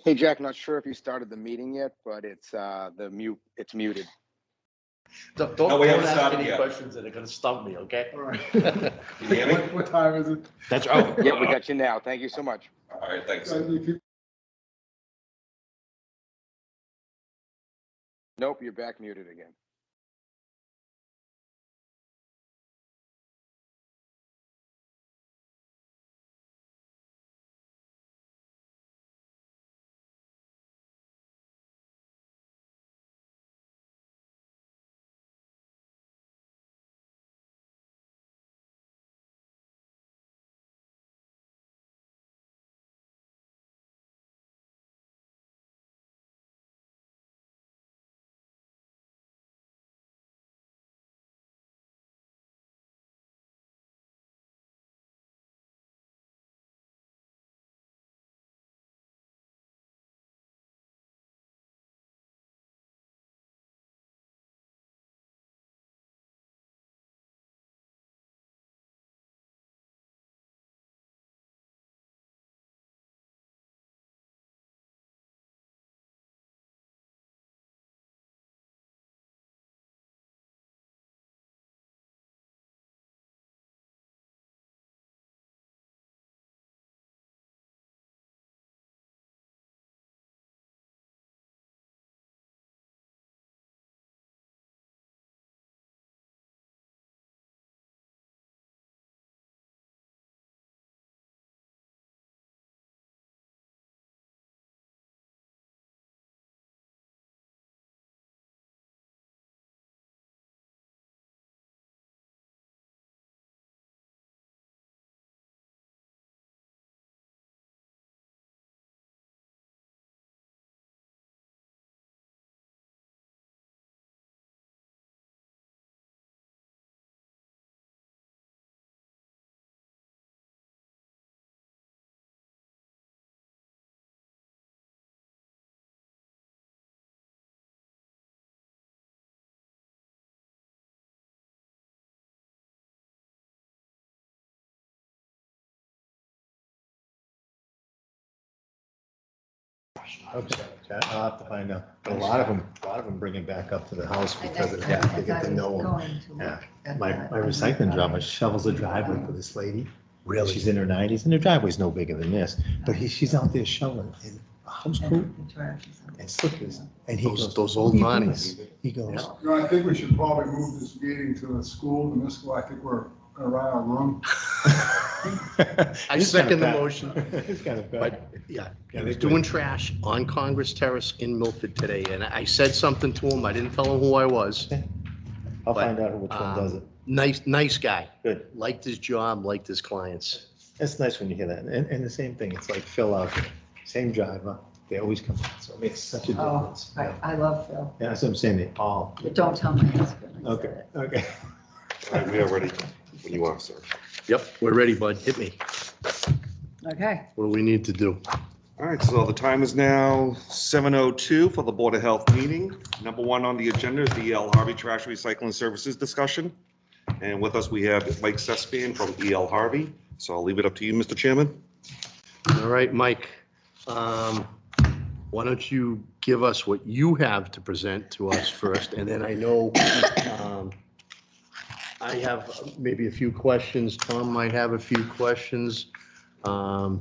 Hey, Jack, not sure if you started the meeting yet, but it's it's muted. Don't No, we haven't ask started any yet. questions that are gonna stump me, okay? All right. Can you hear me? What time is it? That's, oh, Yeah, we got you now. Thank you so much. All right, thanks. Nope, you're back muted again. Okay, I'll have to find out. A lot of them bring it back up to the house because of that. They get to know them. Yeah. My recycling job, I shovels the driveway for this lady. really? She's in her 90s and her driveway's no bigger than this, but she's out there shoveling in house poop and slippers. And he goes, Those old bodies. he goes, I think we should probably move this meeting to the school, the school. I think we're gonna run out of room. I second the motion. It's kind of bad. But, yeah, he Yeah, was they doing do. trash on Congress Terrace in Milford today, and I said something to him. I didn't tell him who I was. I'll But, find out which one does it. Nice guy. Good. Liked his job, liked his clients. It's nice when you hear that. And the same thing, it's like Phil out there, same driver, they always come out. So it makes such a Oh, difference. I love Phil, Yeah, that's what I'm saying, they all. but don't tell my husband. I said Okay, it. okay. All right, we are ready when you are, sir. Yep, we're ready, bud. Hit me. Okay, What do we need to do? All right, so the time is now 7:02 for the Board of Health meeting. Number one on the agenda is the E.L. Harvey Trash Recycling Services discussion. And with us, we have Mike Sespian from E.L. Harvey. So I'll leave it up to you, Mr. Chairman. All right, Mike. Why don't you give us what you have to present to us first, and then I know I have maybe a few questions. Tom might have a few questions.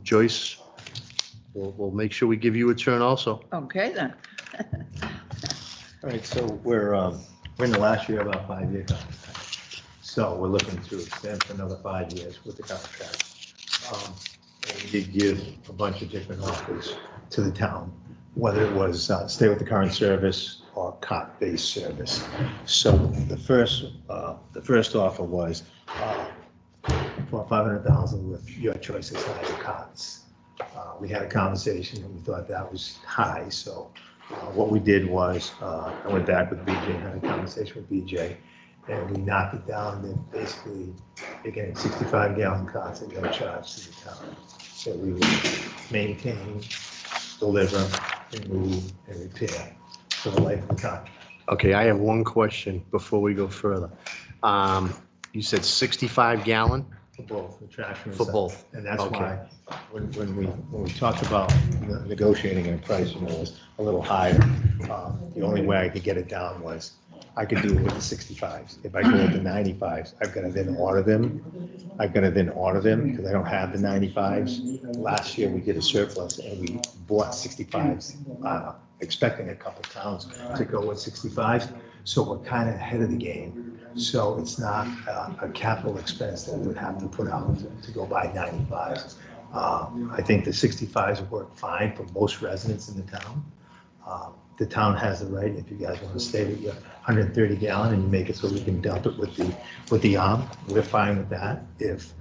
Joyce, we'll make sure we give you a turn also. okay then. All right, so we're in the last year of our 5-year contract. So we're looking to extend for another 5 years with the contract. And we did give a bunch of different offers to the town, whether it was stay with the current service or cot-based service. So the first offer was for $500,000 with your choice as high as cots. We had a conversation and we thought that was high. So what we did was I went back with BJ, had a conversation with BJ, and we knocked it down. And basically, you're getting 65-gallon cots at no charge to the town. So we would maintain, deliver, remove, and repair for the life of the contract. Okay, I have one question before we go further. You said 65 gallon? For both, the trash and For recycling. both. And that's Okay. why, when we talked about negotiating a price, it was a little higher. The only way I could get it down was, I could do it with the 65s. If I go with the 95s, I've got to then order them. Because I don't have the 95s. Last year, we did a surplus and we bought 65s, expecting a couple towns to go with 65s. So we're kind of ahead of the game. So it's not a capital expense that we would have to put out to go buy 95s. I think the 65s work fine for most residents in the town. The town has the right, if you guys want to stay with your 130 gallon and you make it so we can dump it with the arm, we're fine with that. If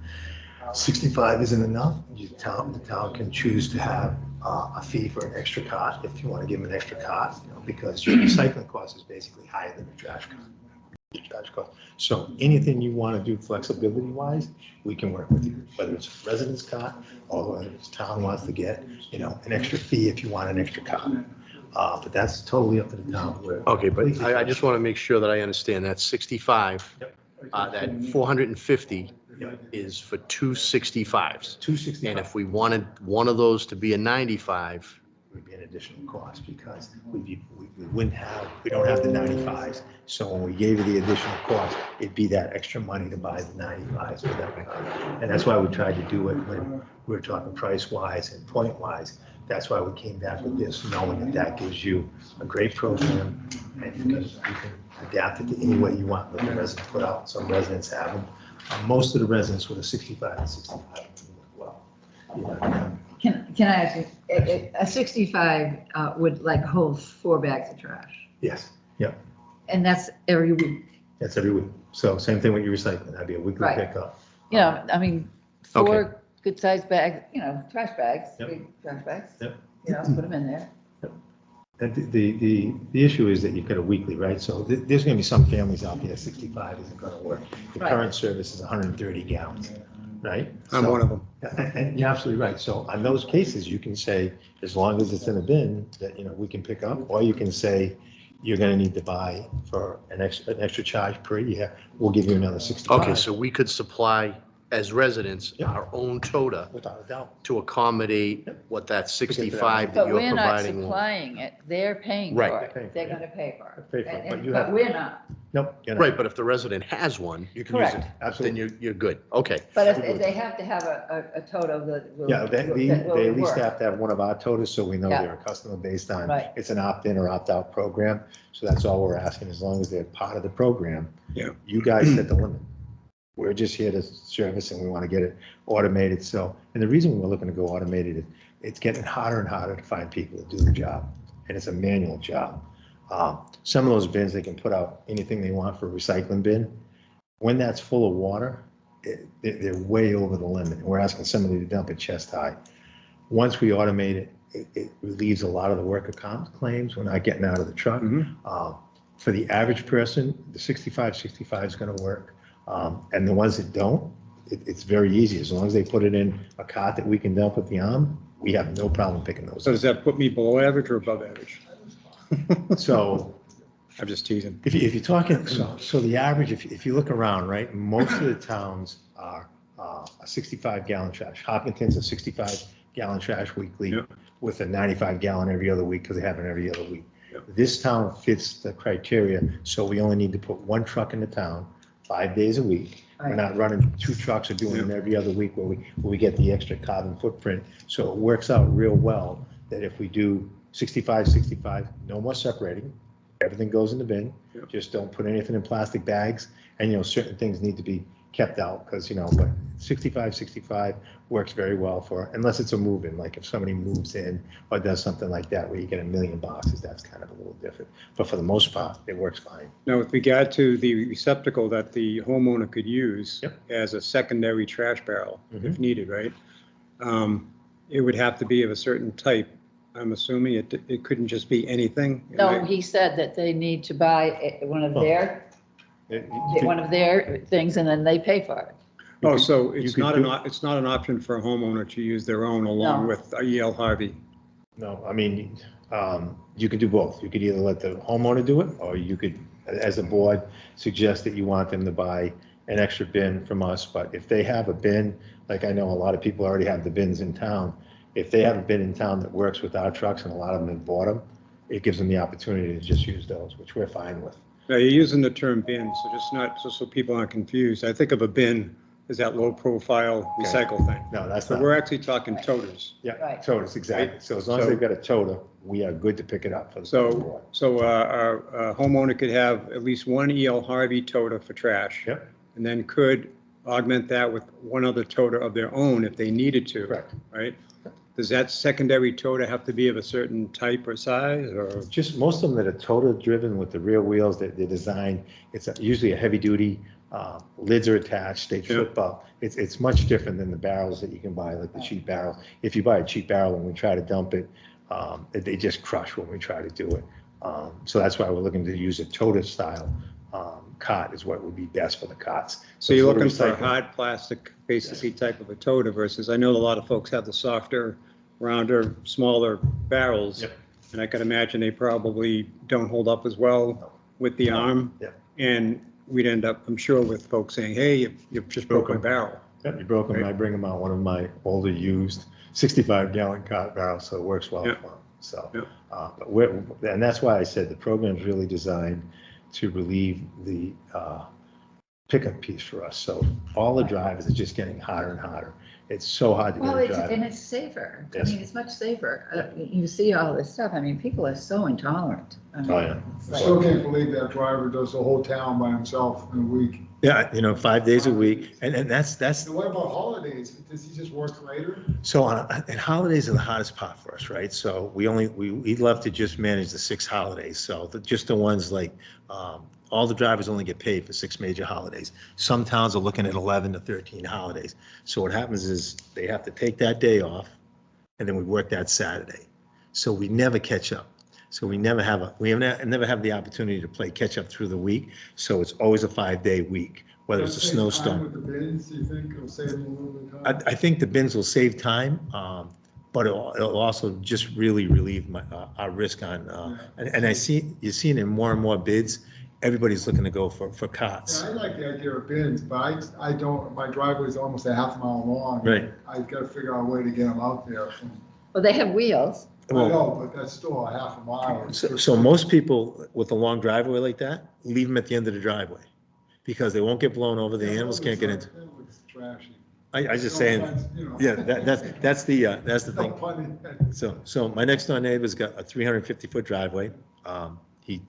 65 isn't enough, the town can choose to have a fee for an extra cart if you want to give them an extra cart, because your recycling cost is basically higher than the trash cost. So anything you want to do flexibility wise, we can work with you, whether it's a residence cart or whether it's town wants to get, an extra fee if you want an extra cart. But that's totally up to the town. Okay, but I just want to make sure that I understand that 65, that 450 is for two 65s. 265 And if we wanted one of those to be a 95, would be an additional cost because we don't have the 95s. So when we gave you the additional cost, it'd be that extra money to buy the 95s for that. And that's why we tried to do it when we were talking price wise and point wise. That's why we came back with this, knowing that gives you a great program and you can adapt it to any way you want, what the residents put out. Some residents have them. Most of the residents with a 65 and 65 well. Can I ask you, a 65 would like hold 4 bags of trash, Yes, yeah, and that's every week? that's every week. So same thing with your recycling, that'd be a weekly Right. pickup. I mean, 4 good-sized bags, trash bags, Yep. big trash bags. Yep. Put them in there. And the issue is that you've got a weekly, right? So there's gonna be some families out there, 65 isn't gonna work. The Right. current service is 130 gallons, right? I'm So- one of them. And you're absolutely right. So on those cases, you can say, as long as it's in a bin, that, we can pick up, or you can say, you're gonna need to buy for an extra charge per year, we'll give you another 65. okay, so we could supply as residents Yeah. our own toter Without a doubt. to accommodate what that 65 that But you're we're not providing. will- supplying it, they're paying Right. for They're paying it, for they're it. gonna pay for it. Pay for it, And- but and- you But have- we're not, Nope. you're not. Right, but if the resident has one, you can use it. Correct. Then Absolutely. you're good. Okay. but if they have to have a total that will. Yeah, they that will at least work. have to have one of our toters, so we know Yeah. they're a customer based on, Right. it's an opt-in or opt-out program. So that's all we're asking, as long as they're part of the program. Yeah. You guys set the limit. We're just here to service and we want to get it automated. So, and the reason we're looking to go automated is it's getting harder and harder to find people to do the job. And it's a manual job. Some of those bins, they can put out anything they want for a recycling bin. When that's full of water, they're way over the limit. And we're asking somebody to dump it chest high. Once we automate it, it relieves a lot of the worker comp claims. We're not getting out of the truck. For the average person, the 65 is going to work. And the ones that don't, it's very easy. As long as they put it in a cart that we can dump with the arm, we have no problem picking those So up. does that put me below average or above average? So I'm just teasing. if you're talking, so the average, if you look around, right, most of the towns are a 65 gallon trash. Hopkinton's a 65 gallon trash weekly Yep. with a 95 gallon every other week because they have it every other week. Yep. This town fits the criteria, so we only need to put 1 truck in the town 5 days a week. We're Right. not running 2 trucks or doing it every other week where we get the extra carbon footprint. So it works out real well that if we do 65, no more separating, everything goes in the bin. Yep. Just don't put anything in plastic bags. And, certain things need to be kept out because, but 65 works very well for, unless it's a move-in, like if somebody moves in or does something like that where you get 1 million boxes, that's kind of a little different. But for the most part, it works fine. Now, with regard to the receptacle that the homeowner could use Yep. as a secondary trash barrel, if Mhm. needed, right? It would have to be of a certain type. I'm assuming it couldn't just be anything. No, he said that they need to buy one of their things and then they pay for it. Oh, so you it's could not do- it's not an option for a homeowner to use their own along No. with E.L. Harvey. No, I mean, you could do both. You could either let the homeowner do it, or you could, as a board, suggest that you want them to buy an extra bin from us, but if they have a bin, like I know a lot of people already have the bins in town, if they have a bin in town that works with our trucks, and a lot of them have bought them, it gives them the opportunity to just use those, which we're fine with. Now, you're using the term bin, so just not, just so people aren't confused. I think of a bin as that low-profile Okay. recycle thing. No, that's But not. we're actually talking toters. Yeah, Right. toters, exactly. So as long as So- they've got a toter, we are good to pick it up for the. So a homeowner could have at least one E.L. Harvey toter for trash. Yep. And then could augment that with one other toter of their own if they needed to. Correct. Right? Does that secondary toter have to be of a certain type or size, or? Just most of them that are total driven with the rear wheels, they're designed, it's usually a heavy duty, lids are attached, they flip up. It's much different than the barrels that you can buy, like the cheap barrel. If you buy a cheap barrel and we try to dump it, they just crush when we try to do it. So that's why we're looking to use a toter style cot is what would be best for the cots. So you're it's looking for a recyclable. hard plastic, basically type of a toter versus, I know a lot of folks have the softer, rounder, smaller barrels. Yep. And I can imagine they probably don't hold up as well with the arm. Yep. And we'd end up, I'm sure, with folks saying, hey, you've just broke my barrel. Yep, you broke them, I bring them out, one of my older used 65-gallon cot barrels, so it works well for Yep. them. So, Yep. but and that's why I said the program's really designed to relieve the pickup piece for us. So all the drivers are just getting hotter and hotter. It's so hard to Well, get a it's, and driver. it's safer. I Yes. mean, it's much safer. You see all this stuff. I mean, people are so intolerant. I mean, Oh, yeah. it's I like- still can't believe that driver does the whole town by himself in a week. Yeah, 5 days a week, and that's, And what about holidays? Does he just work later? so and holidays are the hottest part for us, right? So we love to just manage the 6 holidays. So just the ones like, all the drivers only get paid for 6 major holidays. Some towns are looking at 11 to 13 holidays. So what happens is they have to take that day off and then we work that Saturday. So we never catch up. So we never have never have the opportunity to play catch up through the week. So it's always a 5-day week, whether it's a Does it save time snowstorm. With the bins, do you think it'll save him a little bit of time? I think the bins will save time, but it'll also just really relieve our risk on, and you're seeing in more and more bids, everybody's looking to go for cots. Yeah, I like the idea of bins, but I don't, my driveway's almost a half mile long. Right. I've got to figure out a way to get them out there. Well, they have wheels. I Well, know, but that's still a half a mile. so most people with a long driveway like that, leave them at the end of the driveway because they won't get blown over, the animals can't get into. That looks trashy. I just No saying, offense, you know. yeah, that's the No thing. pun intended. So my next door neighbor's got a 350-foot driveway. He's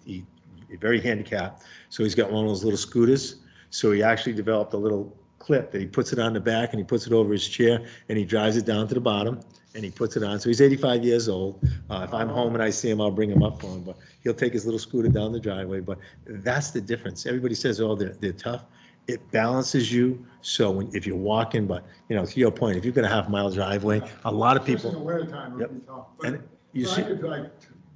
very handicapped, so he's got one of those little scooters. So he actually developed a little clip that he puts it on the back and he puts it over his chair and he drives it down to the bottom and he puts it on. So he's 85 years old. If I'm home and I see him, I'll bring him up for him, but he'll take his little scooter down the driveway. But that's the difference. Everybody says, oh, they're tough. It balances you. So if you're walking, but to your point, if you've got a half-mile driveway, a lot of Especially in people, the winter time, it Yep. would be tough. and But you I see, could like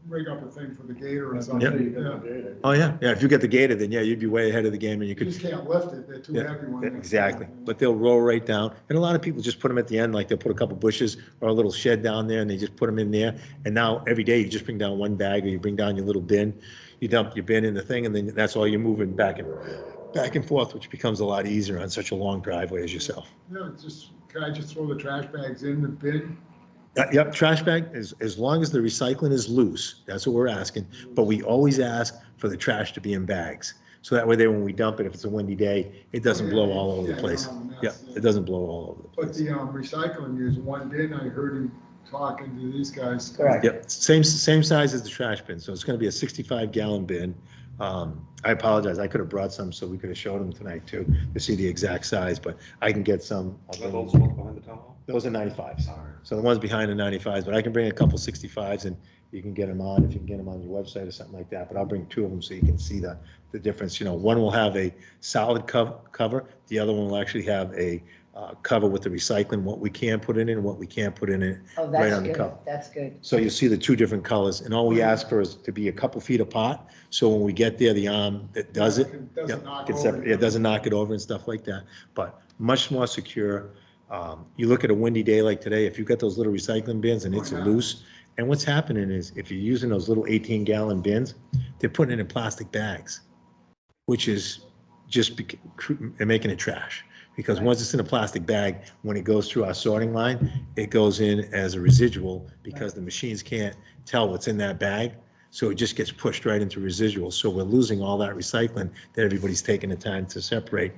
rig up a thing for the gator or something. Yeah. oh yeah, if you get the gator, then yeah, you'd be way ahead of the game and you You could. just can't lift it. They're too Yeah, heavy when they. exactly. But they'll roll right down. And a lot of people just put them at the end, like they'll put a couple bushes or a little shed down there and they just put them in there. And now every day you just bring down one bag or you bring down your little bin. You dump your bin in the thing and then that's all you're moving back and forth, which becomes a lot easier on such a long driveway as yourself. Yeah, can I just throw the trash bags in the bin? Yep, trash bag, as long as the recycling is loose, that's what we're asking. But we always ask for the trash to be in bags. So that way there, when we dump it, if it's a windy day, it doesn't blow all over the Yeah, place. no, no, Yeah, that's- it doesn't blow all over the But place. the recycling is one bin. I heard him talking to these guys. Correct. Yep, same size as the trash bin, so it's gonna be a 65-gallon bin. I apologize, I could have brought some, so we could have showed them tonight too, to see the exact size, but I can get some. Are those ones behind the town hall? Those are 95s. So the ones behind the 95s, but I can bring a couple 65s and you can get them on, if you can get them on your website or something like that, but I'll bring 2 of them so you can see the difference. One will have a solid cover, the other one will actually have a cover with the recycling, what we can put in it and what we can't put in it. Oh, Right that's on the good. cup. That's good. So you'll see the 2 different colors, and all we ask for is to be a couple feet apart, so when we get there, the arm that does it, Doesn't yep, knock can over. separate, it doesn't knock it over and stuff like that, but much more secure. You look at a windy day like today, if you've got those little recycling bins and it's Oh, yeah. loose, and what's happening is, if you're using those little 18-gallon bins, they're putting it in plastic bags, which is and making it trash. Because once it's in a plastic bag, when it goes through our sorting line, it goes in as a residual because the machines can't tell what's in that bag. So it just gets pushed right into residual. So we're losing all that recycling that everybody's taking the time to separate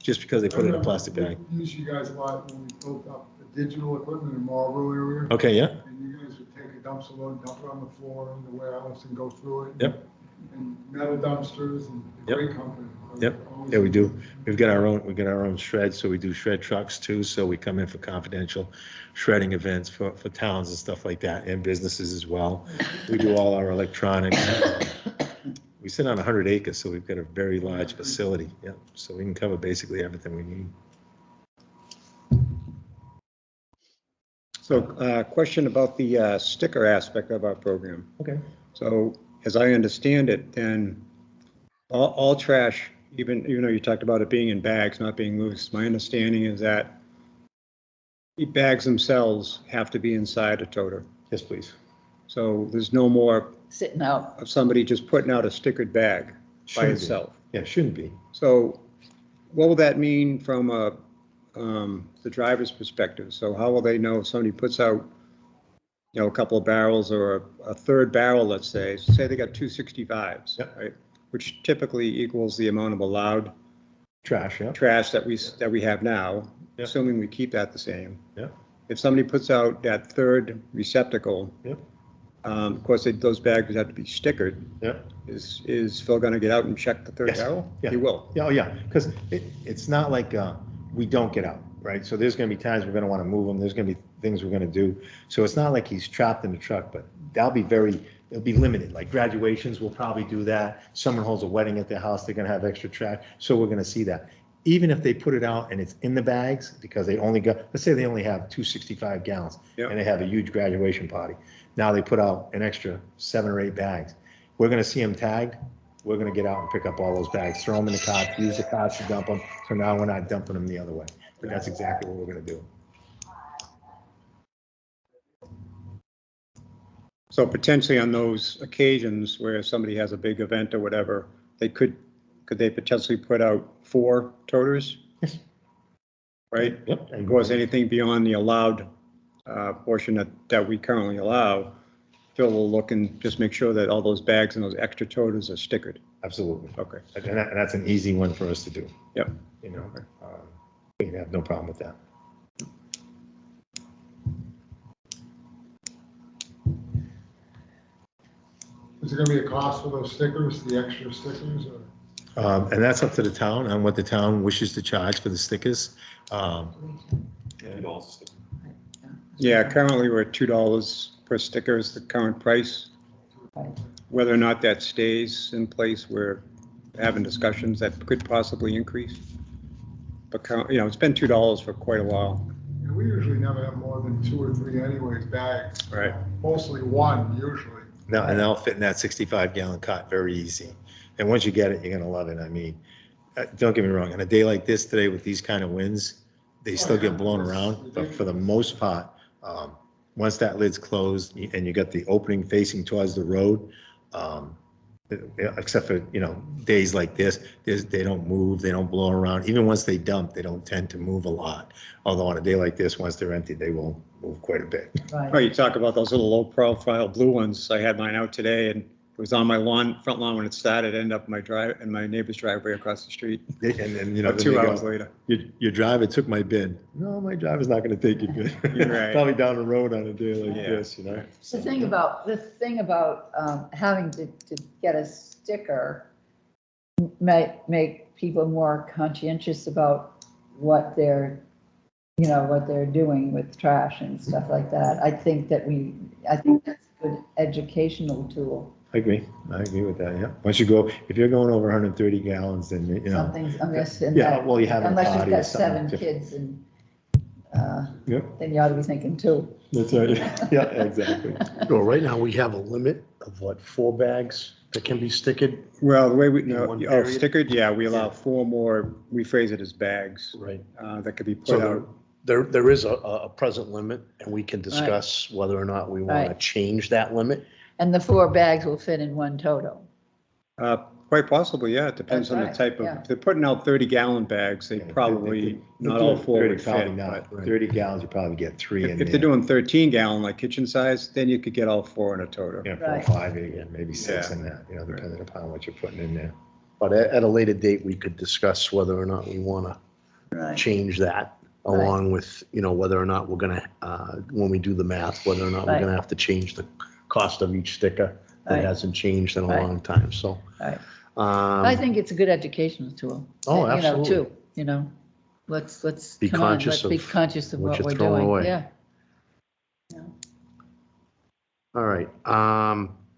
just because they put it in a plastic bag. We used you guys a lot when we built up the digital equipment in Marlboro area. Okay, yeah, And you guys would take a dumpster load, dump it on the floor in the warehouse and go through it. Yep. And metal dumpsters and a Yep. great company. Yep. Yeah, we do. We've got our own shred, so we do shred trucks too. So we come in for confidential shredding events for towns and stuff like that, and businesses as well. We do all our electronics. We sit on 100 acres, so we've got a very large facility. Yeah, so we can cover basically everything we need. So, question about the sticker aspect of our program. Okay. So, as I understand it, then all trash, even though you talked about it being in bags, not being loose, my understanding is that the bags themselves have to be inside a toter. Yes, please. So there's no more Sitting out. of somebody just putting out a stickered bag by Shouldn't be. itself. Yeah, shouldn't be. So what will that mean from the driver's perspective? So how will they know if somebody puts out, a couple of barrels or a third barrel, let's say they got 265s, Yep. right? Which typically equals the amount of allowed Trash, yeah. trash that we have now, Yep. assuming we keep that the same. Yep. If somebody puts out that third receptacle, Yep. of course, those bags would have to be stickered. Yep. Is Phil going to get out and check the third Yes. barrel? Yeah. He will. Yeah, oh, yeah, because it's not like we don't get out, right? So there's going to be times we're going to want to move them. There's going to be things we're going to do. So it's not like he's trapped in the truck, but it'll be limited. Like graduations, we'll probably do that. Someone holds a wedding at their house, they're going to have extra trash. So we're going to see that. Even if they put it out and it's in the bags, because they only got, let's say they only have 265 gallons Yep. and they have a huge graduation party. Now they put out an extra 7 or 8 bags. We're going to see them tagged. We're going to get out and pick up all those bags, throw them in the cart, use the carts to dump them. So now we're not dumping them the other way. But that's exactly what we're going to do. So potentially on those occasions where somebody has a big event or whatever, could they potentially put out 4 toters? Yes. Right? Yep. Of course, anything beyond the allowed portion that we currently allow, Phil will look and just make sure that all those bags and those extra toters are stickered. Absolutely. Okay. And that's an easy one for us to do. Yep. We have no problem with that. Is there gonna be a cost for those stickers, the extra stickers, or? And that's up to the town on what the town wishes to charge for the stickers. Yeah, currently we're at $2 per sticker is the current price. Whether or not that stays in place, we're having discussions that could possibly increase. But, it's been $2 for quite a while. Yeah, we usually never have more than 2 or 3 anyways, bags. Right. Mostly 1 usually. Now, and they'll fit in that 65-gallon cot very easy. And once you get it, you're gonna love it. I mean, don't get me wrong, on a day like this today with these kind of winds, they still get blown around, but for the most part, once that lid's closed and you got the opening facing towards the road, except for, days like this, they don't move, they don't blow around. Even once they dump, they don't tend to move a lot. Although on a day like this, once they're empty, they will move quite a bit. Oh, you talk about those little low-profile blue ones. I had mine out today, and it was on my front lawn when it started, ended up in my neighbor's driveway across the street. And About 2 hours later. Your driver took my bin. No, my driver's not gonna take your bin. You're right. Probably down the road on a day like Yeah. this, The thing about having to get a sticker might make people more conscientious about what they're doing with trash and stuff like that. I think that's a good educational tool. I agree with that, yeah. Once you go, if you're going over 130 gallons, then, Something's amiss in Yeah, that. well, you have a Unless you've party or got something 7 different. kids and, Yep. then you ought to be thinking 2. That's right, yeah, exactly. So right now, we have a limit of 4 bags that can be stickered, Well, the way we, In one oh, period? stickered, yeah, we allow 4 more, we phrase it as bags, right? that could be So put out. there is a present limit, and we can discuss whether or not we want to Right. change that limit. And the 4 bags will fit in 1 total. Quite possibly, yeah. It depends on the That's type right, of, yeah. if they're putting out 30-gallon bags, they probably, not all four would Probably fit. not. But 30 gallons, you probably get three in if there. they're doing 13-gallon, like kitchen size, then you could get all four in a toter. Yeah, 4 or Right. 5, and maybe 6 Yeah. in that, depending upon what you're putting in there. But at a later date, we could discuss whether or not we want to Right. change that Right. along with, whether or not we're going to, when we do the math, whether or not we're Right. going to have to change the cost of each sticker. That Right. hasn't changed in a Right. long time, so. Right. I Um, think it's a good educational tool. Oh, absolutely. Too, let's. Be come on, conscious let's be of conscious of what what you're we're throwing doing, away. yeah. all right.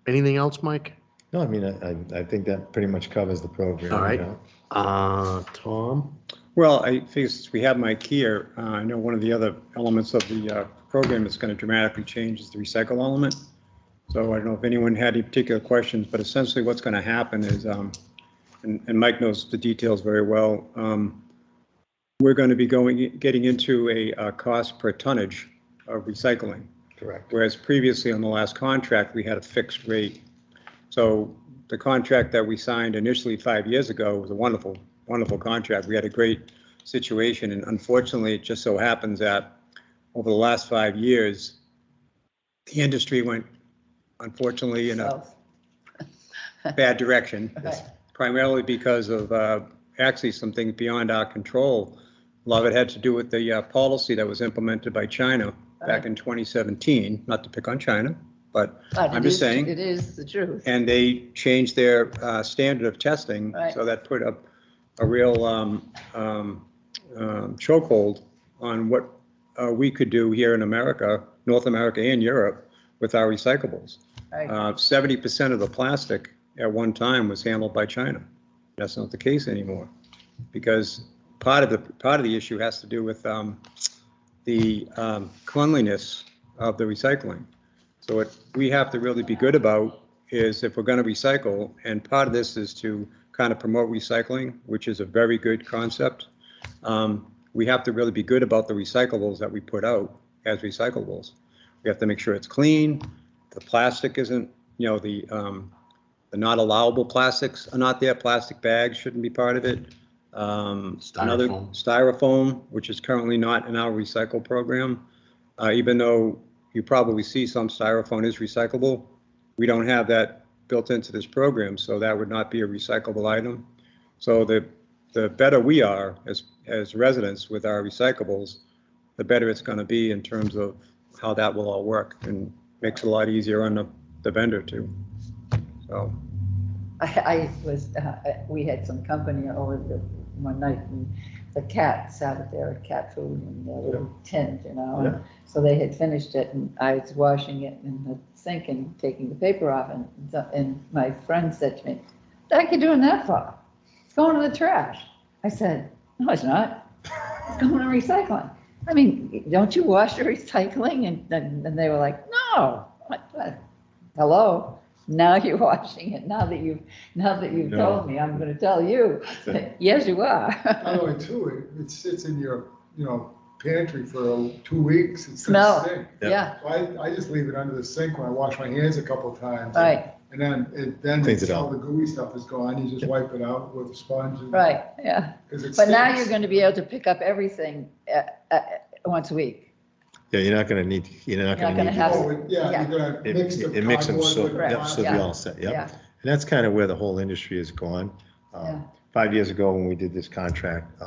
Anything else, Mike? No, I mean, I think that pretty much covers the program. All right. Tom? Well, I figure since we have Mike here, I know one of the other elements of the program that's going to dramatically change is the recycle element. So I don't know if anyone had any particular questions, but essentially what's going to happen is, and Mike knows the details very well, we're going to be getting into a cost per tonnage of recycling. Correct. Whereas previously on the last contract, we had a fixed rate. So the contract that we signed initially 5 years ago was a wonderful, wonderful contract. We had a great situation, and unfortunately, it just so happens that over the last 5 years, the industry went, unfortunately, in a So, bad direction, right. primarily because of actually some things beyond our control. A lot of it had to do with the policy that was implemented by China back in 2017, not to pick on China, but But I'm it just is- saying. It is the truth. And they changed their standard of testing, Right. so that put a real chokehold on what we could do here in America, North America and Europe, with our recyclables. Right. 70% of the plastic at one time was handled by China. That's not the case anymore, because part of the issue has to do with the cleanliness of the recycling. So what we have to really be good about is if we're going to recycle, and part of this is to kind of promote recycling, which is a very good concept. We have to really be good about the recyclables that we put out as recyclables. We have to make sure it's clean. The plastic isn't, the not allowable plastics are not there. Plastic bags shouldn't be part of it. Another styrofoam, which is currently not in our recycle program, even though you probably see some styrofoam is recyclable. We don't have that built into this program, so that would not be a recyclable item. So the better we are as residents with our recyclables, the better it's going to be in terms of how that will all work, and makes it a lot easier on the vendor too. So. We had some company over one night, and the cat sat at their cat food in their little tent, and so they had finished it, and I was washing it in the sink and taking the paper off, and my friend said to me, "What are you doing that for? It's going to the trash." I said, "No, it's not. It's going to recycling. I mean, don't you wash your recycling?" And they were like, "No." What? Hello? Now you're washing it. Now that you've No. told me, I'm going to tell you. Yes, you are. Not only too, it sits in your, pantry for 2 weeks. It's Smell. gonna stink. Yeah, So I just leave it under the sink when I wash my hands a couple of times. right, And then Cleans it all out. the gooey stuff is gone. You just wipe it out with a sponge. right, yeah. 'Cause it But now stinks. you're going to be able to pick up everything once a week. Yeah, you're not gonna need, You're not gonna have- Oh, yeah, Yeah. you're gonna mix the It makes them cardboard so, with the Right, yep, so yeah. they're all set, Yeah, yep. And that's kind of where the whole industry has gone. yeah, 5 years ago, when we did this contract,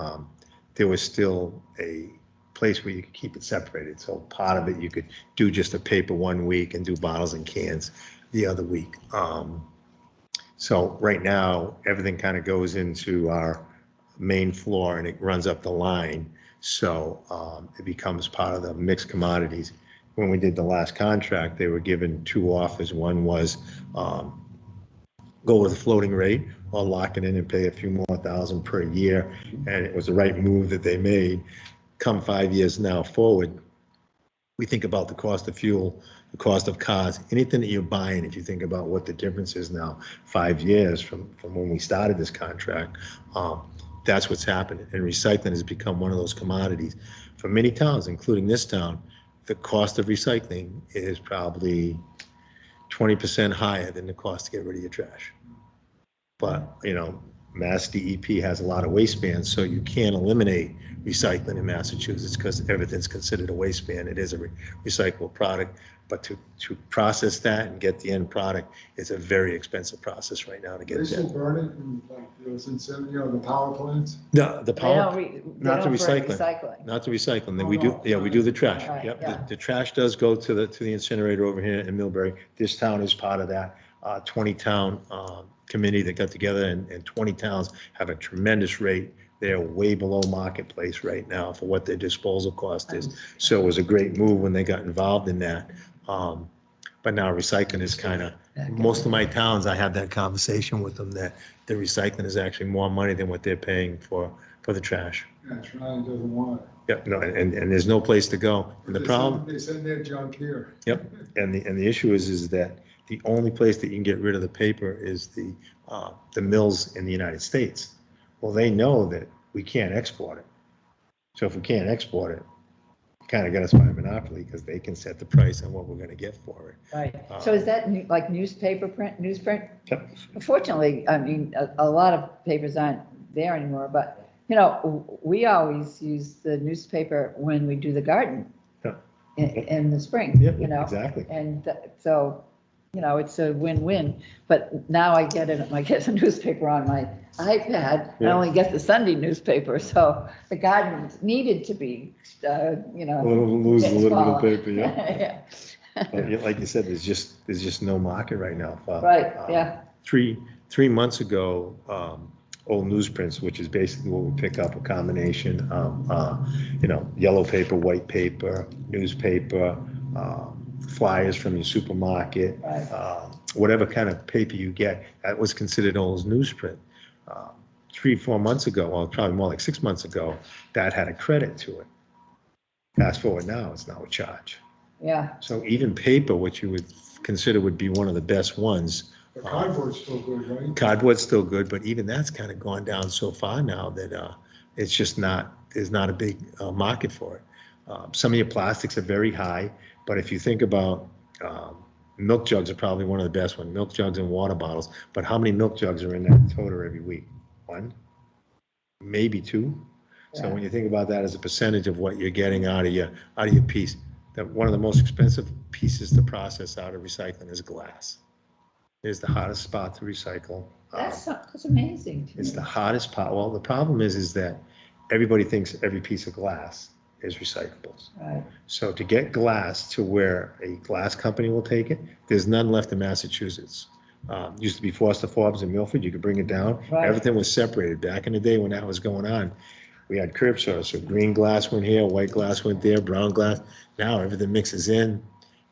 there was still a place where you could keep it separated. So part of it, you could do just a paper 1 week and do bottles and cans the other week. So right now, everything kind of goes into our main floor and it runs up the line. So it becomes part of the mixed commodities. When we did the last contract, they were given 2 offers. One was go with a floating rate or lock it in and pay a few more thousand per year. And it was the right move that they made. Come 5 years now forward, we think about the cost of fuel, the cost of cars, anything that you're buying, if you think about what the difference is now, 5 years from when we started this contract, that's what's happened. And recycling has become one of those commodities. For many towns, including this town, the cost of recycling is probably 20% higher than the cost to get rid of your trash. But, Mass DEP has a lot of waste bans, so you can't eliminate recycling in Massachusetts because everything's considered a waste ban. It is a recyclable product, but to process that and get the end product, it's a very expensive process right now to They get still that. burn it in like, the power plants. The They power, don't not the burn recycling. Not the recycling, then Oh, we do, no. yeah, we do the trash. Right, Yep, yeah. the trash does go to the incinerator over here in Millbury. This town is part of that 20-town committee that got together, and 20 towns have a tremendous rate. They're way below marketplace right now for what their disposal cost is. So it was a great move when they got involved in that. But now recycling is kind of, most of my towns, I have that conversation with them that the recycling is actually more money than what they're paying for the trash. Yeah, Trying doesn't want it. Yep, no, and there's no place to go. And the problem, They send their junk here. yep, and the issue is that the only place that you can get rid of the paper is the mills in the United States. Well, they know that we can't export it. So if we can't export it, kind of got us by a monopoly because they can set the price on what we're gonna get for it. Right. So is that like newsprint? Yep. Fortunately, I mean, a lot of papers aren't there anymore, but, we always use the newspaper when we do the garden Yep. in the spring, Yep, exactly. And so, it's a win-win. But now I get a newspaper on my iPad. I Yeah. only get the Sunday newspaper, so the garden needed to be, We'll lose a little bit of paper, yeah. Yeah. But yeah, like you said, there's just no market right now. Right, yeah. 3 months ago, old newsprints, which is basically what we pick up, a combination of, yellow paper, white paper, newspaper, flyers from your supermarket, Right. whatever kind of paper you get, that was considered old newsprint. 3-4 months ago, well, probably more like 6 months ago, that had a credit to it. Fast forward now, it's now a charge. Yeah, So even paper, which you would consider would be one of the best ones, The cardboard's still good, right? cardboard's still good, but even that's kind of gone down so far now that it's just not, there's not a big market for it. Some of your plastics are very high, but if you think about milk jugs are probably one of the best ones, milk jugs and water bottles, but how many milk jugs are in that toter every week? 1? Maybe 2? So Yeah. when you think about that as a percentage of what you're getting out of your piece, that one of the most expensive pieces to process out of recycling is glass. It is the hardest spot to recycle. that's amazing to It's me. the hardest part. Well, the problem is that everybody thinks every piece of glass is recyclables. Right, So to get glass to where a glass company will take it, there's none left in Massachusetts. Used to be Foster Forbes in Milford, you could bring it down. Right. Everything was separated. Back in the day when that was going on, we had curb service, so green glass went here, white glass went there, brown glass. Now everything mixes in.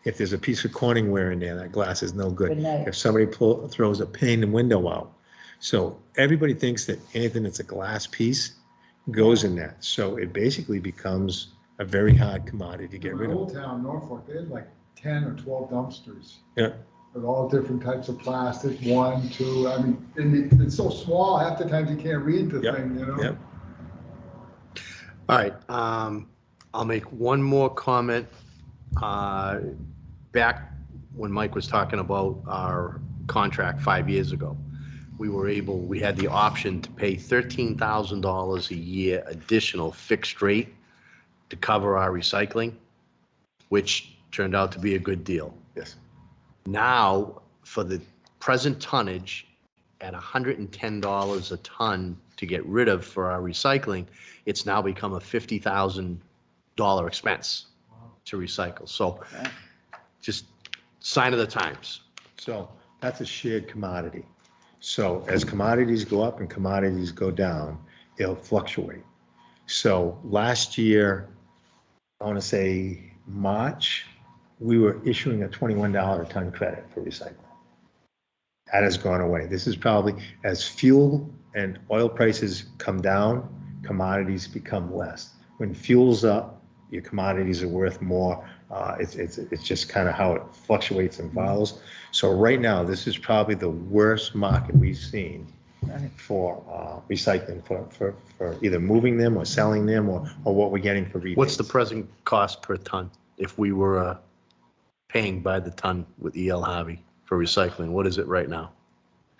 If there's a piece of Corningware in there, that glass is no good. Good night. If somebody throws a pane and window out. So everybody thinks that anything that's a glass piece goes in that. So it basically becomes a very hard commodity to get In rid my of. old town, Norfolk, they had like 10 or 12 dumpsters. Yeah. With all different types of plastic, 1, 2, I mean, it's so small, half the times you can't read the Yep, thing, yep. All right, I'll make one more comment. Back when Mike was talking about our contract 5 years ago, we had the option to pay $13,000 a year additional fixed rate to cover our recycling, which turned out to be a good deal. Yes. Now, for the present tonnage, at $110 a ton to get rid of for our recycling, it's now become a $50,000 expense to recycle. So just sign of the times. So that's a shared commodity. So as commodities go up and commodities go down, it'll fluctuate. So last year, I want to say March, we were issuing a $21 a ton credit for recycling. That has gone away. This is probably, as fuel and oil prices come down, commodities become less. When fuel's up, your commodities are worth more. It's just kind of how it fluctuates and follows. So right now, this is probably the worst market we've seen Right. for recycling, for either moving them or selling them or what we're getting for rebates. What's the present cost per ton if we were paying by the ton with E.L. Harvey for recycling? What is it right now?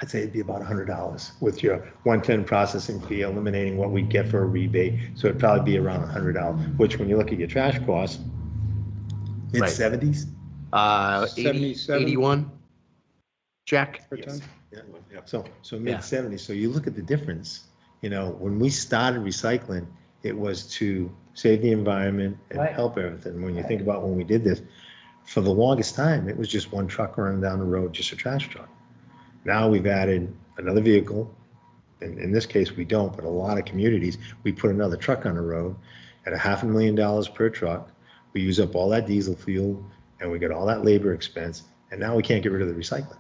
I'd say it'd be about $100 with your 110 processing fee, eliminating what we get for a rebate. So it'd probably be around $100, which when you look at your trash costs, mid Right. 70s. 80, 77? 81, Jack? per ton? Yeah. So mid 70s. So you look at the difference, you know, when we started recycling, it was to save the environment and Right. help everything. When you think about when we did this, for the longest time, it was just one truck running down the road, just a trash truck. Now we've added another vehicle. In this case, we don't, but a lot of communities, we put another truck on the road at $500,000 per truck. We use up all that diesel fuel and we get all that labor expense. And now we can't get rid of the recycling.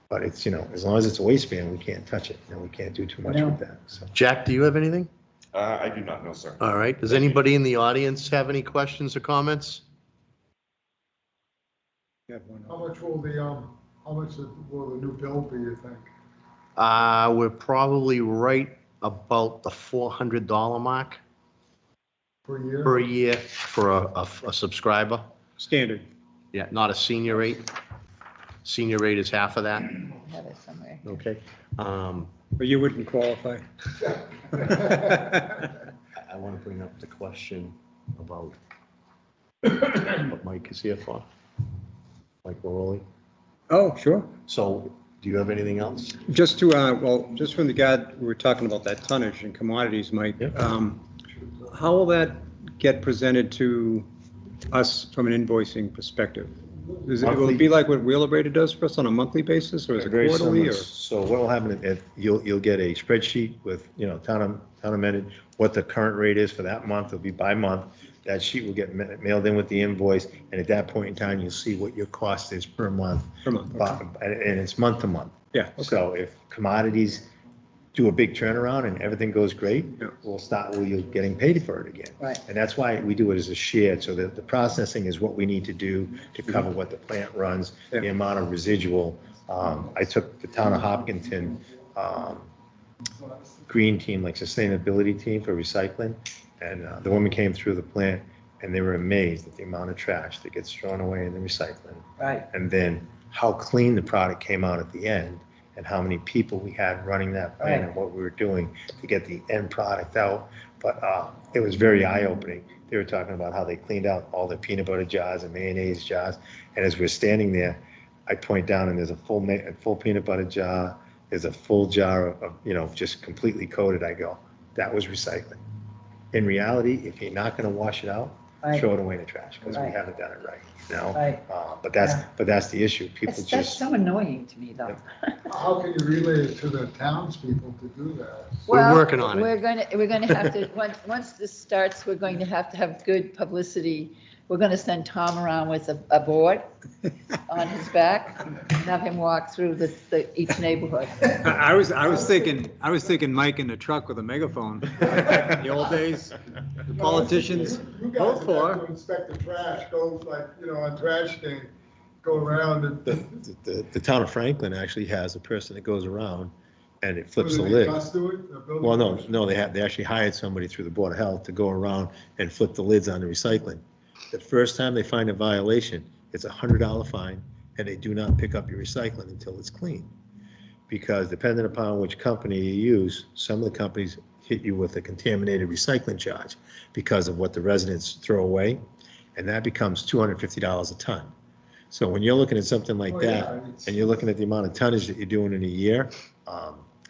But it's, you know, as long as it's a waste bin, we can't touch it and we can't do too much No. with that. So. Jack, do you have anything? I do not know, sir. All right. Does anybody in the audience have any questions or comments? You have one. How much will will the new bill be, you think? We're probably right about the $400 mark Per year? per year for a subscriber. Standard. Yeah, not a senior rate. Senior rate is half of that. I have it somewhere. Okay. But you wouldn't qualify. I want to bring up the question about what Mike is here for. Mike Moroli. Oh, sure. So do you have anything else? Just to, just from the guy, we were talking about that tonnage and commodities, Mike. Yep. How will that get presented to us from an invoicing perspective? Will it be like what Wheelabrator does for us on a monthly basis, or is it Very quarterly? similar. Or So what will happen is you'll get a spreadsheet with, you know, town amended, what the current rate is for that month. It'll be by month. That sheet will get mailed in with the invoice. And at that point in time, you'll see what your cost is per month. per month? Okay. And it's month to month. Yeah, okay. So if commodities do a big turnaround and everything goes great, Yeah. you're getting paid for it again. Right. And that's why we do it as a shared, so that the processing is what we need to do to cover what the plant runs, the Yeah. amount of residual. I took the town of Hopkinton green team, like sustainability team for recycling, and the woman came through the plant and they were amazed at the amount of trash that gets thrown away in the recycling. Right. And then how clean the product came out at the end and how many people we had running that plant and what we were doing to get the end product out. But it was very eye-opening. They were talking about how they cleaned out all the peanut butter jars and mayonnaise jars. And as we're standing there, I point down and there's a full peanut butter jar. There's a full jar of, you know, just completely coated. I go, that was recycling. In reality, if you're not going to wash it out, Right. throw it away in the trash because we Right. haven't done it right. You know? Right. But that's the issue. People That's just. so annoying to me, though. How can you relay it to the townspeople to do that? We're Well, working on it. We're going to have to, once this starts, we're going to have good publicity. We're going to send Tom around with a board on his back, and have him walk through each neighborhood. I was thinking Mike in the truck with a megaphone. The old days, the politicians. You vote guys for. have to inspect the trash, go like, you know, on trash day, go around and. The town of Franklin actually has a person that goes around and it flips the What do they lid. just do it? The building Well, no, commissioner? they actually hired somebody through the Board of Health to go around and flip the lids on the recycling. The first time they find a violation, it's $100 fine, and they do not pick up your recycling until it's clean. Because depending upon which company you use, some of the companies hit you with a contaminated recycling charge because of what the residents throw away, and that becomes $250 a ton. So when you're looking at something like Oh, that, yeah, it's- and you're looking at the amount of tonnage that you're doing in a year,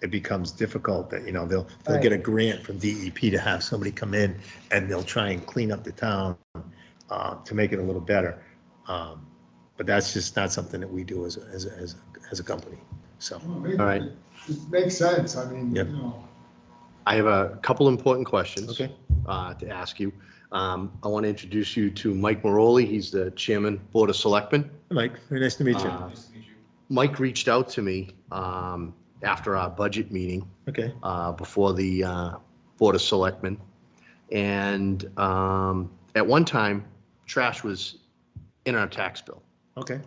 it becomes difficult that, you know, they'll get a grant from DEP to have somebody come in and they'll try and clean up the town to make it a little better. But that's just not something that we do as a company, so. All right. It makes sense, I mean, you Yep. know. I have a couple important questions Okay. to ask you. I want to introduce you to Mike Moroli. He's the Chairman, Board of Selectmen. Mike, very nice to meet you. Mike reached out to me after our budget meeting Okay, before the Board of Selectmen. And at one time, trash was in our tax bill. okay,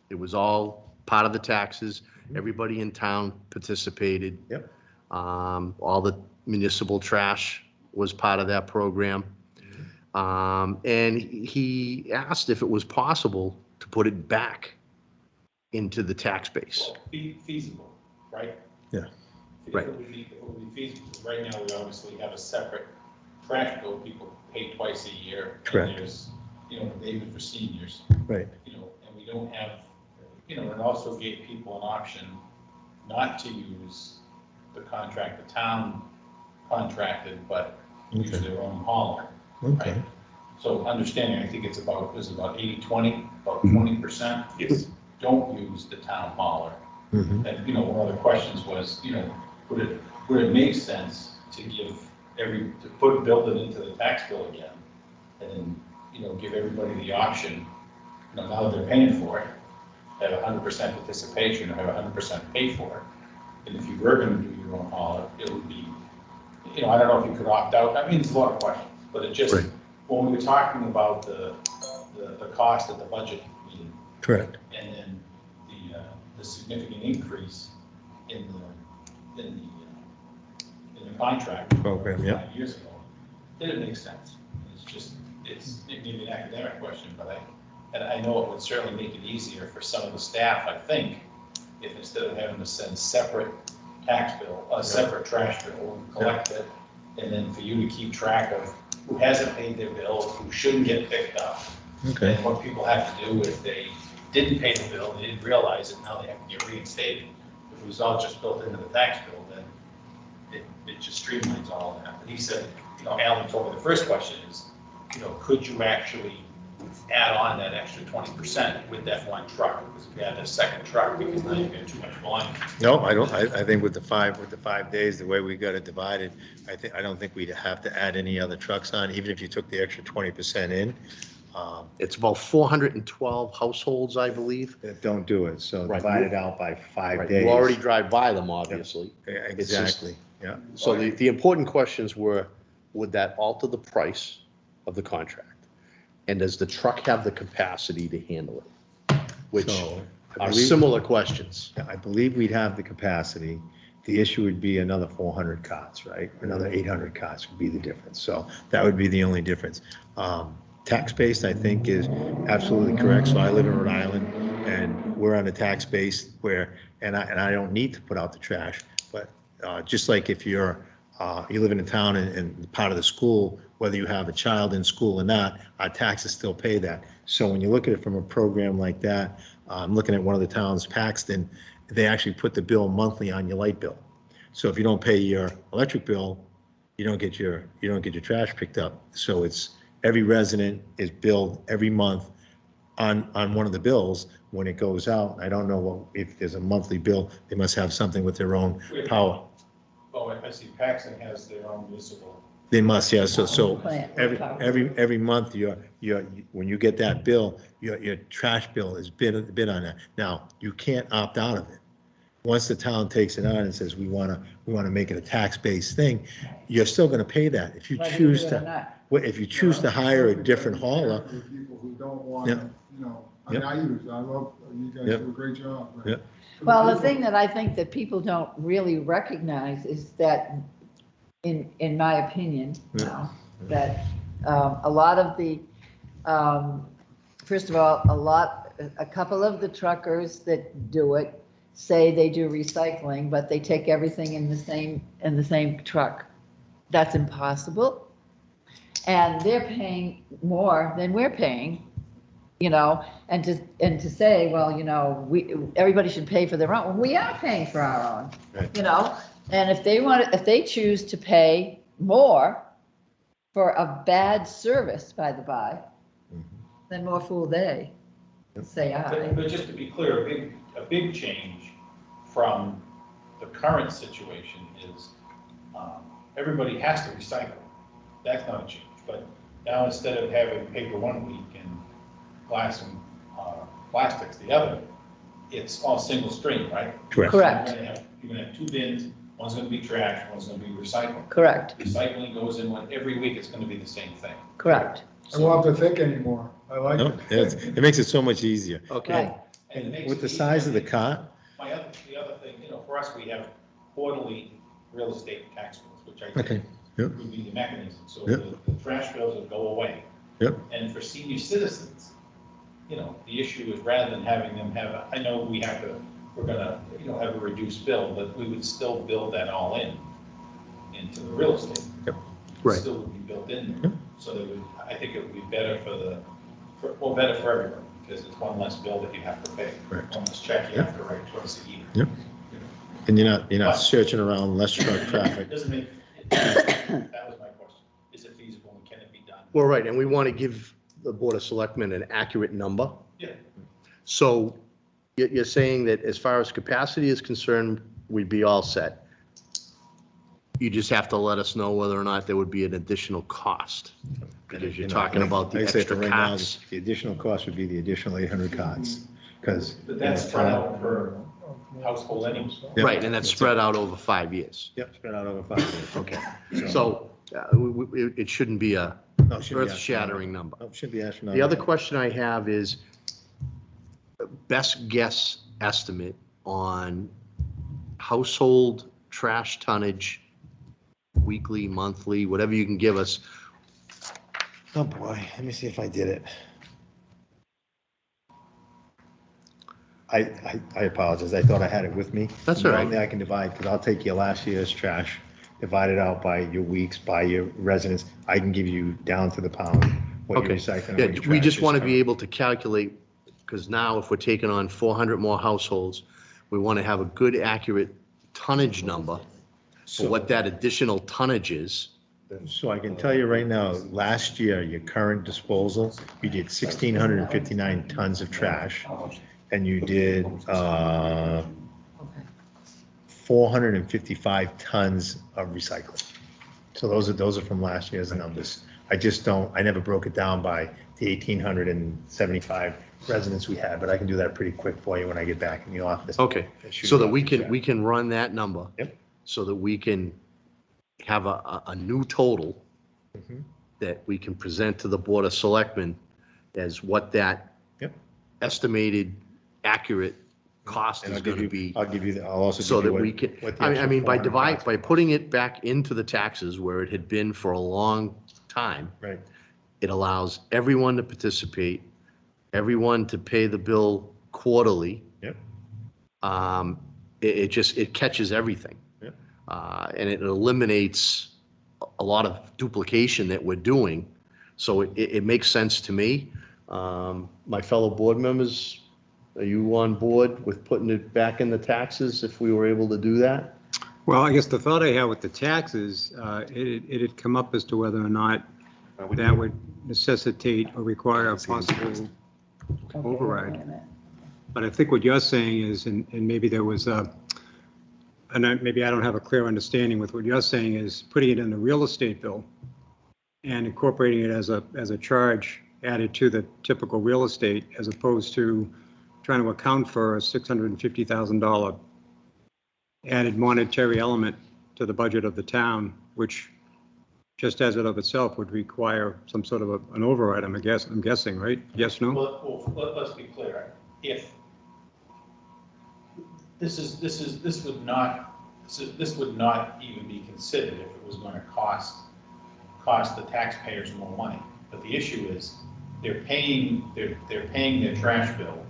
It was all part of the taxes. Everybody in town participated. yep, All the municipal trash was part of that program. And he asked if it was possible to put it back into the tax base. Feasible, right? Right. It would be feasible. Right now, we obviously have a separate trash bill, people pay twice a year. Correct. And there's, David for seniors, Right. and we don't have, it also gave people an option not to use the contract the town contracted, but use Okay. their own hauler. Okay. Right? So understanding, I think it's about 80-20, about Mhm. 20%. Yes. Don't use the town hauler. Mhm. And, one of the questions was, would it make sense to build it into the tax bill again? And then, give everybody the option, now that they're paying for it, have 100% participation or have 100% pay for it. And if you were gonna do your own hauler, it would be, I don't know if you could opt out. I mean, there's a lot of questions, but it just, Right. when we were talking about the cost of the budget meeting, Correct. and then the significant increase in the contract. Program, yeah. 5 years ago, did it make sense? It's maybe an academic question, but I know it would certainly make it easier for some of the staff, I think, if instead of having to send separate tax bill, a separate trash bill, collect it, and then for you to keep track of who hasn't paid their bill, who shouldn't get picked up, Okay. and what people have to do if they didn't pay the bill, they didn't realize it, now they have to get reinstated. If it was all just built into the tax bill, then it just streamlines all of that. But he said, Alan told me the first question is, could you actually add on that extra 20% with that one truck? Because if you add a second truck, because now you get too much volume. No, I don't, I think with the 5 days, the way we got it divided, I don't think we'd have to add any other trucks on, even if you took the extra 20% in. It's about 412 households, I believe. That don't do it, so Right. divide it out by 5 Right, days. you already drive by them, obviously. Yeah, It's just- exactly, yeah. So the important questions were, would that alter the price of the contract? And does the truck have the capacity to handle it? Which So, I are believe- similar questions. I believe we'd have the capacity. The issue would be another 400 cots, right? Another 800 cots would be the difference. So that would be the only difference. Tax-based, I think, is absolutely correct. So I live in Rhode Island, and we're on a tax base where, and I don't need to put out the trash, but just like if you live in a town and part of the school, whether you have a child in school or not, our taxes still pay that. So when you look at it from a program like that, I'm looking at one of the towns, Paxton, they actually put the bill monthly on your light bill. So if you don't pay your electric bill, you don't get your trash picked up. So it's every resident is billed every month on one of the bills when it goes out. I don't know if there's a monthly bill, they must have something with their own power. Oh, I see Paxton has their own municipal. They must, yeah, so Plant. every month, when you get that bill, your trash bill is bid on that. Now, you can't opt out of it. Once the town takes it on and says, we want to make it a tax-based thing, you're still going to pay that. If you Whether you choose do it or to, not. if you choose to hire a different hauler, For people who don't want, Yeah. I mean, I love, you guys Yeah. do a great job. but Yeah. for Well, the people- thing that I think that people don't really recognize is that, in my opinion, Yeah. now, that a lot of the, first of all, a couple of the truckers that do it say they do recycling, but they take everything in the same truck. That's impossible. And they're paying more than we're paying, and to say, well, everybody should pay for their own. Well, we are paying for our own, Right. And if they choose to pay more for a bad service, by the by, then more fool they, say I. But just to be clear, a big change from the current situation is everybody has to recycle. That's not a change. But now instead of having paper one week and glass and plastics the other, it's all single stream, right? Correct. Correct. You're gonna have two bins, one's gonna be trash, one's gonna be recycling. Correct, Recycling goes in every week, it's gonna be the same thing. correct. I don't have to think anymore. I like No, it. it makes it so much easier. Okay, Right. And it makes With it the size of the easier. cot, The other thing, for us, we have quarterly real estate tax bills, which I Okay, think yep. would be the mechanism. So Yep. the trash bills will go away. Yep. And for senior citizens, the issue is rather than having them I know we have to we're gonna, have a reduced bill, but we would still build that all into the real estate. Yep. Right. Still would be built in there. So I think it would be better better for everyone, because it's one less bill that you have to pay. Correct. One less check you have to write twice a year. Yep. And you're not searching around less truck traffic. Doesn't make, that was my question. Is it feasible and can it be done? Well, right, and we want to give the Board of Selectmen an accurate number. Yeah. So you're saying that as far as capacity is concerned, we'd be all set. You just have to let us know whether or not there would be an additional cost. Because you're talking about the Like I say, extra for right now, costs. the additional cost would be the additional 800 cards, because. But that's spread out per household anyway. Right, and that's spread out over 5 years. Yep, spread out over 5 years. Okay, so it shouldn't be a No, it shouldn't be earth-shattering number. No, it shouldn't be astronomical. The other question I have is best guess estimate on household trash tonnage, weekly, monthly, whatever you can give us. Oh, boy, let me see if I did it. I apologize, I thought I had it with me. That's all right. Normally I can divide, because I'll take your last year's trash, divide it out by your weeks, by your residents. I can give you down to the pound what you're Okay. recycling. and Yeah, what your we trash just is want to be currently. able to calculate, because now if we're taking on 400 more households, we want to have a good, accurate tonnage number for what that additional tonnage is. So I can tell you right now, last year, your current disposal, you did 1,659 tons of trash, and you did 455 tons of recycling. So those are from last year's numbers. I never broke it down by the 1,875 residents we had, but I can do that pretty quick for you when I get back in the office. Okay, Shoot so it that off we the can, chat. we can run that number. Yep. So that we can have a new total Mhm. that we can present to the Board of Selectmen as what that Yep. estimated accurate cost And is I'll give going to you, be. I'll give you, I'll also So give you that what. we can, what the I extra mean, by 400 by putting it back into the taxes where it had been for a long time, Right. it allows everyone to participate, everyone to pay the bill quarterly. Yep. It catches everything. Yep. And it eliminates a lot of duplication that we're doing. So it makes sense to me. My fellow board members, are you on board with putting it back in the taxes if we were able to do that? Well, I guess the thought I had with the taxes, it had come up as to whether or not that would necessitate or require a possible override. But I think what you're saying is, and maybe there was maybe I don't have a clear understanding with what you're saying, is putting it in the real estate bill and incorporating it as a charge added to the typical real estate, as opposed to trying to account for a $650,000 added monetary element to the budget of the town, which just as it of itself would require some sort of an override, I'm guessing, right? Yes, no? Well, let's be clear. If this would not even be considered if it was going to cost the taxpayers more money. But the issue is they're paying their trash bill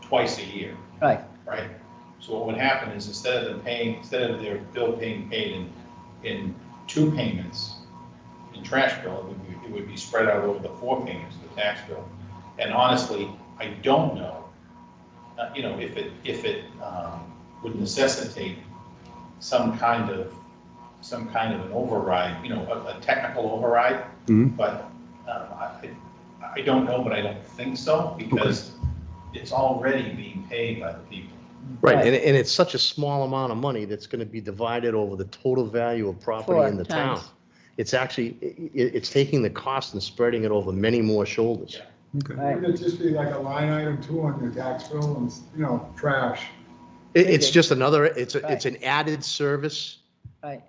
twice a year, Right, right? So what would happen is instead of their bill being paid in 2 payments in trash bill, it would be spread out over the 4 payments of the tax bill. And honestly, I don't know, if it would necessitate some kind of an override, a technical override. Mhm. But I don't know, but I don't think so, because it's already being paid by the people. Right, Right. and it's such a small amount of money that's going to be divided over the total value of property 4 in the town. times. It's actually, it's taking the cost and spreading it over many more shoulders. Okay. right. Wouldn't it just be like a line item too on your tax bill and, trash? It's Okay. just another, it's Right. an added service Right,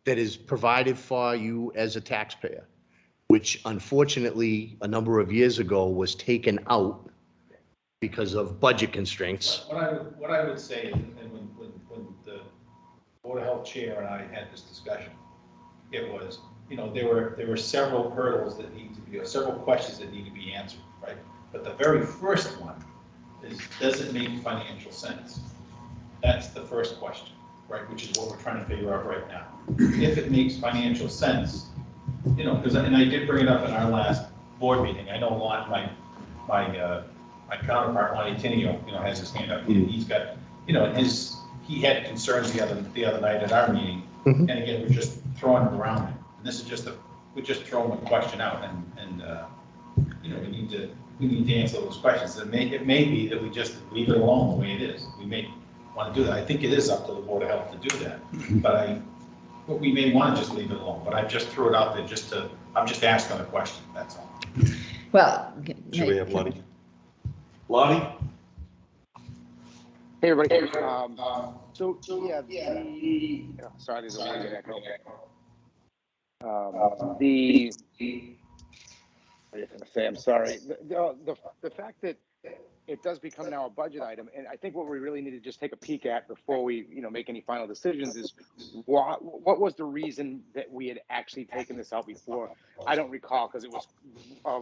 that is provided for you as a taxpayer, which unfortunately, a number of years ago was taken out because of budget constraints. What I would say, and when the Board of Health Chair and I had this discussion, it was, there were several hurdles that need to be, several questions that need to be answered, right? But the very first one is, does it make financial sense? That's the first question, right, which is what we're trying to figure out right now. If it makes financial sense, you know, because, and I did bring it up in our last board meeting, I know a lot, my counterpart, Lonnie Tinio, you know, has his hand up, he's got, you know, he had concerns the other night at our meeting, and again, we're just throwing it around, and this is just we're just throwing a question out, and you know, we need to answer those questions. It may be that we just leave it alone the way it is. We may want to do that. I think it is up to the Board of Health to do that, but we may want to just leave it alone. But I just threw it out there I'm just asking a question, that's all. Well. Should we have Lonnie? Lonnie? Hey, everybody. So, yeah, sorry, there's a little bit of echo. What are you gonna say? I'm sorry. The fact that it does become now a budget item, and I think what we really need to just take a peek at before we, you know, make any final decisions is what was the reason that we had actually taken this out before? I don't recall, because it was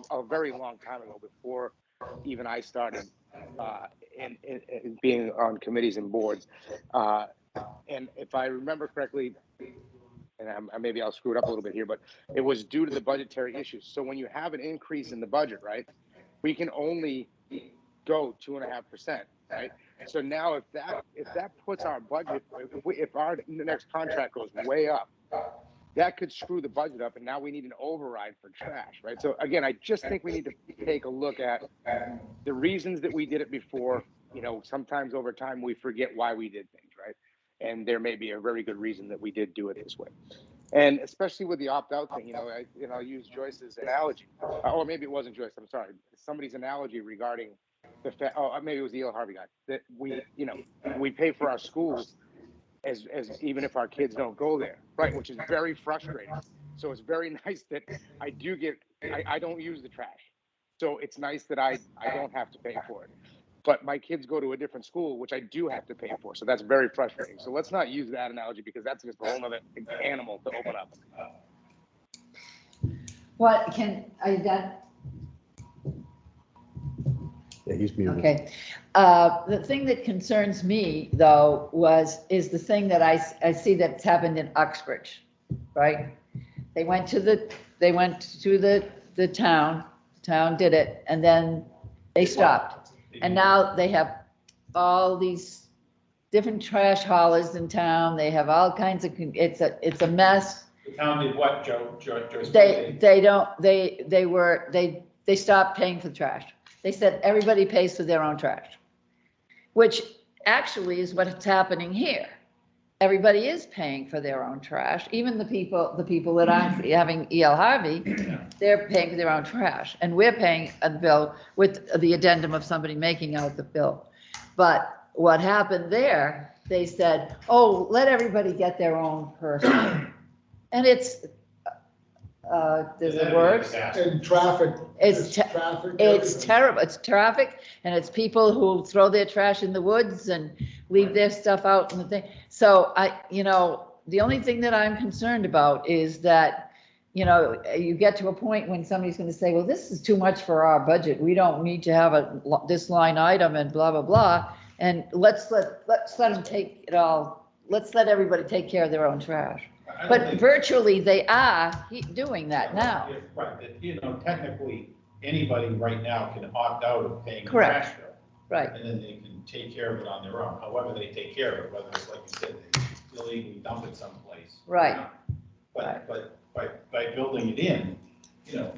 a very long time ago, before even I started in being on committees and boards. And if I remember correctly, and maybe I'll screw it up a little bit here, but it was due to the budgetary issues. So when you have an increase in the budget, right, we can only go 2.5%, right? So now if that puts our budget, if our next contract goes way up, that could screw the budget up, and now we need an override for trash, right? So again, I just think we need to take a look at the reasons that we did it before. You know, sometimes over time we forget why we did things, right? And there may be a very good reason that we did do it this way. And especially with the opt-out thing, you know, I'll use Joyce's analogy, or maybe it wasn't Joyce, I'm sorry, somebody's analogy regarding the fact, maybe it was the E.L. Harvey guy, that we pay for our schools as even if our kids don't go there, right? Which is very frustrating. So it's very nice that I don't use the trash. So it's nice that I don't have to pay for it. But my kids go to a different school, which I do have to pay for. So that's very frustrating. So let's not use that analogy, because that's just a whole other animal to open up. Are you done? Yeah, he's muted. Okay. The thing that concerns me, though, is the thing that I see that's happened in Uxbridge, right? They went to the town did it, and then they stopped. And now they have all these different trash haulers in town. They have all kinds of, it's a mess. The town did what, Joyce? They stopped paying for the trash. They said everybody pays for their own trash, which actually is what's happening here. Everybody is paying for their own trash. Even the people that aren't having E.L. Harvey, they're paying for their own trash. And we're paying a bill with the addendum of somebody making out the bill. But what happened there, they said, oh, let everybody get their own person. And it's, there's a word. And traffic. It's traffic. It's everything. terrible. It's traffic, and it's people who throw their trash in the woods and leave their stuff out in the thing. So the only thing that I'm concerned about is that, you get to a point when somebody's going to say, well, this is too much for our budget. We don't need to have this line item and blah, blah, blah. And let's let them take it all. Let's let everybody take care of their own trash. But virtually they are doing that now. Right, technically, anybody right now can opt out of paying the Correct. trash bill. Right. And then they can take care of it on their own, however they take care of it, whether it's like you said, they illegally dump it someplace. Right. But by building it in,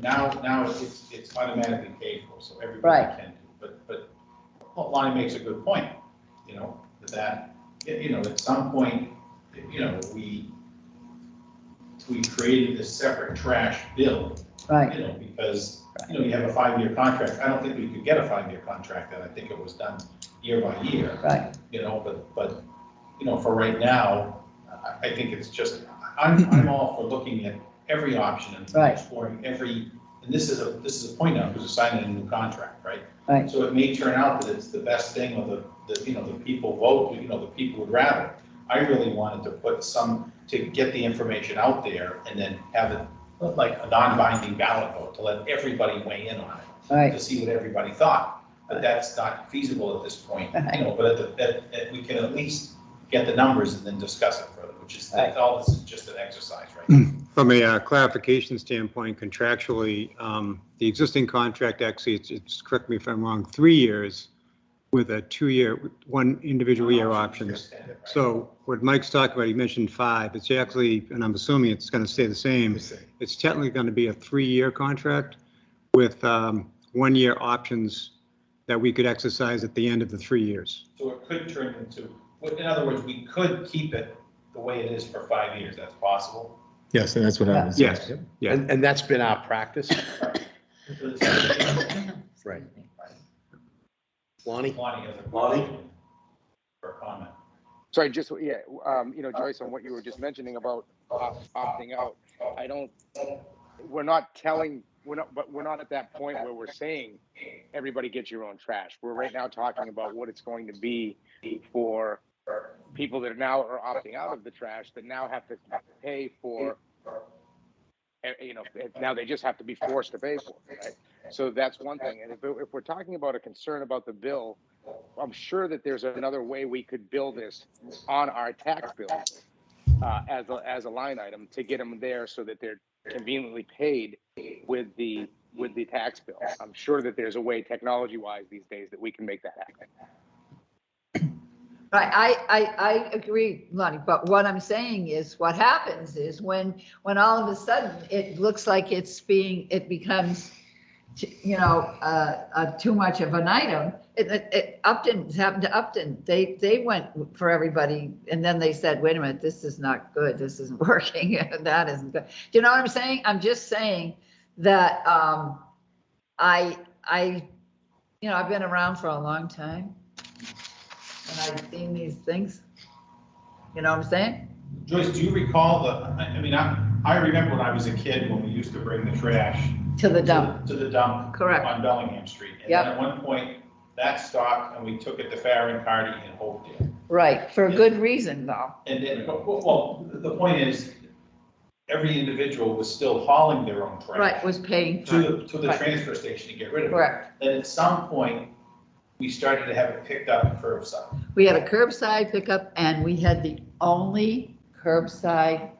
now it's automatically paid for, so everybody can do. But Lonnie makes a good point, that at some point, we created this separate trash bill. Right. Because, you have a 5-year contract. I don't think we could get a 5-year contract, and I think it was done year by year. Right. But for right now, I think it's just, I'm all for looking at every option and exploring every, and this is a point now, because we're signing a new contract, right? Right. So it may turn out that it's the best thing, or the people vote, the people would rather. I really wanted to put to get the information out there and then have it like a non-binding ballot vote to let everybody weigh in on it. Right. To see what everybody thought. but that's not feasible at this point, you know, but we can at least get the numbers and then discuss it further, which is, that's all, this is just an exercise, right? From a clarification standpoint, contractually, the existing contract, actually, it's, correct me if I'm wrong, 3 years with a 2-year, one individual year options. So what Mike's talking about, he mentioned 5, it's actually, and I'm assuming it's going to stay the same, it's technically going to be a 3-year contract with 1-year options that we could exercise at the end of the 3 years. So it could turn into, in other words, we could keep it the way it is for 5 years, that's possible. Yes, and that's what I was. Yes. Yeah. And that's been our practice. Right. Lonnie? Lonnie has a question for a comment. Sorry, just, yeah, you know, Joyce, on what you were just mentioning about opting out, we're not at that point where we're saying everybody gets your own trash. We're right now talking about what it's going to be for people that now are opting out of the trash that now have to pay for, you know, now they just have to be forced to pay for it, right? So that's one thing. And if we're talking about a concern about the bill, I'm sure that there's another way we could bill this on our tax bill as a line item to get them there so that they're conveniently paid with the tax bill. I'm sure that there's a way technology-wise these days that we can make that happen. Right, I agree, Lonnie, but what I'm saying is what happens is when all of a sudden it looks like it becomes, you know, too much of an item. Upton's happened to Upton. They went for everybody and then they said, wait a minute, this is not good. This isn't working. That isn't good. Do you know what I'm saying? I'm just saying that you know, I've been around for a long time. And I've seen these things, you know what I'm saying? Joyce, do you recall I mean, I remember when I was a kid when we used to bring the trash To the dump, to the dump correct. on Bellingham Street. And Yep. then at one point, that stopped and we took it to Farron, Carty, and Hopedale. Right, for a good reason though. And then, well, the point is, every individual was still hauling their own trash. Right, was paying. To the Right. transfer station to get rid of it. Correct. Then at some point, we started to have it picked up curbside. We had a curbside pickup and we had the only curbside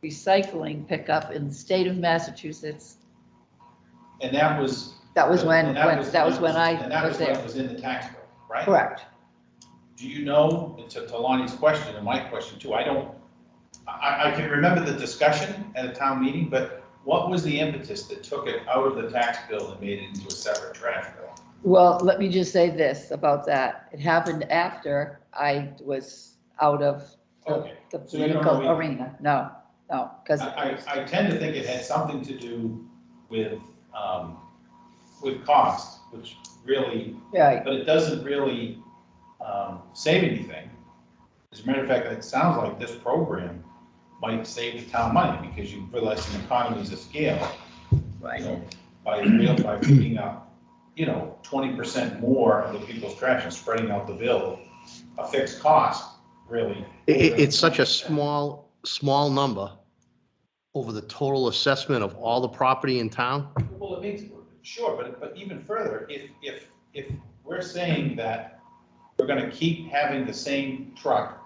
recycling pickup in the state of Massachusetts. And that was. That was when and I And that was was when there. it was in the tax bill, right? Correct. Do you know, to Lonnie's question and my question too, I can remember the discussion at a town meeting, but what was the impetus that took it out of the tax bill and made it into a separate trash bill? Well, let me just say this about that. It happened after I was out of Okay. the So you don't political know- arena. No, because. I tend to think it had something to do with cost, which really, Right, but it doesn't really save anything. As a matter of fact, it sounds like this program might save the town money because you realize some economies of scale, you right. know, by picking up, you know, 20% more of the people's trash and spreading out the bill, a fixed cost, really. It's such a small number over the total assessment of all the property in town. Well, it makes, sure, but even further, if we're saying that we're gonna keep having the same truck,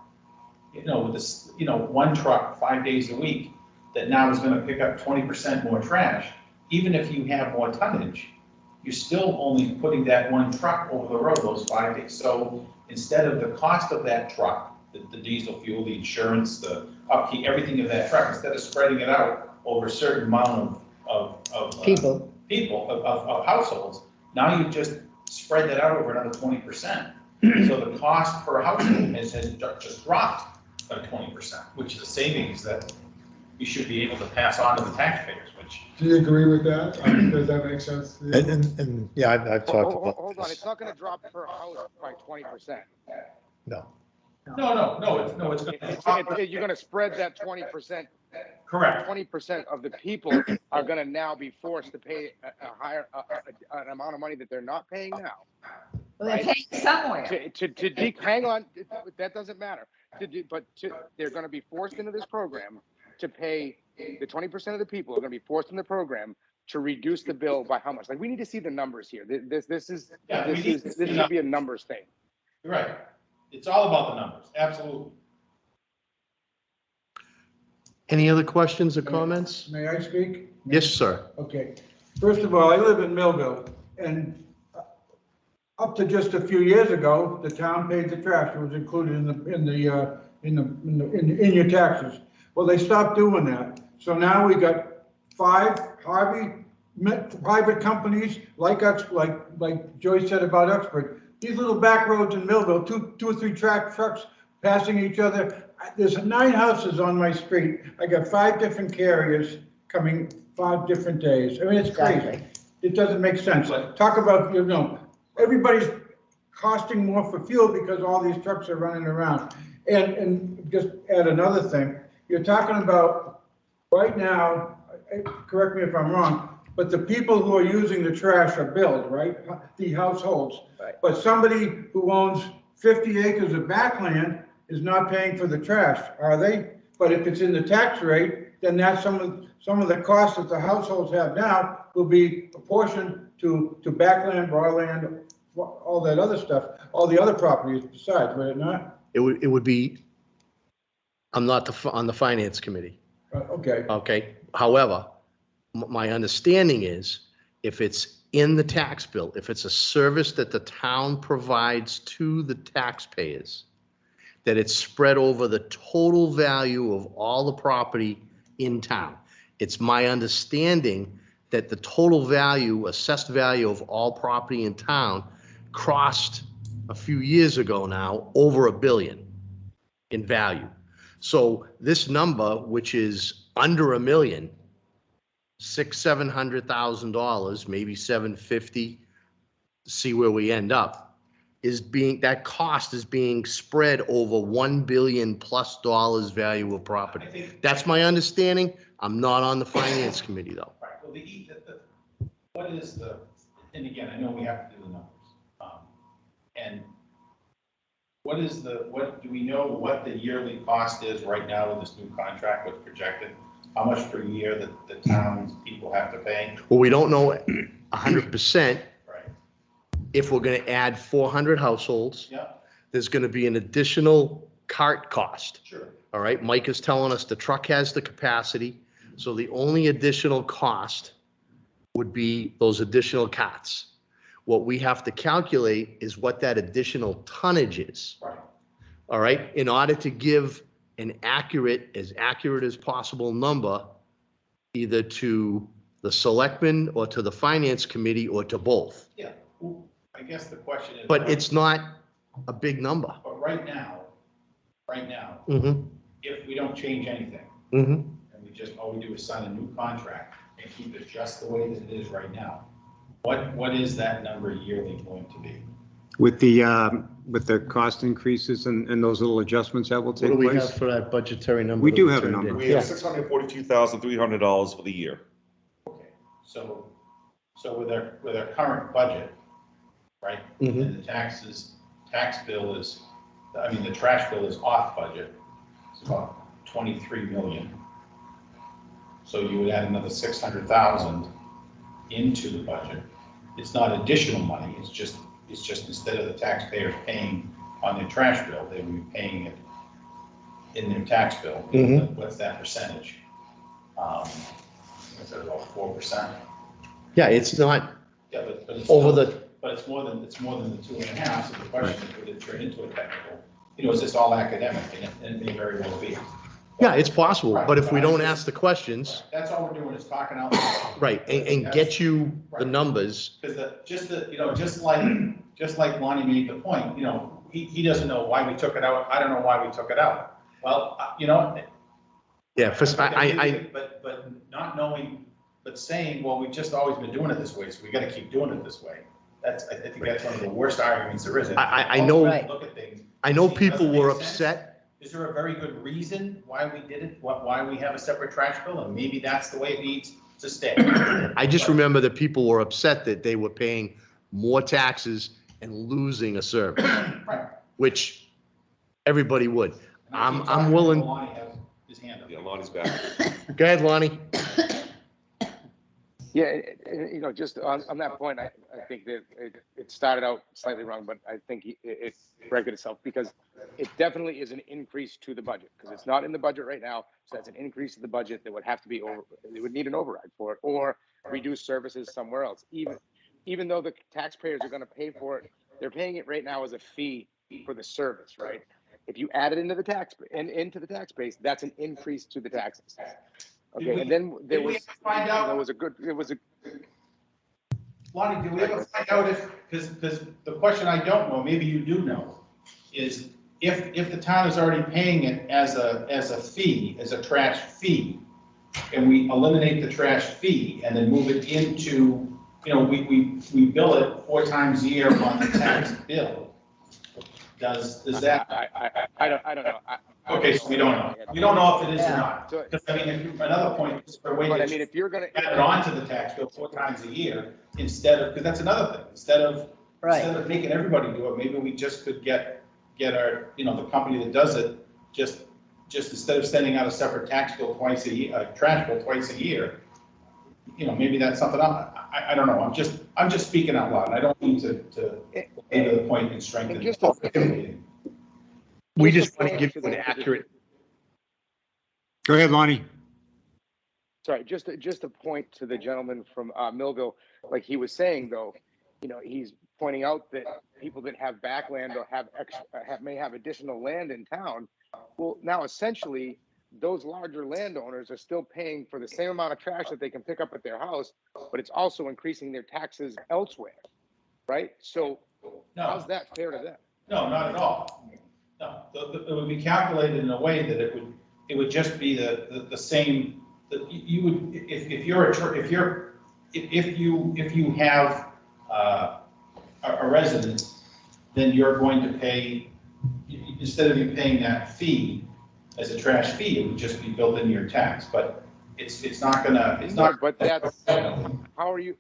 you know, with this, you know, one truck 5 days a week, that now is gonna pick up 20% more trash, even if you have more tonnage, you're still only putting that one truck over the road those 5 days. So instead of the cost of that truck, the diesel fuel, the insurance, the upkeep, everything of that truck, instead of spreading it out over a certain amount of People. of households, now you've just spread that out over another 20%. So the cost per household has just dropped by 20%, which is a savings that you should be able to pass on to the taxpayers, which. Do you agree with that? Does that make sense to you? And yeah, I've talked about Hold on, this. it's not gonna drop per house by 20%. No. No, it's gonna. You're gonna spread that 20%. Correct. 20% of the people are gonna now be forced to pay a higher, an amount of money that they're not paying now. Well, they're paying somewhere. Hang on, that doesn't matter. They're gonna be forced into this program to pay, the 20% of the people are gonna be forced in the program to reduce the bill by how much? Like, we need to see the numbers here. This Yeah, we need to see should be a numbers thing. You're right. It's all about the numbers, absolutely. Any other questions or comments? May I speak? Yes, sir. Okay. First of all, I live in Millville, and up to just a few years ago, the town paid the trash. It was included in your taxes. Well, they stopped doing that. So now we got 5 private companies like us, like Joyce said about Uxbridge. These little back roads in Millville, two or three trucks passing each other. There's 9 houses on my street. I got 5 different carriers coming 5 different days. I mean, it's crazy. Exactly. It doesn't make sense. Talk about, everybody's costing more for fuel because all these trucks are running around. And just add another thing, you're talking about right now, correct me if I'm wrong, but the people who are using the trash are billed, right? The households. Right. But somebody who owns 50 acres of backland is not paying for the trash, are they? But if it's in the tax rate, then that's some of the costs that the households have now will be apportioned to backland, broadland, all that other stuff, all the other properties besides, would it not? It would be, I'm not on the finance committee, Okay. okay? However, my understanding is if it's in the tax bill, if it's a service that the town provides to the taxpayers, that it's spread over the total value of all the property in town. It's my understanding that the total value, assessed value of all property in town crossed a few years ago now over $1 billion in value. So this number, which is under $1 million, $700,000, maybe $750, see where we end up, that cost is being spread over $1 billion plus value of property. That's my understanding. I'm not on the finance committee though. Right, well, what is the, and again, I know we have to do the numbers. And what do we know what the yearly cost is right now with this new contract, what's projected? How much per year that the town's people have to pay? Well, we don't know 100%. Right. If we're going to add 400 households, Yeah, there's going to be an additional cart cost. sure. All right, Mike is telling us the truck has the capacity, so the only additional cost would be those additional carts. What we have to calculate is what that additional tonnage is. Right. All right, in order to give an accurate as possible number, either to the selectmen or to the finance committee or to both. Yeah, well, I guess the question is. But it's not a big number. But right now, Mm-hmm, if we don't change anything, mm-hmm. and all we do is sign a new contract and keep it just the way that it is right now, what is that number yearly going to be? With the cost increases and those little adjustments that will What take do we place? have for that budgetary number? We that do have a turned number. in? We have Yeah. $642,300 for the year. Okay, so with our current budget, right? Mhm. And the tax bill is, the trash bill is off budget. It's about 23 million. So you would add another 600,000 into the budget. It's not additional money, it's just instead of the taxpayers paying on their trash bill, they would be paying it in their tax bill. Mhm. What's that percentage? Is it about 4%? Yeah, it's not Yeah, but it's over still- the, But it's more than the 2.5, so the question is, would it turn into a technical? Is this all academic? And it may very well be. yeah, it's possible, but if we don't ask the questions, That's all we're doing is talking out loud. right, and get you the numbers. Because just like Lonnie made the point, he doesn't know why we took it out. I don't know why we took it out. Well, Yeah, first, But not knowing, but saying, well, we've just always been doing it this way, so we gotta keep doing it this way. I think that's one of the worst arguments there is. I know- Right. Look at things. I know see, people doesn't were make sense. upset. Is there a very good reason why we did it, why we have a separate trash bill, and maybe that's the way it needs to stay? I just remember that people were upset that they were paying more taxes and losing a service, Right. which everybody would. And I keep I'm talking willing, until Lonnie has his hand up. Yeah, Lonnie's back. go ahead, Lonnie. Yeah, you know, just on that point, I think that it started out slightly wrong, but I think it corrected itself because it definitely is an increase to the budget because it's not in the budget right now. So that's an increase to the budget that would have to be over, they would need an override for it or reduce services somewhere else. Even though the taxpayers are going to pay for it, they're paying it right now as a fee for the service, right? If you add it into the into the tax base, that's an increase to the taxes. Okay, and then there Did we was, find there out, was a good, it was a, Lonnie, did we ever find out if, because the question I don't know, maybe you do know, is if the town is already paying it as a fee, as a trash fee, and we eliminate the trash fee and then move it into, you know, we bill it 4 times a year on the tax bill. Does that? I don't know. Okay, so we don't know. We don't know if it is or not. So, Because I mean, another point is for a way but I to mean, if you're gonna, add it on to the tax bill 4 times a year instead of, because that's another thing, instead of making everybody do it, maybe we just could get our, you know, the company that does it, just instead of sending out a separate tax bill twice a year, a trash bill twice a year, you know, maybe that's something I don't know. I'm just speaking out loud. I don't mean to get to the point and strengthen. We just want to give you an accurate. Go ahead, Lonnie. sorry, just a point to the gentleman from Millville, like he was saying though, you know, he's pointing out that people that have backland or may have additional land in town. Well, now essentially those larger landowners are still paying for the same amount of trash that they can pick up at their house, but it's also increasing their taxes elsewhere, right? So how's that fair to them? No, not at all. No, it would be calculated in a way that it would just be the same, that you would, if you have a resident, then you're going to pay, instead of you paying that fee as a trash fee, it would just be built into your tax, but it's not gonna, it's not. But that's, how are you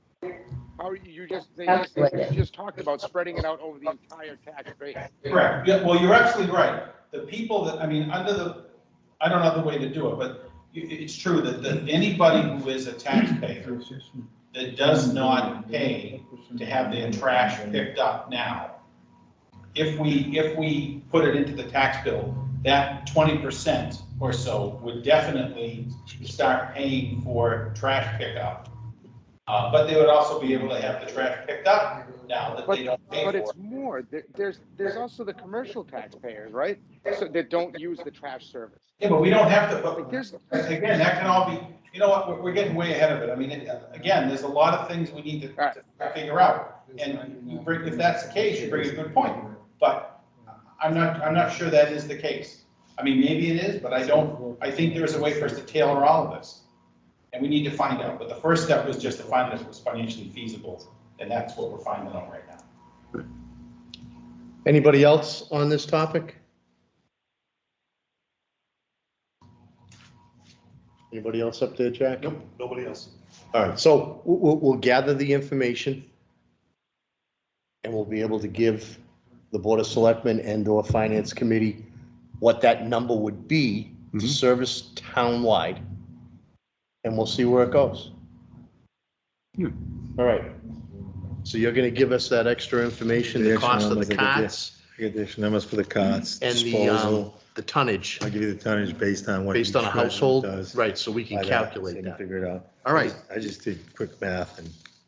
just talked about spreading it out over the entire tax base. Correct. Yeah, well, you're absolutely right. The people that, I mean, I don't know the way to do it, but it's true that anybody who is a taxpayer that does not pay to have their trash picked up now, if we put it into the tax bill, that 20% or so would definitely start paying for trash pickup. But they would also be able to have the trash picked up now that they don't pay for it. But it's more, there's also the commercial taxpayers, right? So that don't use the trash service. Yeah, but we don't have to, but Like again, that can all be, you know what, we're getting way ahead of it. I mean, again, there's a lot of things we need to figure out. And you bring, if that's the case, you bring a good point. But I'm not sure that is the case. I mean, maybe it is, but I think there's a way for us to tailor all of this. And we need to find out, but the first step was just to find that it was financially feasible, and that's what we're finding out right now. Anybody else on this topic? Anybody else up there, Jack? Nope, nobody else. All right, so we'll gather the information and we'll be able to give the Board of Selectmen and/or Finance Committee what that number would be to service townwide. And we'll see where it goes. All right. So you're gonna give us that extra information, the cost of the carts Additional numbers for the carts, and disposal. the tonnage, I'll give you the tonnage based on what. based on a each resident household, does. right, so we can By that, calculate so you can that. Figure it out. All right. I just did quick math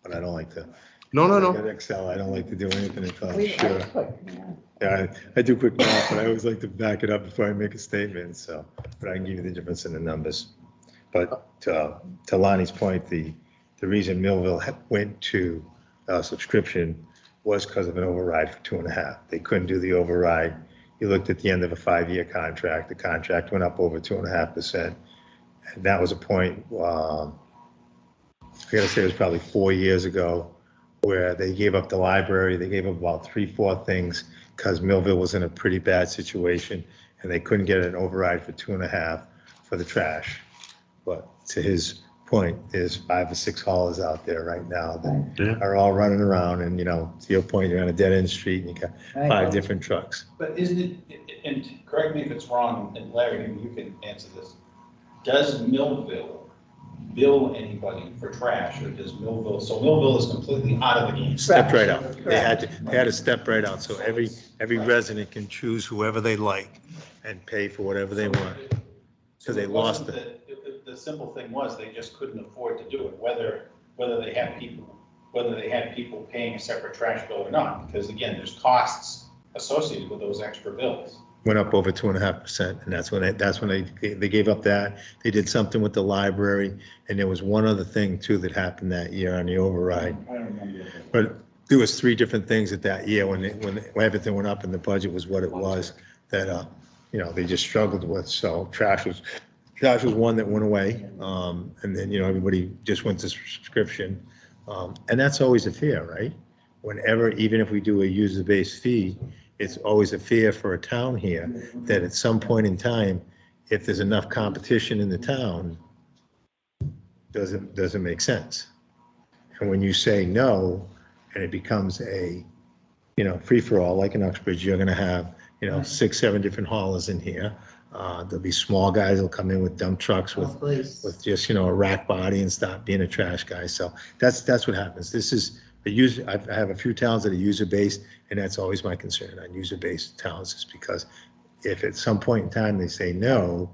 but I don't like to. No, I got Excel, I don't like to do anything until I'm sure. Yeah, I do quick math, but I always like to back it up before I make a statement, so, but I can give you the difference in the numbers. But to Lonnie's point, the reason Millville went to subscription was because of an override for 2.5. They couldn't do the override. You looked at the end of a 5-year contract, the contract went up over 2.5%. And that was a point, I gotta say it was probably 4 years ago, where they gave up the library, they gave up about 3-4 things because Millville was in a pretty bad situation and they couldn't get an override for 2.5 for the trash. But to his point, there's 5 or 6 haulers out there right now that are all running around and, you know, to your point, you're on a dead end street and you got 5 different trucks. But isn't it, and correct me if it's wrong, and Larry, maybe you can answer this. Does Millville bill anybody for trash, or does Millville, so Millville is completely out of the game? Stepped right out. They had to step right out, so every resident can choose whoever they like and pay for whatever they want. Because they it lost wasn't it. that- The simple thing was, they just couldn't afford to do it, whether they had people paying a separate trash bill or not, because again, there's costs associated with those extra bills. Went up over 2.5%, and that's when they gave up that. They did something with the library, and there was one other thing too that happened that year on the override. I don't remember. But there was 3 different things that year when everything went up and the budget was what it was, that, they just struggled with. So trash was one that went away. And then, everybody just went to subscription. And that's always a fear, right? Whenever, even if we do a user-based fee, it's always a fear for a town here that at some point in time, if there's enough competition in the town, doesn't make sense. And when you say no, and it becomes a, free-for-all, like in Uxbridge, you're gonna have, 6, 7 different haulers in here. There'll be small guys that'll come in with dump trucks with just, a rack body and stop being a trash guy. So that's what happens. This is the user, I have a few towns that are user-based, and that's always my concern on user-based towns, is because if at some point in time they say no,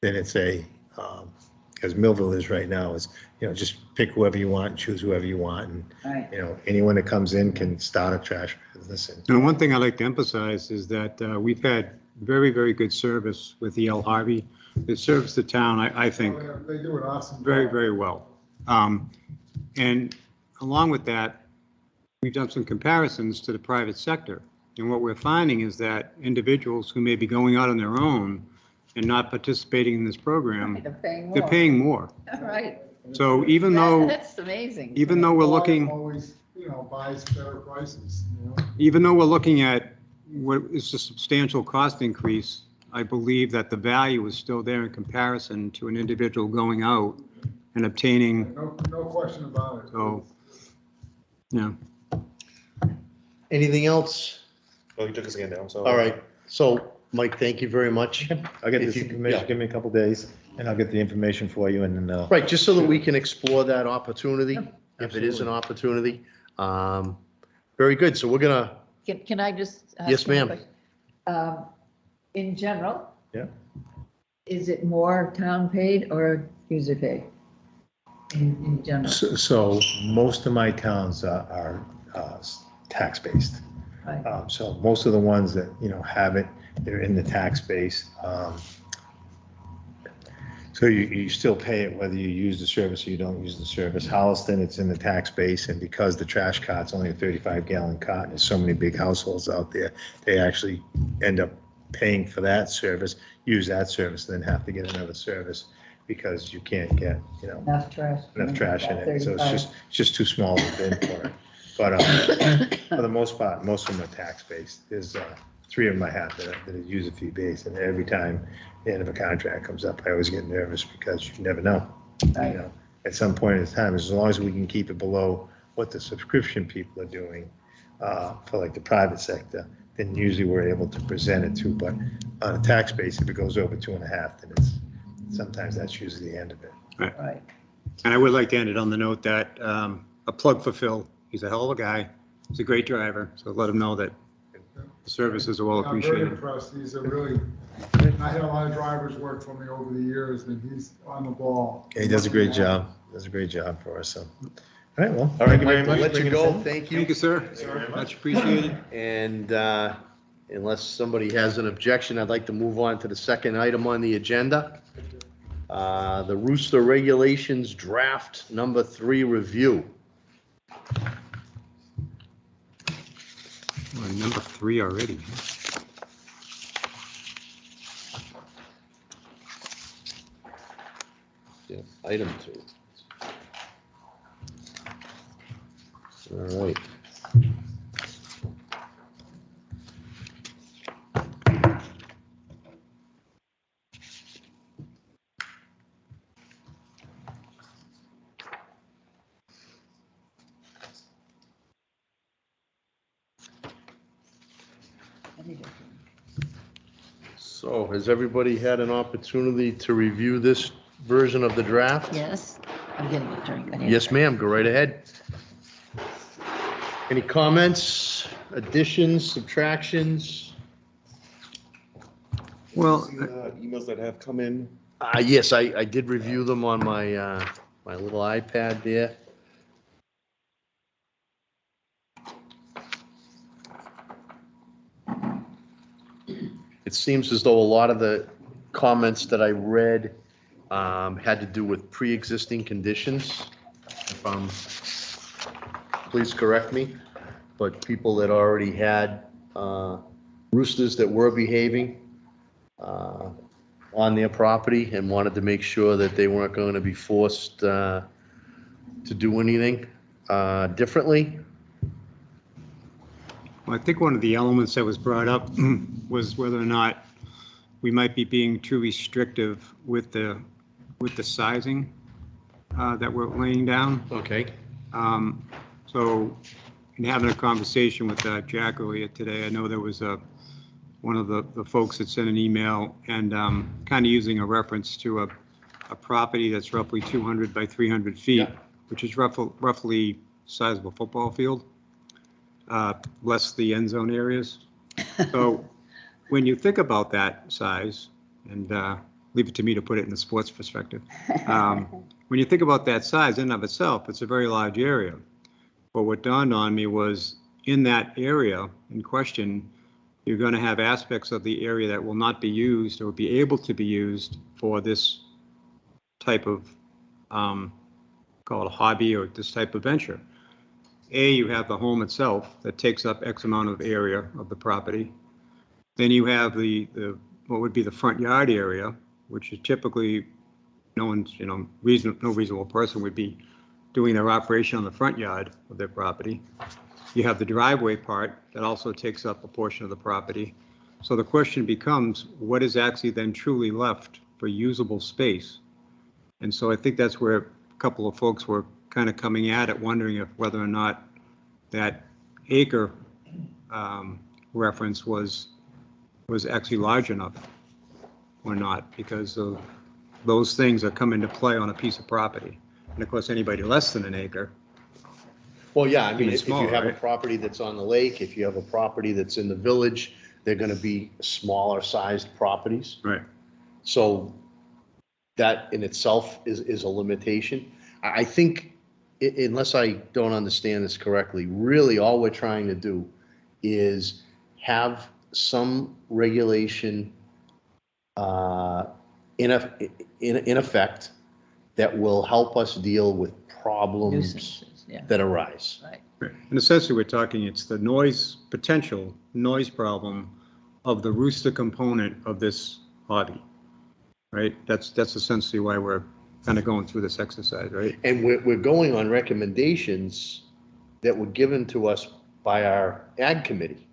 then it's because Millville is right now is, just pick whoever you want and choose whoever you want. And, Right. Anyone that comes in can start a trash business. And one thing I'd like to emphasize is that we've had very, very good service with E.L. Harvey. It serves the town, I think, They do an awesome. very, job. very well. And along with that, we've done some comparisons to the private sector. And what we're finding is that individuals who may be going out on their own and not participating in this program, They're paying more. they're paying more. Right. So even though, That's amazing. even though we're looking, Always, buys better prices, even though we're looking at what is a substantial cost increase, I believe that the value is still there in comparison to an individual going out and obtaining, No question about it. so, yeah. Anything else? Oh, you took us again down, so. All right. So, Mike, thank you very much. I'll get If this you- information, yeah. give me a couple days, and I'll get the information for you, and then, Right, just so that we can explore that opportunity, Yep. if it is an opportunity. Very good. So we're gonna, Can I just? ask Yes, one ma'am. question? In general? Yeah. Is it more town paid or user paid? In general, so most of my towns are tax-based. right? So most of the ones that, have it, they're in the tax base. So you still pay it whether you use the service or you don't use the service. Holliston, it's in the tax base, and because the trash cart's only a 35-gallon cart, and there's so many big households out there, they actually end up paying for that service, use that service, then have to get another service because you can't get, Enough trash. enough trash in it. So 35. it's just too small of a bin for it. But for the most part, most of them are tax-based. There's 3 of them I have that are user fee-based, and every time the end of a contract comes up, I always get nervous because you never know. Right. At some point in time, as long as we can keep it below what the subscription people are doing for like the private sector, then usually we're able to present it to. But on a tax base, if it goes over 2.5, then sometimes that's usually the end of it. Right. And I would like to end it on the note that a plug for Phil. He's a hell of a guy. He's a great driver. So let him know that the services are well I'm very appreciated. impressed. He's a really, I had a lot of drivers work for me over the years, and he's on the ball. Yeah, he does a great job. Does a great job for us. So, all right, well. all right, thank you very Mike, we'll much let for you bringing us go. in. Thank Thank you. you, sir. Much appreciated. And unless somebody has an objection, I'd like to move on to the second item on the agenda. The Rooster Regulations Draft Number 3 Review. Well, number 3 already. Yeah, item 2. All right. So has everybody had an opportunity to review this version of the draft? Yes, I'm getting a drink. I need a Yes, drink. ma'am, go right ahead. Any comments, additions, subtractions? Well, See the emails that have come in? Yes, I did review them on my, my little iPad there. It seems as though a lot of the comments that I read had to do with pre-existing conditions. If I'm, please correct me, but people that already had roosters that were behaving on their property and wanted to make sure that they weren't going to be forced to do anything differently. I think one of the elements that was brought up was whether or not we might be being too restrictive with the sizing that we're laying down. Okay. So in having a conversation with Jack earlier today, I know there was one of the folks that sent an email and kind of using a reference to a property that's roughly 200 by 300 feet, Yeah. which is roughly size of a football field, less the end zone areas. So when you think about that size, and leave it to me to put it in the sports perspective, when you think about that size in and of itself, it's a very large area. But what dawned on me was in that area in question, you're going to have aspects of the area that will not be used or be able to be used for this type of, call it a hobby or this type of venture. You have the home itself that takes up X amount of area of the property. Then you have the what would be the front yard area, which is typically no one's, no reasonable person would be doing their operation on the front yard of their property. You have the driveway part that also takes up a portion of the property. So the question becomes, what is actually then truly left for usable space? And so I think that's where a couple of folks were kind of coming at it, wondering if whether or not that acre reference was actually large enough or not, because of those things that come into play on a piece of property. And of course, anybody less than an acre. Well, yeah, I mean, Even if you smaller, have a right? property that's on the lake, if you have a property that's in the village, they're going to be smaller sized properties. Right. So that in itself is a limitation. I think, unless I don't understand this correctly, really all we're trying to do is have some regulation in effect that will help us deal with problems Nuisances, yeah, that arise. right. Right. And essentially, we're talking, it's the potential noise problem of the rooster component of this hobby, right? That's essentially why we're kind of going through this exercise, right? And we're going on recommendations that were given to us by our ag committee.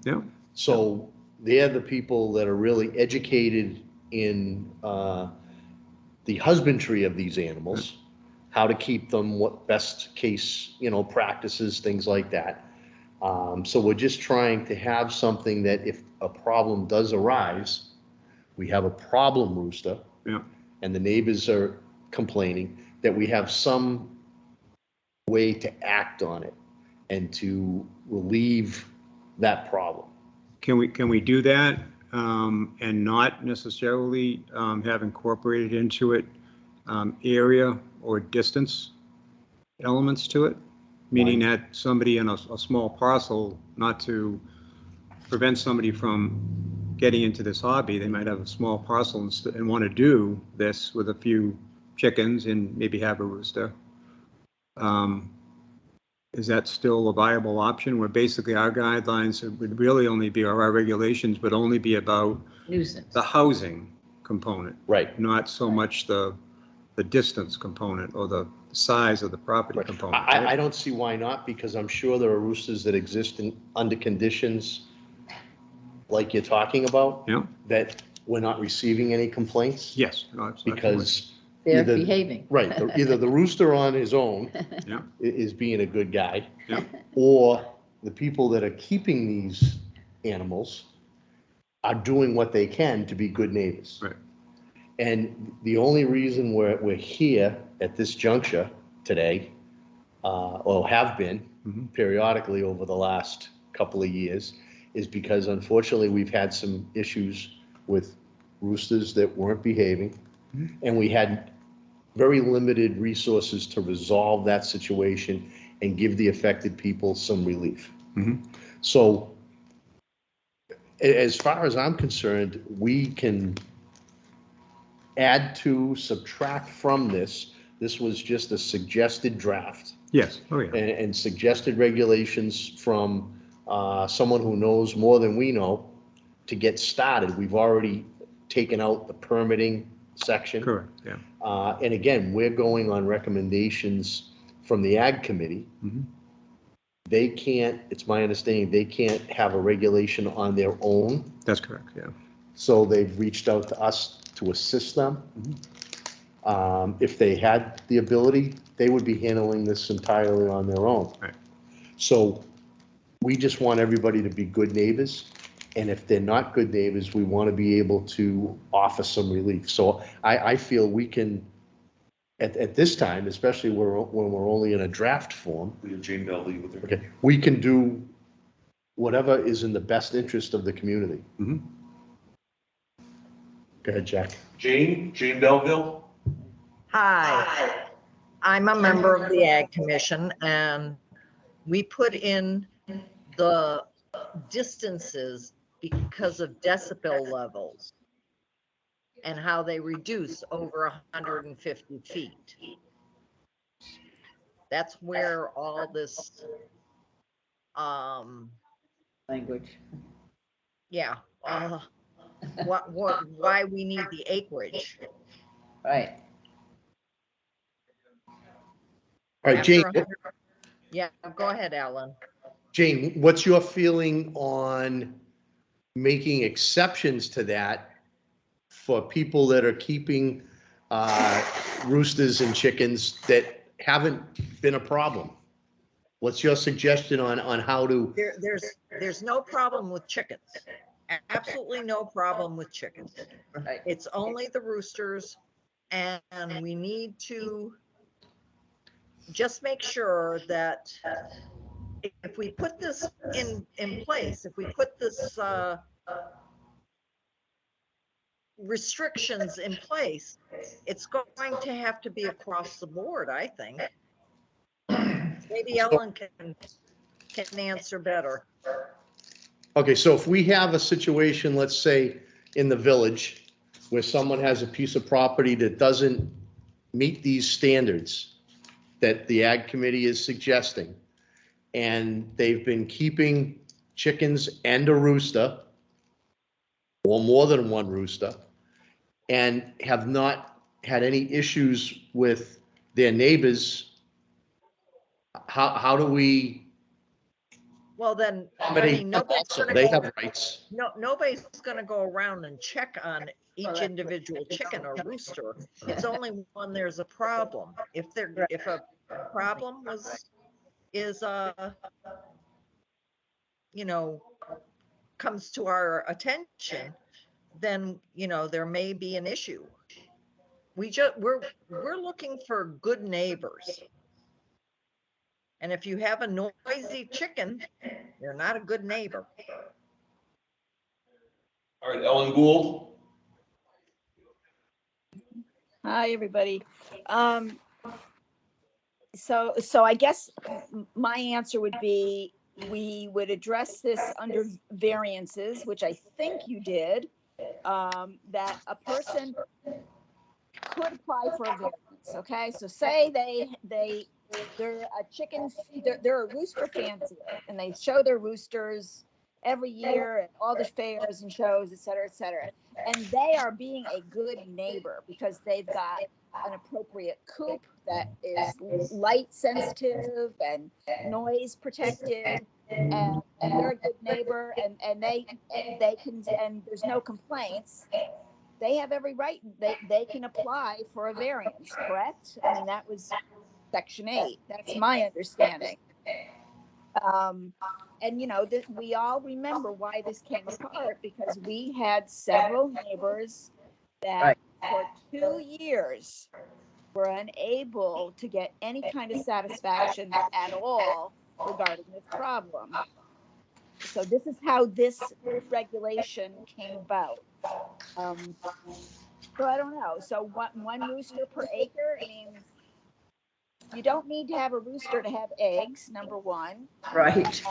Yeah. So they're the people that are really educated in the husbandry of these animals, how to keep them, what best case, practices, things like that. So we're just trying to have something that if a problem does arise, we have a problem rooster, Yeah. and the neighbors are complaining, that we have some way to act on it and to relieve that problem. Can we do that and not necessarily have incorporated into it area or distance elements to it? Meaning that somebody in a small parcel, not to prevent somebody from getting into this hobby, they might have a small parcel and want to do this with a few chickens and maybe have a rooster. Is that still a viable option where basically our guidelines would really only be, or our regulations would only be about Nuisance. the housing component, Right. not so much the distance component or the size of the property Right. component? I don't see why not, because I'm sure there are roosters that exist under conditions like you're talking about, Yeah. that we're not receiving any complaints. Yes. No, that's not Because They're either- behaving. Right, either the rooster on his own Yeah. is being a good guy, Yeah. or the people that are keeping these animals are doing what they can to be good neighbors. Right. And the only reason we're here at this juncture today, or have been periodically over the last couple of years, is because unfortunately we've had some issues with roosters that weren't behaving. And we had very limited resources to resolve that situation and give the affected people some relief. So as far as I'm concerned, we can add to, subtract from this. This was just a suggested draft Yes, oh yeah. and suggested regulations from someone who knows more than we know to get started. We've already taken out the permitting section. Correct, yeah. And again, we're going on recommendations from the Ag Committee. They can't, it's my understanding, they can't have a regulation on their own. That's correct, yeah. So they've reached out to us to assist them. If they had the ability, they would be handling this entirely on their own. Right. So we just want everybody to be good neighbors. And if they're not good neighbors, we want to be able to offer some relief. So I feel we can, at this time, especially when we're only in a draft form, We have Jane Bell lead with her. okay, we can do whatever is in the best interest of the community. Go ahead, Jack. Jane Belleville? Hi, I'm a member of the Ag Commission, and we put in the distances because of decibel levels and how they reduce over 150 feet. That's where all this, Language. yeah, why we need the acreage. Right. All right, Jane, After 100 Yeah, go ahead, Alan. Jane, what's your feeling on making exceptions to that for people that are keeping roosters and chickens that haven't been a problem? What's your suggestion on how to? There's no problem with chickens. Absolutely no problem with chickens. Right. It's only the roosters, and we need to just make sure that if we put this in place, if we put this restrictions in place, it's going to have to be across the board, I think. Maybe Ellen can answer better. Okay, so if we have a situation, let's say in the village, where someone has a piece of property that doesn't meet these standards that the Ag Committee is suggesting, and they've been keeping chickens and a rooster, or more than one rooster, and have not had any issues with their neighbors, how do we Well, then, I accommodate mean, them also? They have rights. nobody's gonna go around and check on each individual chicken or rooster. It's only when there's a problem. If a problem is comes to our attention, then, there may be an issue. We're looking for good neighbors. And if you have a noisy chicken, you're not a good neighbor. All right, Ellen Gould? Hi, everybody. So I guess my answer would be, we would address this under variances, which I think you did, that a person could apply for a variance, okay? So say they're a chicken, they're a rooster fancier, and they show their roosters every year at all the fairs and shows, et cetera, and they are being a good neighbor because they've got an appropriate coop that is light sensitive and noise protected, and they're a good neighbor, and they can, and there's no complaints. They have every right. They can apply for a variance, correct? I mean, that was Section 8. That's my understanding. And we all remember why this came apart, because we had several neighbors that for 2 years, were unable to get any kind of satisfaction at all regarding this problem. So this is how this regulation came about. So I don't know. So one rooster per acre, I mean, you don't need to have a rooster to have eggs, number one. Right.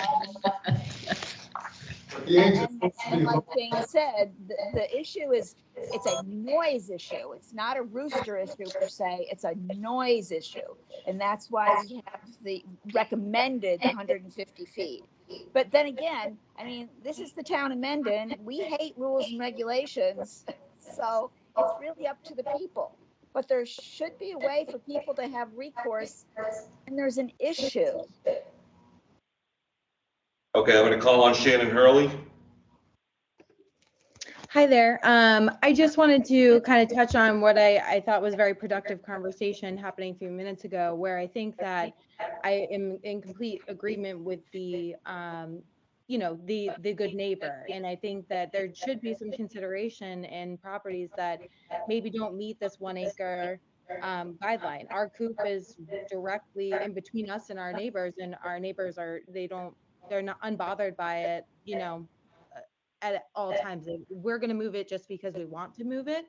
The eggs are And, supposed to and be like Jane said, the issue is, it's a noise issue. It's not a rooster issue per se, it's a noise issue. And that's why we have the recommended 150 feet. But then again, I mean, this is the town of Mendon. We hate rules and regulations. So it's really up to the people. But there should be a way for people to have recourse when there's an issue. Okay, I'm gonna call on Shannon Hurley. Hi there. I just wanted to kind of touch on what I thought was a very productive conversation happening a few minutes ago, where I think that I am in complete agreement with the, the good neighbor. And I think that there should be some consideration in properties that maybe don't meet this 1 acre guideline. Our coop is directly in between us and our neighbors, and our neighbors they're not unbothered by it, at all times. We're going to move it just because we want to move it.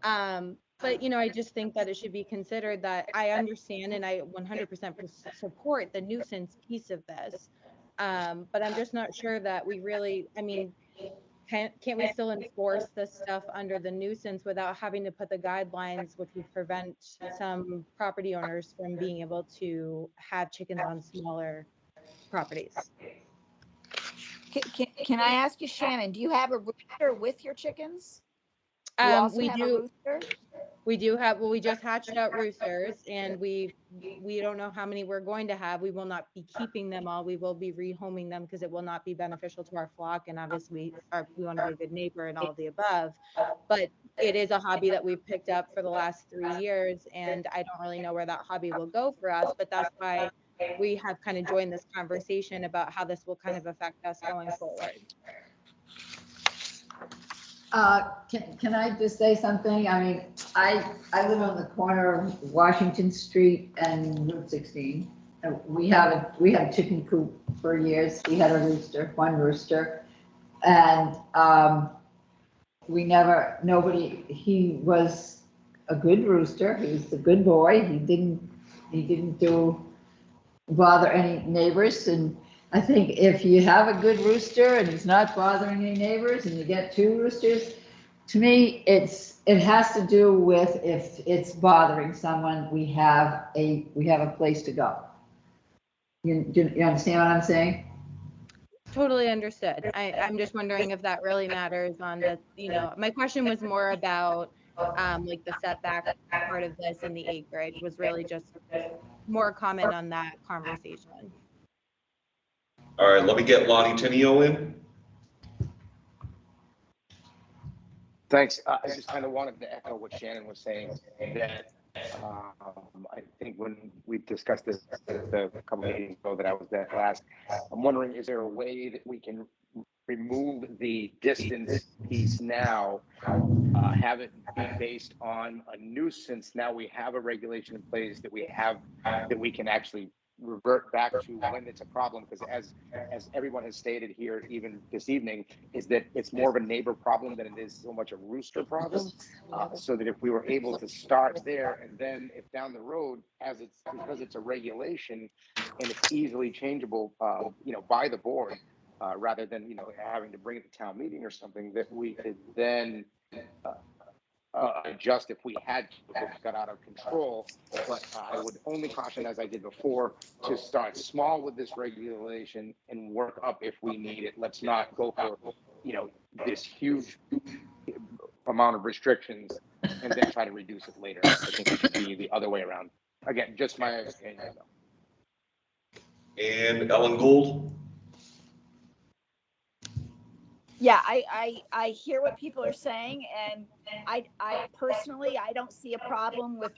But, I just think that it should be considered that I understand and I 100% support the nuisance piece of this. But I'm just not sure that we really, can't we still enforce this stuff under the nuisance without having to put the guidelines, which would prevent some property owners from being able to have chickens on smaller properties? Can I ask you, Shannon, do you have a rooster with your chickens? You also We have a do. rooster? We do have, well, we just hatched out roosters, and we don't know how many we're going to have. We will not be keeping them all. We will be rehoming them because it will not be beneficial to our flock. And obviously we want to be a good neighbor and all of the above. But it is a hobby that we've picked up for the last 3 years, and I don't really know where that hobby will go for us. But that's why we have kind of joined this conversation about how this will kind of affect us going forward. Can I just say something? I mean, I live on the corner of Washington Street and Route 16. We have a chicken coop for years. We had one rooster. And he was a good rooster. He was a good boy. He didn't bother any neighbors. And I think if you have a good rooster and he's not bothering any neighbors and you get 2 roosters, to me, it has to do with if it's bothering someone, we have a place to go. You understand what I'm saying? Totally understood. I'm just wondering if that really matters on the, my question was more about like the setback part of this and the acreage was really just more comment on that conversation. All right, let me get Lonnie Tenio in. Thanks. I just kind of wanted to echo what Shannon was saying, that I think when we discussed this a couple of meetings ago that I was at last, I'm wondering, is there a way that we can remove the distance piece now, have it be based on a nuisance? Now we have a regulation in place that we can actually revert back to when it's a problem, because as everyone has stated here, even this evening, is that it's more of a neighbor problem than it is so much a rooster problem. So that if we were able to start there, and then if down the road, because it's a regulation and it's easily changeable, by the board, rather than having to bring it to town meeting or something, that we could then adjust if we had to, if it got out of control. But I would only caution, as I did before, to start small with this regulation and work up if we need it. Let's not go for this huge amount of restrictions and then try to reduce it later. I think it should be the other way around. Again, just my opinion though. And Ellen Gould. Yeah, I hear what people are saying, and I personally, I don't see a problem with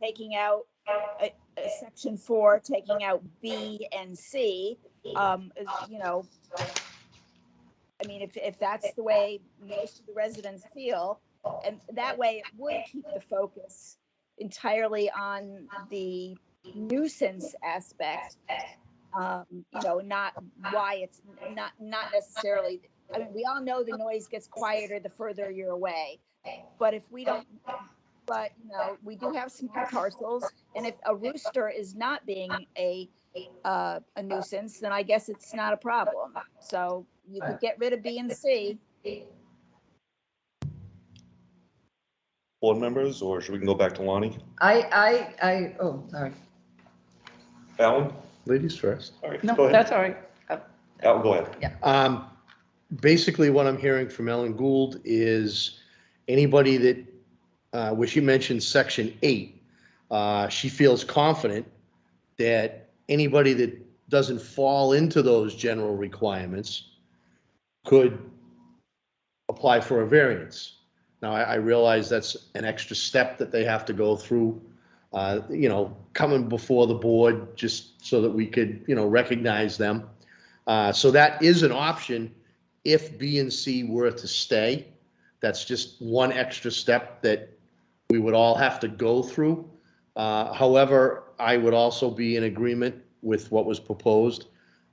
taking out section 4, taking out B and C. I mean, if that's the way most of the residents feel, And that way it would keep the focus entirely on the nuisance aspect. Not why it's not necessarily, I mean, we all know the noise gets quieter the further you're away. But if we don't, but we do have small parcels, and if a rooster is not being a nuisance, then I guess it's not a problem. So you could get rid of B and C. Board members, or should we go back to Lonnie? Oh, sorry. Alan? Ladies first. All right, No, go ahead. that's all right. Alan, go ahead. Basically, what I'm hearing from Ellen Gould is anybody that, where she mentioned section 8, she feels confident that anybody that doesn't fall into those general requirements could apply for a variance. Now, I realize that's an extra step that they have to go through, coming before the board just so that we could, recognize them. So that is an option if B and C were to stay. That's just one extra step that we would all have to go through. However, I would also be in agreement with what was proposed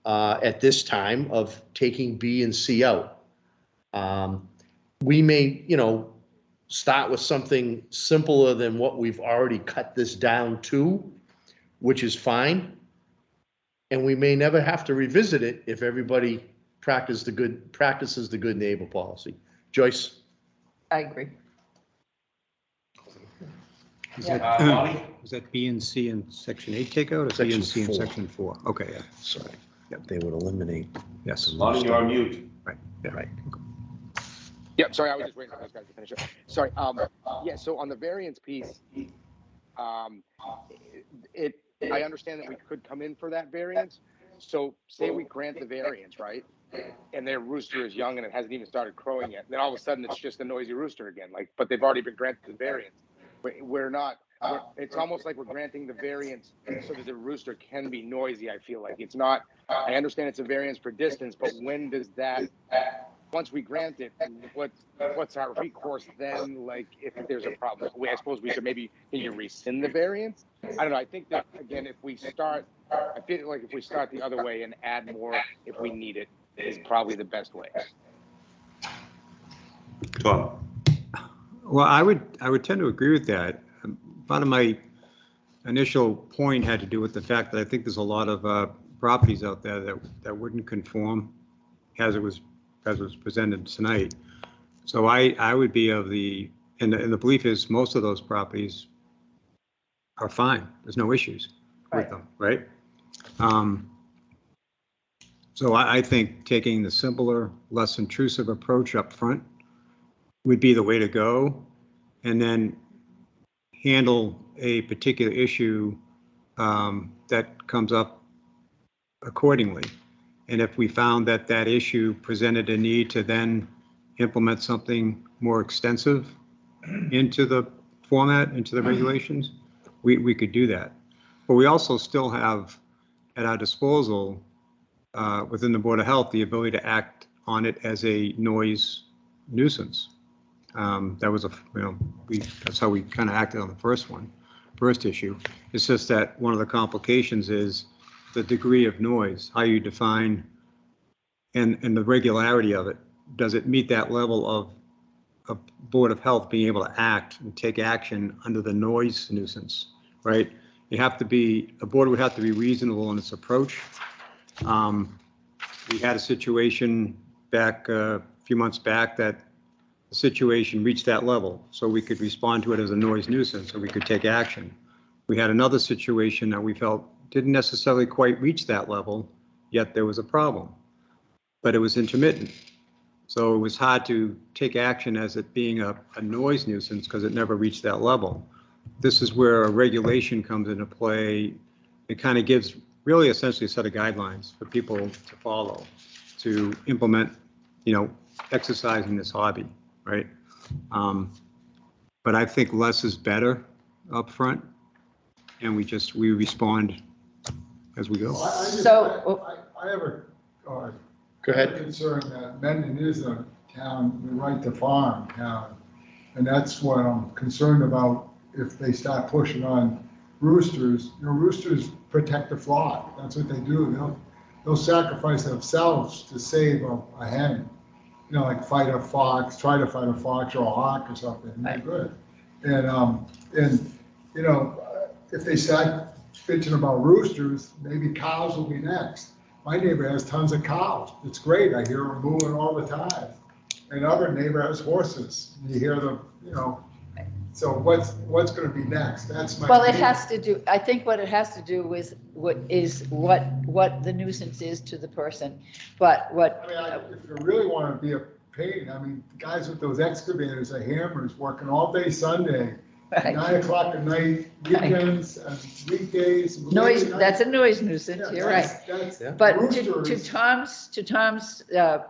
at this time of taking B and C out. We may, start with something simpler than what we've already cut this down to, which is fine. And we may never have to revisit it if everybody practices the good neighbor policy. Joyce? I agree. Is Yeah. that, Lonnie? is that B and C in section 8 takeout or B and C in section 4? Okay, yeah. Sorry. They would eliminate. Yes. Lonnie, you're on mute. Right, yeah. Right. Yep, sorry, I was just waiting for those guys to finish it. Sorry, yeah, so on the variance piece, I understand that we could come in for that variance. So say we grant the variance, right? And their rooster is young and it hasn't even started crowing yet. Then all of a sudden it's just a noisy rooster again, but they've already been granted the variance. It's almost like we're granting the variance so that the rooster can be noisy, I feel like. It's not, I understand it's a variance for distance, but when does that, once we grant it, what's our recourse then? Like, if there's a problem, I suppose we could maybe, can you rescind the variance? I don't know. I think that, again, I feel like if we start the other way and add more if we need it, is probably the best way. Tom? Well, I would tend to agree with that. Part of my initial point had to do with the fact that I think there's a lot of properties out there that wouldn't conform as it was presented tonight. So I would be of the, and the belief is most of those properties are fine. There's no issues with them, right? So I think taking the simpler, less intrusive approach up front would be the way to go, and then handle a particular issue that comes up accordingly. And if we found that that issue presented a need to then implement something more extensive into the format, into the regulations, we could do that. But we also still have at our disposal within the Board of Health the ability to act on it as a noise nuisance. That was that's how we kind of acted on the first issue. It's just that one of the complications is the degree of noise, how you define and the regularity of it. Does it meet that level of Board of Health being able to act and take action under the noise nuisance, right? You have to be, a board would have to be reasonable in its approach. We had a situation back a few months back that the situation reached that level, so we could respond to it as a noise nuisance, so we could take action. We had another situation that we felt didn't necessarily quite reach that level, yet there was a problem, but it was intermittent. So it was hard to take action as it being a noise nuisance because it never reached that level. This is where a regulation comes into play. It kind of gives really essentially a set of guidelines for people to follow, to implement, exercising this hobby, right? But I think less is better up front, and we respond as we go. I have a Go ahead. concern that Mendon is a town, the right to farm town. And that's what I'm concerned about if they start pushing on roosters. You know, roosters protect the flock. That's what they do. They'll sacrifice themselves to save a hen. You know, like fight a fox, try to fight a fox or a hawk or something. They're good. And you know, if they start bitching about roosters, maybe cows will be next. My neighbor has tons of cows. It's great. I hear them mooing all the time. And other neighbor has horses. You hear them, you know. So what's going to be next? That's my. Well, it has to do, I think what it has to do is what the nuisance is to the person. But what. I mean, if you really want to be a pain, I mean, the guys with those excavators are hammers working all day Sunday, Right. 9 o'clock at night, weekends and weekdays. Noise, late that's a night. noise nuisance, Yeah, you're right. that's- But rooster to is- Tom's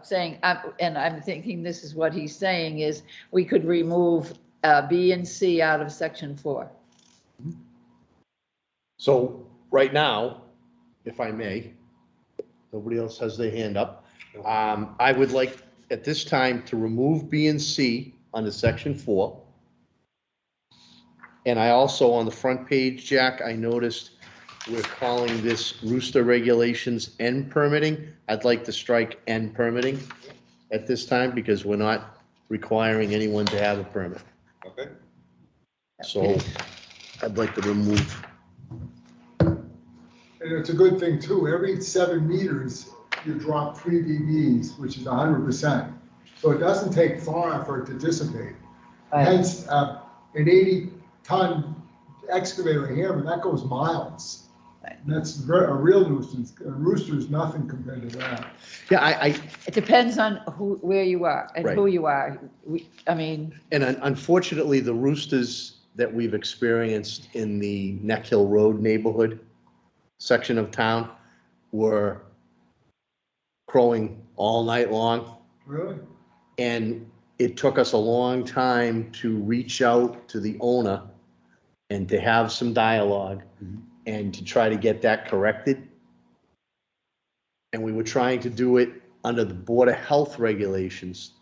saying, and I'm thinking this is what he's saying, is we could remove B and C out of section 4. So right now, if I may, nobody else has their hand up. I would like at this time to remove B and C under section 4. And I also, on the front page, Jack, I noticed we're calling this rooster regulations and permitting. I'd like to strike and permitting at this time because we're not requiring anyone to have a permit. Okay. So I'd like to remove. And it's a good thing too. Every 7 meters, you drop 3 dBs, which is 100%. So it doesn't take far for it to dissipate. Hence, an 80-ton excavator hammer, that goes miles. And that's a real nuisance. A rooster is nothing compared to that. Yeah, It depends on where you are and Right. who you are. I mean, and unfortunately, the roosters that we've experienced in the Neck Hill Road neighborhood section of town were crowing all night long. Really? And it took us a long time to reach out to the owner and to have some dialogue and to try to get that corrected. And we were trying to do it under the Board of Health regulations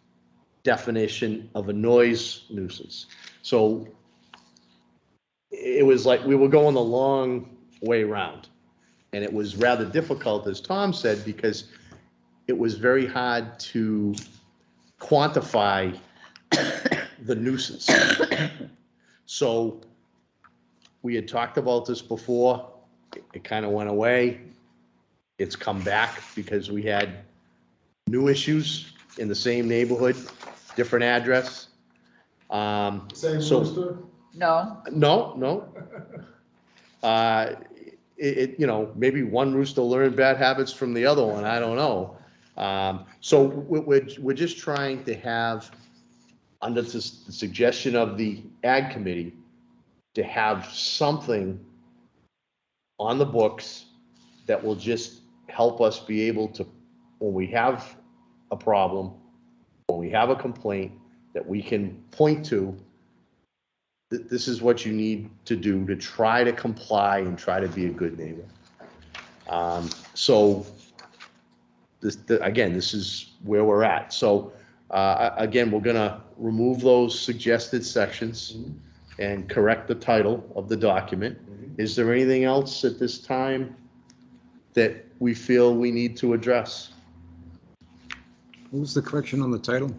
definition of a noise nuisance. So it was like we were going the long way around. And it was rather difficult, as Tom said, because it was very hard to quantify the nuisance. So we had talked about this before. It kind of went away. It's come back because we had new issues in the same neighborhood, different address. Same So- rooster? no, No. You know, maybe one rooster learned bad habits from the other one, I don't know. So we're just trying to have, under the suggestion of the Ag Committee, to have something on the books that will just help us be able to, when we have a problem, when we have a complaint, that we can point to, that this is what you need to do to try to comply and try to be a good neighbor. So again, this is where we're at. So again, we're gonna remove those suggested sections and correct the title of the document. Is there anything else at this time that we feel we need to address? What was the correction on the title?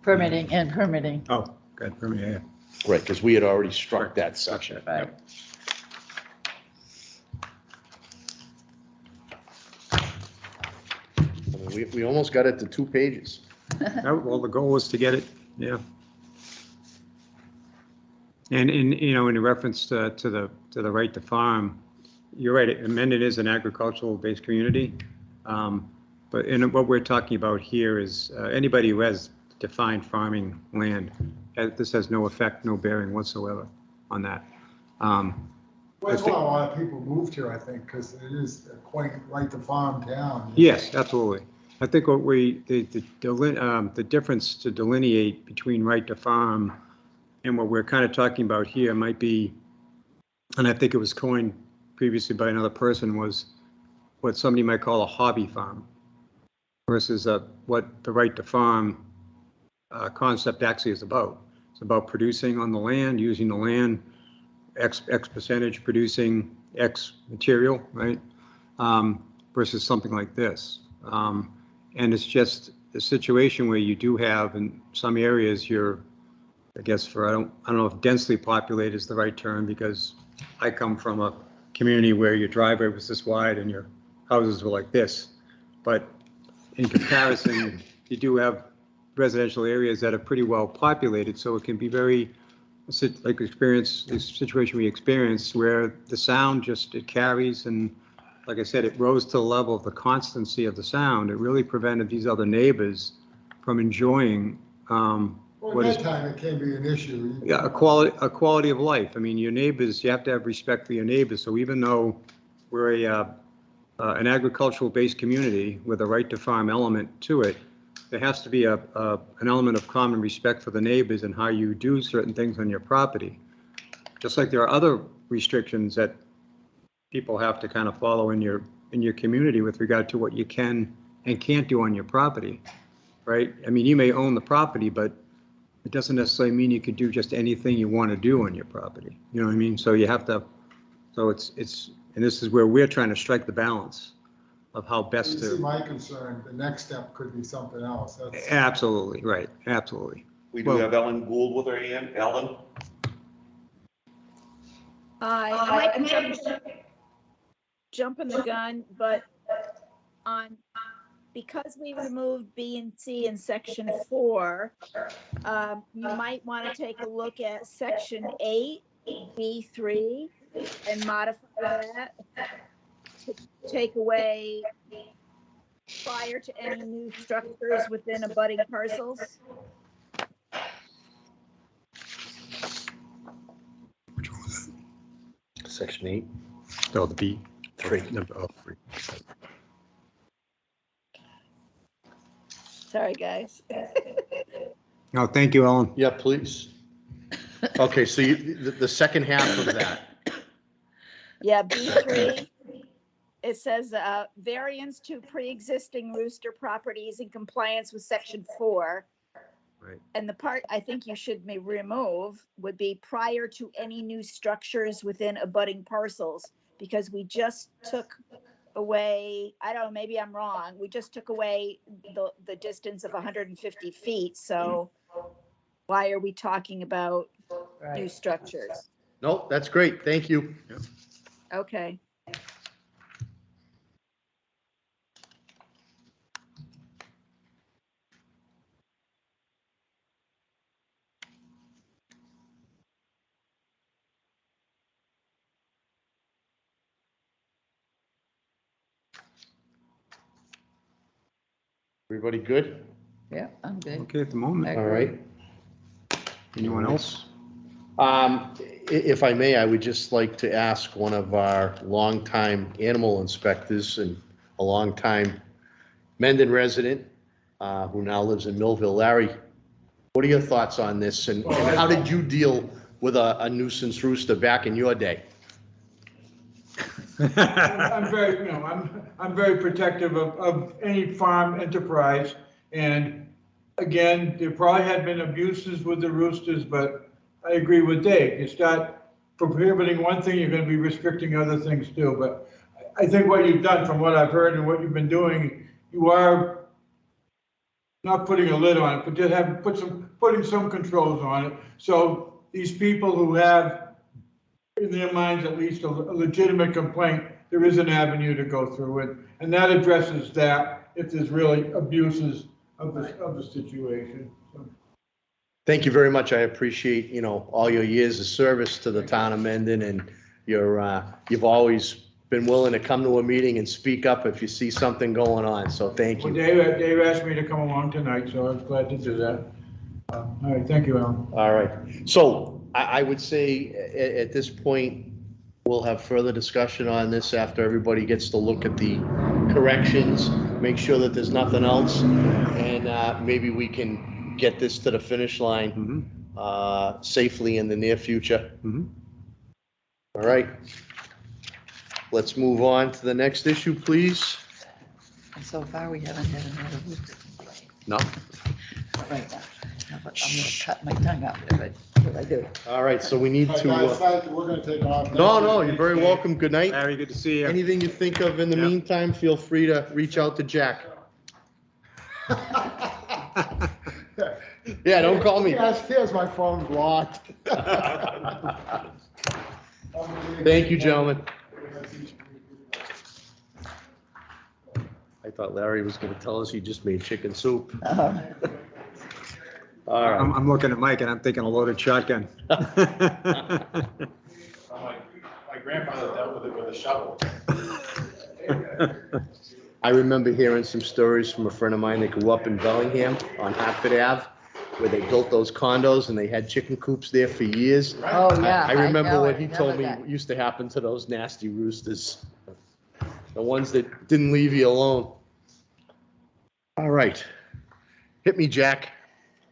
permitting and permitting. Oh, good, permitting, yeah. Right, because we had already struck that section. Right. I mean, we almost got it to 2 pages. Well, the goal was to get it, yeah. And you know, in reference to the right to farm, you're right, Mendon is an agricultural-based community. But what we're talking about here is anybody who has defined farming land, this has no effect, no bearing whatsoever on that. Well, that's why a lot of people moved here, I think, because it is a quaint right to farm town. Yes, absolutely. I think what the difference to delineate between right to farm and what we're kind of talking about here might be, and I think it was coined previously by another person, was what somebody might call a hobby farm versus what the right to farm concept actually is about. It's about producing on the land, using the land, X percentage producing X material, right? Versus something like this. And it's just a situation where you do have, in some areas, you're, I guess I don't know if densely populated is the right term, because I come from a community where your driveway was this wide and your houses were like this. But in comparison, you do have residential areas that are pretty well populated, so it can be very, like this situation we experienced where the sound just, it carries, and like I said, it rose to the level of the constancy of the sound. It really prevented these other neighbors from enjoying Well, at that time, it can be an issue. yeah, a quality of life. I mean, your neighbors, you have to have respect for your neighbors. So even though we're an agricultural-based community with a right to farm element to it, there has to be an element of common respect for the neighbors and how you do certain things on your property. Just like there are other restrictions that people have to kind of follow in your community with regard to what you can and can't do on your property, right? I mean, you may own the property, but it doesn't necessarily mean you can do just anything you want to do on your property. You know what I mean? So you have to, so it's, and this is where we're trying to strike the balance of how best You see to. my concern, the next step could be something else. That's- Absolutely, right, absolutely. We do have Ellen Gould with her hand. Ellen? I might be jumping the gun, but because we removed B and C in section 4, you might want to take a look at section 8, B3, and modify that to take away prior to any new structures within abutting parcels. Section 8. Oh, the B. 3. Oh, 3. Sorry, guys. No, thank you, Ellen. Yeah, please. Okay, so the second half of that. Yeah, B3, it says variance to pre-existing rooster properties in compliance with section 4. Right. And the part I think you should remove would be prior to any new structures within abutting parcels, because we just took away, I don't know, maybe I'm wrong, we just took away the distance of 150 feet. So why are we talking about new structures? Nope, that's great. Thank you. Okay. Everybody good? Yeah, I'm good. Okay, at the moment. All right. Anyone else? If I may, I would just like to ask one of our longtime animal inspectors and a longtime Mendon resident who now lives in Millville. Larry, what are your thoughts on this, and how did you deal with a nuisance rooster back in your day? I'm very, I'm very protective of any farm enterprise. And again, there probably had been abuses with the roosters, but I agree with Dave. You start prohibiting one thing, you're going to be restricting other things too. But I think what you've done, from what I've heard and what you've been doing, you are not putting a lid on it, but just putting some controls on it. So these people who have, in their minds at least, a legitimate complaint, there is an avenue to go through it, and that addresses that if there's really abuses of the situation. So. Thank you very much. I appreciate, all your years of service to the town of Mendon, and you've always been willing to come to a meeting and speak up if you see something going on. So thank you. Well, Dave asked me to come along tonight, so I was glad to do that. All right, thank you, Alan. All right. So I would say at this point, we'll have further discussion on this after everybody gets to look at the corrections, make sure that there's nothing else, and maybe we can get this to the finish line safely in the near future. All right. Let's move on to the next issue, please. And so far, we haven't had another rooster No. right now. I'm gonna cut my tongue out there, but what I do. All right, so we need All right, to, guys, thank you. We're gonna take off. no, no, you're very welcome. Good night. Larry, good to see you. Anything you think of in the Yeah. meantime, feel free to reach out to Jack. Yeah, don't call me. Here's my phone blocked. Thank you, gentlemen. I thought Larry was gonna tell us he just made chicken soup. All right. I'm looking at Mike and I'm thinking a loaded shotgun. My grandfather dealt with it with a shovel. I remember hearing some stories from a friend of mine that grew up in Bellingham on Hartford Ave, where they built those condos and they had chicken coops there for years. Oh, yeah. I remember know, what I he remember told me that. used to happen to those nasty roosters. The ones that didn't leave you alone. All right. Hit me, Jack.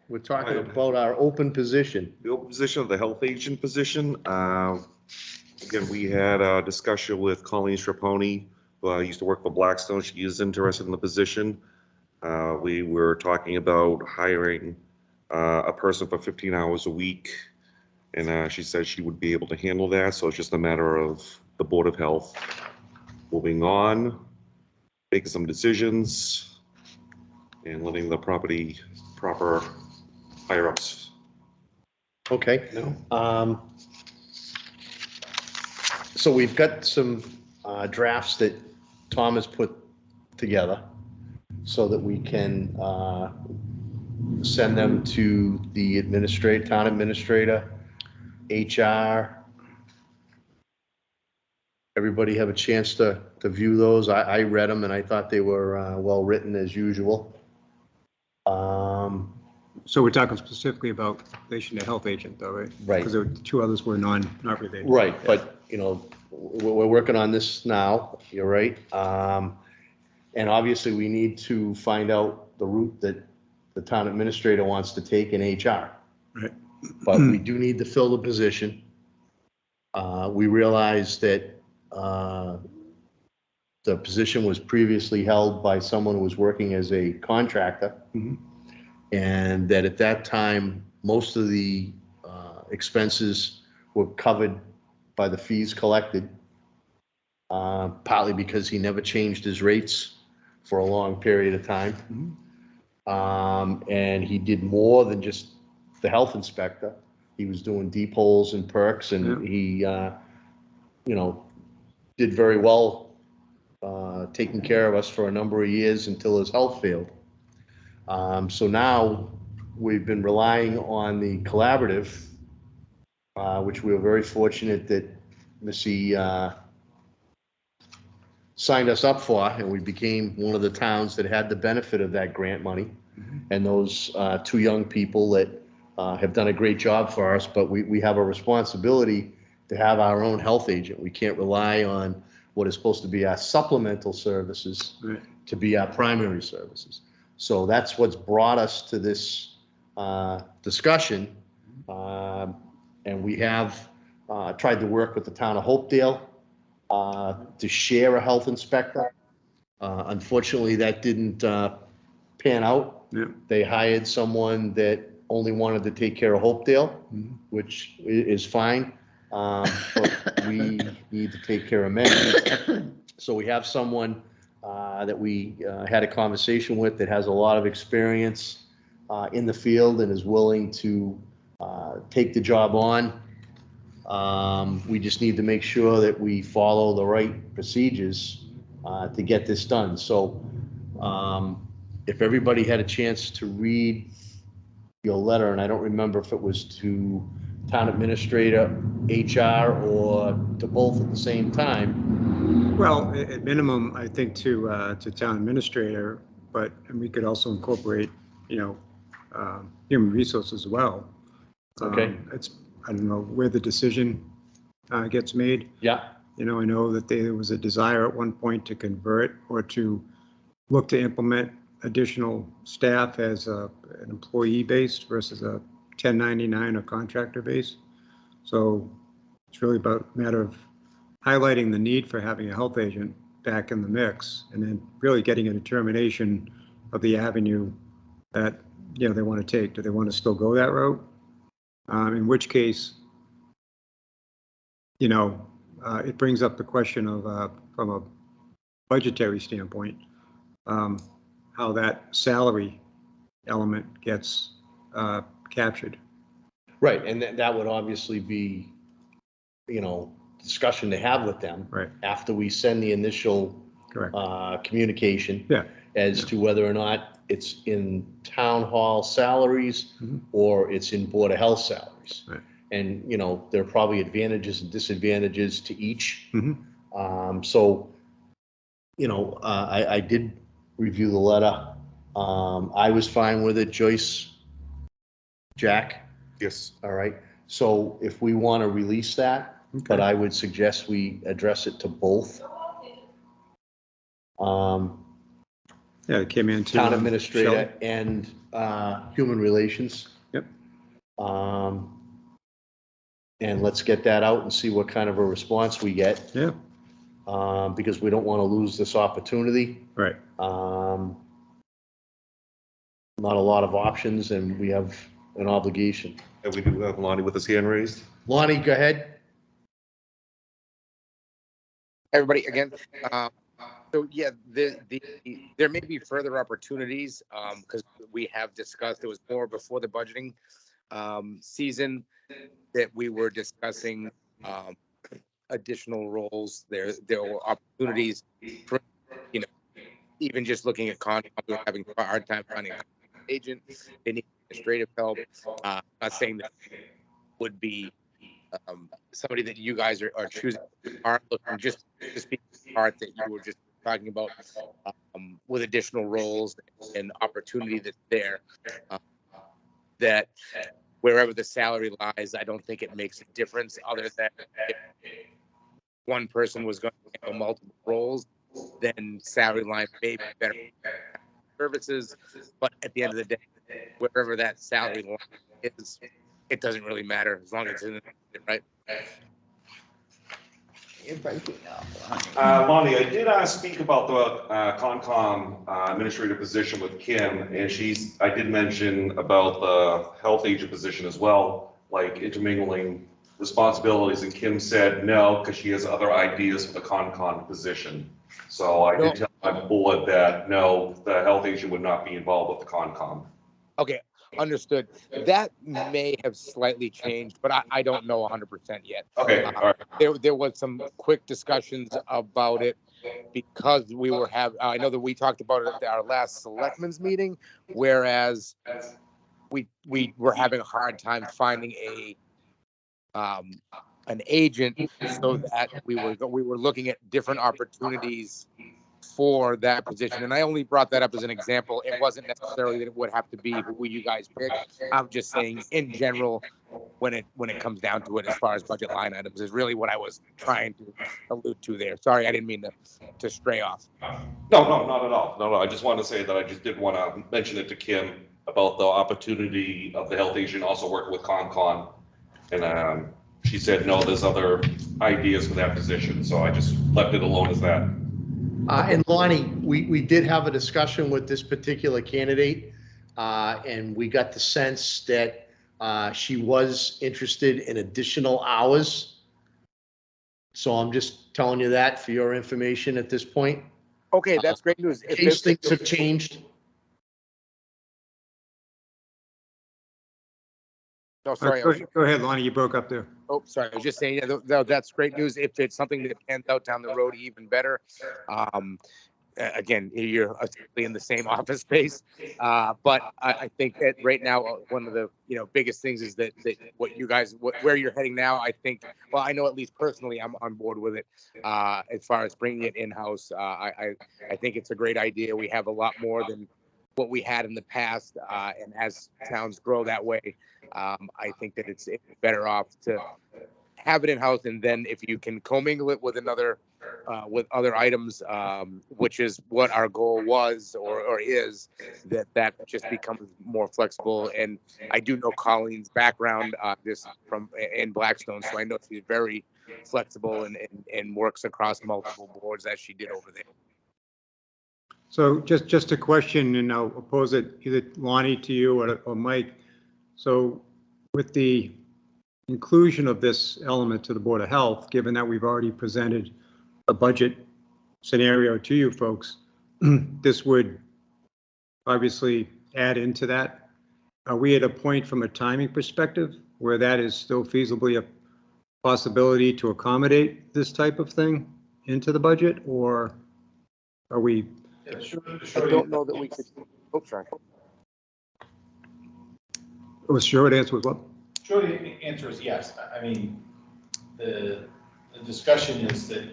We're talking Right. about our open position. The open position of the health agent position, again, we had a discussion with Colleen Straponi, who used to work for Blackstone. She is interested in the position. We were talking about hiring a person for 15 hours a week, and she said she would be able to handle that, so it's just a matter of the Board of Health moving on, making some decisions, and letting the proper higher-ups. Okay. So we've got some drafts that Tom has put together so that we can send them to the town administrator, HR. Everybody have a chance to view those. I read them and I thought they were well-written as usual. So we're talking specifically about relation to health agent though, right? Right. Because the two others were not related. Right, but, you know, we're working on this now, you're right. And obviously, we need to find out the route that the town administrator wants to take in HR. Right. But we do need to fill the position. We realize that the position was previously held by someone who was working as a contractor. Mhm. And that at that time, most of the expenses were covered by the fees collected, partly because he never changed his rates for a long period of time. And he did more than just the health inspector. He was doing deep holes and perks, and he, did very well taking care of us for a number of years until his health failed. So now we've been relying on the collaborative, which we were very fortunate that Missy signed us up for, and we became one of the towns that had the benefit of that grant money. And those two young people that have done a great job for us, but we have a responsibility to have our own health agent. We can't rely on what is supposed to be our supplemental services to be our primary services. So that's what's brought us to this discussion. And we have tried to work with the town of Hopedale to share a health inspector. Unfortunately, that didn't pan out. They hired someone that only wanted to take care of Hopedale, which is fine. But we need to take care of Mendon. So we have someone that we had a conversation with that has a lot of experience in the field and is willing to take the job on. We just need to make sure that we follow the right procedures to get this done. So if everybody had a chance to read your letter, and I don't remember if it was to town administrator, HR, or to both at the same time. Well, at minimum, I think to town administrator, but and we could also incorporate, human resources as well. Okay. I don't know where the decision gets made. Yeah. I know that there was a desire at one point to convert or to look to implement additional staff as an employee based versus a 1099 or contractor base. So it's really about a matter of highlighting the need for having a health agent back in the mix and then really getting a determination of the avenue that they want to take. Do they want to still go that route? In which case, it brings up the question of, from a budgetary standpoint, how that salary element gets captured. Right, and that would obviously be, discussion to have with them. Right. After we send the initial Correct. Communication. Yeah. As to whether or not it's in town hall salaries Mhm. or it's in Board of Health salaries. Right. And, there are probably advantages and disadvantages to each. Mhm. So, I did review the letter. I was fine with it. Joyce, Jack, Yes. all right. So if we want to release that, but Okay. I would suggest we address it to both. Yeah, it came into. Town Shelley. administrator and human relations. Yep. And let's get that out and see what kind of a response we get, Yeah, because we don't want to lose this opportunity. right. Not a lot of options, and we have an obligation. And we do have Lonnie with his hand raised. Lonnie, go ahead. Everybody again. So yeah, there may be further opportunities because we have discussed, it was more before the budgeting season that we were discussing additional roles. There were opportunities for, even just looking at we were having a hard time finding an agent. They need administrative help. Not saying that would be somebody that you guys are choosing, aren't looking, just to speak to the part that you were just talking about, with additional roles and opportunity that's there, that wherever the salary lies, I don't think it makes a difference, other than if one person was going to handle multiple roles, then salary line may be better services. But at the end of the day, wherever that salary line is, it doesn't really matter as long as it's in it, right? You're breaking up. Lonnie, I did speak about the Concom administrative position with Kim, and I did mention about the health agent position as well, like intermingling responsibilities, and Kim said no, because she has other ideas for the Concom position. So I did tell my board that no, the health agent would not be involved with the Concom. Okay, understood. That may have slightly changed, but I don't know 100% yet. Okay, all right. There was some quick discussions about it because we were I know that we talked about it at our last selectmen's meeting, whereas we were having a hard time finding an agent, so that we were looking at different opportunities for that position. And I only brought that up as an example. It wasn't necessarily that it would have to be who you guys pick. I'm just saying in general, when it comes down to it, as far as budget line items, is really what I was trying to allude to there. Sorry, I didn't mean to stray off. No, not at all. No, I just wanted to say that I just did want to mention it to Kim about the opportunity of the health agent also working with Concom. And she said, no, there's other ideas for that position. So I just left it alone as that. And Lonnie, we did have a discussion with this particular candidate, and we got the sense that she was interested in additional hours. So I'm just telling you that for your information at this point. Okay, that's great news. In case things have changed. No, sorry. Go ahead, Lonnie, you broke up there. Oh, sorry. I was just saying, yeah, that's great news. If it's something that pans out down the road, even better. Again, you're in the same office space, but I think that right now one of the biggest things is that what you guys where you're heading now. I think, well, I know at least personally I'm on board with it. As far as bringing it in house, I think it's a great idea. We have a lot more than what we had in the past, and as towns grow that way, I think that it's better off to have it in house, and then if you can commingle it with with other items, which is what our goal was or is, that just becomes more flexible. And I do know Colleen's background this from in Blackstone, so I know she's very flexible and works across multiple boards as she did over there. So just a question, and I'll pose it either Lonnie to you or Mike. So with the inclusion of this element to the Board of Health, given that we've already presented a budget scenario to you folks, this would obviously add into that. Are we at a point from a timing perspective where that is still feasibly a possibility to accommodate this type of thing into the budget, or are we? Yeah, I don't know that we could, oh, sorry. Was short answer was what? Sure, the answer is yes. I mean, the discussion is that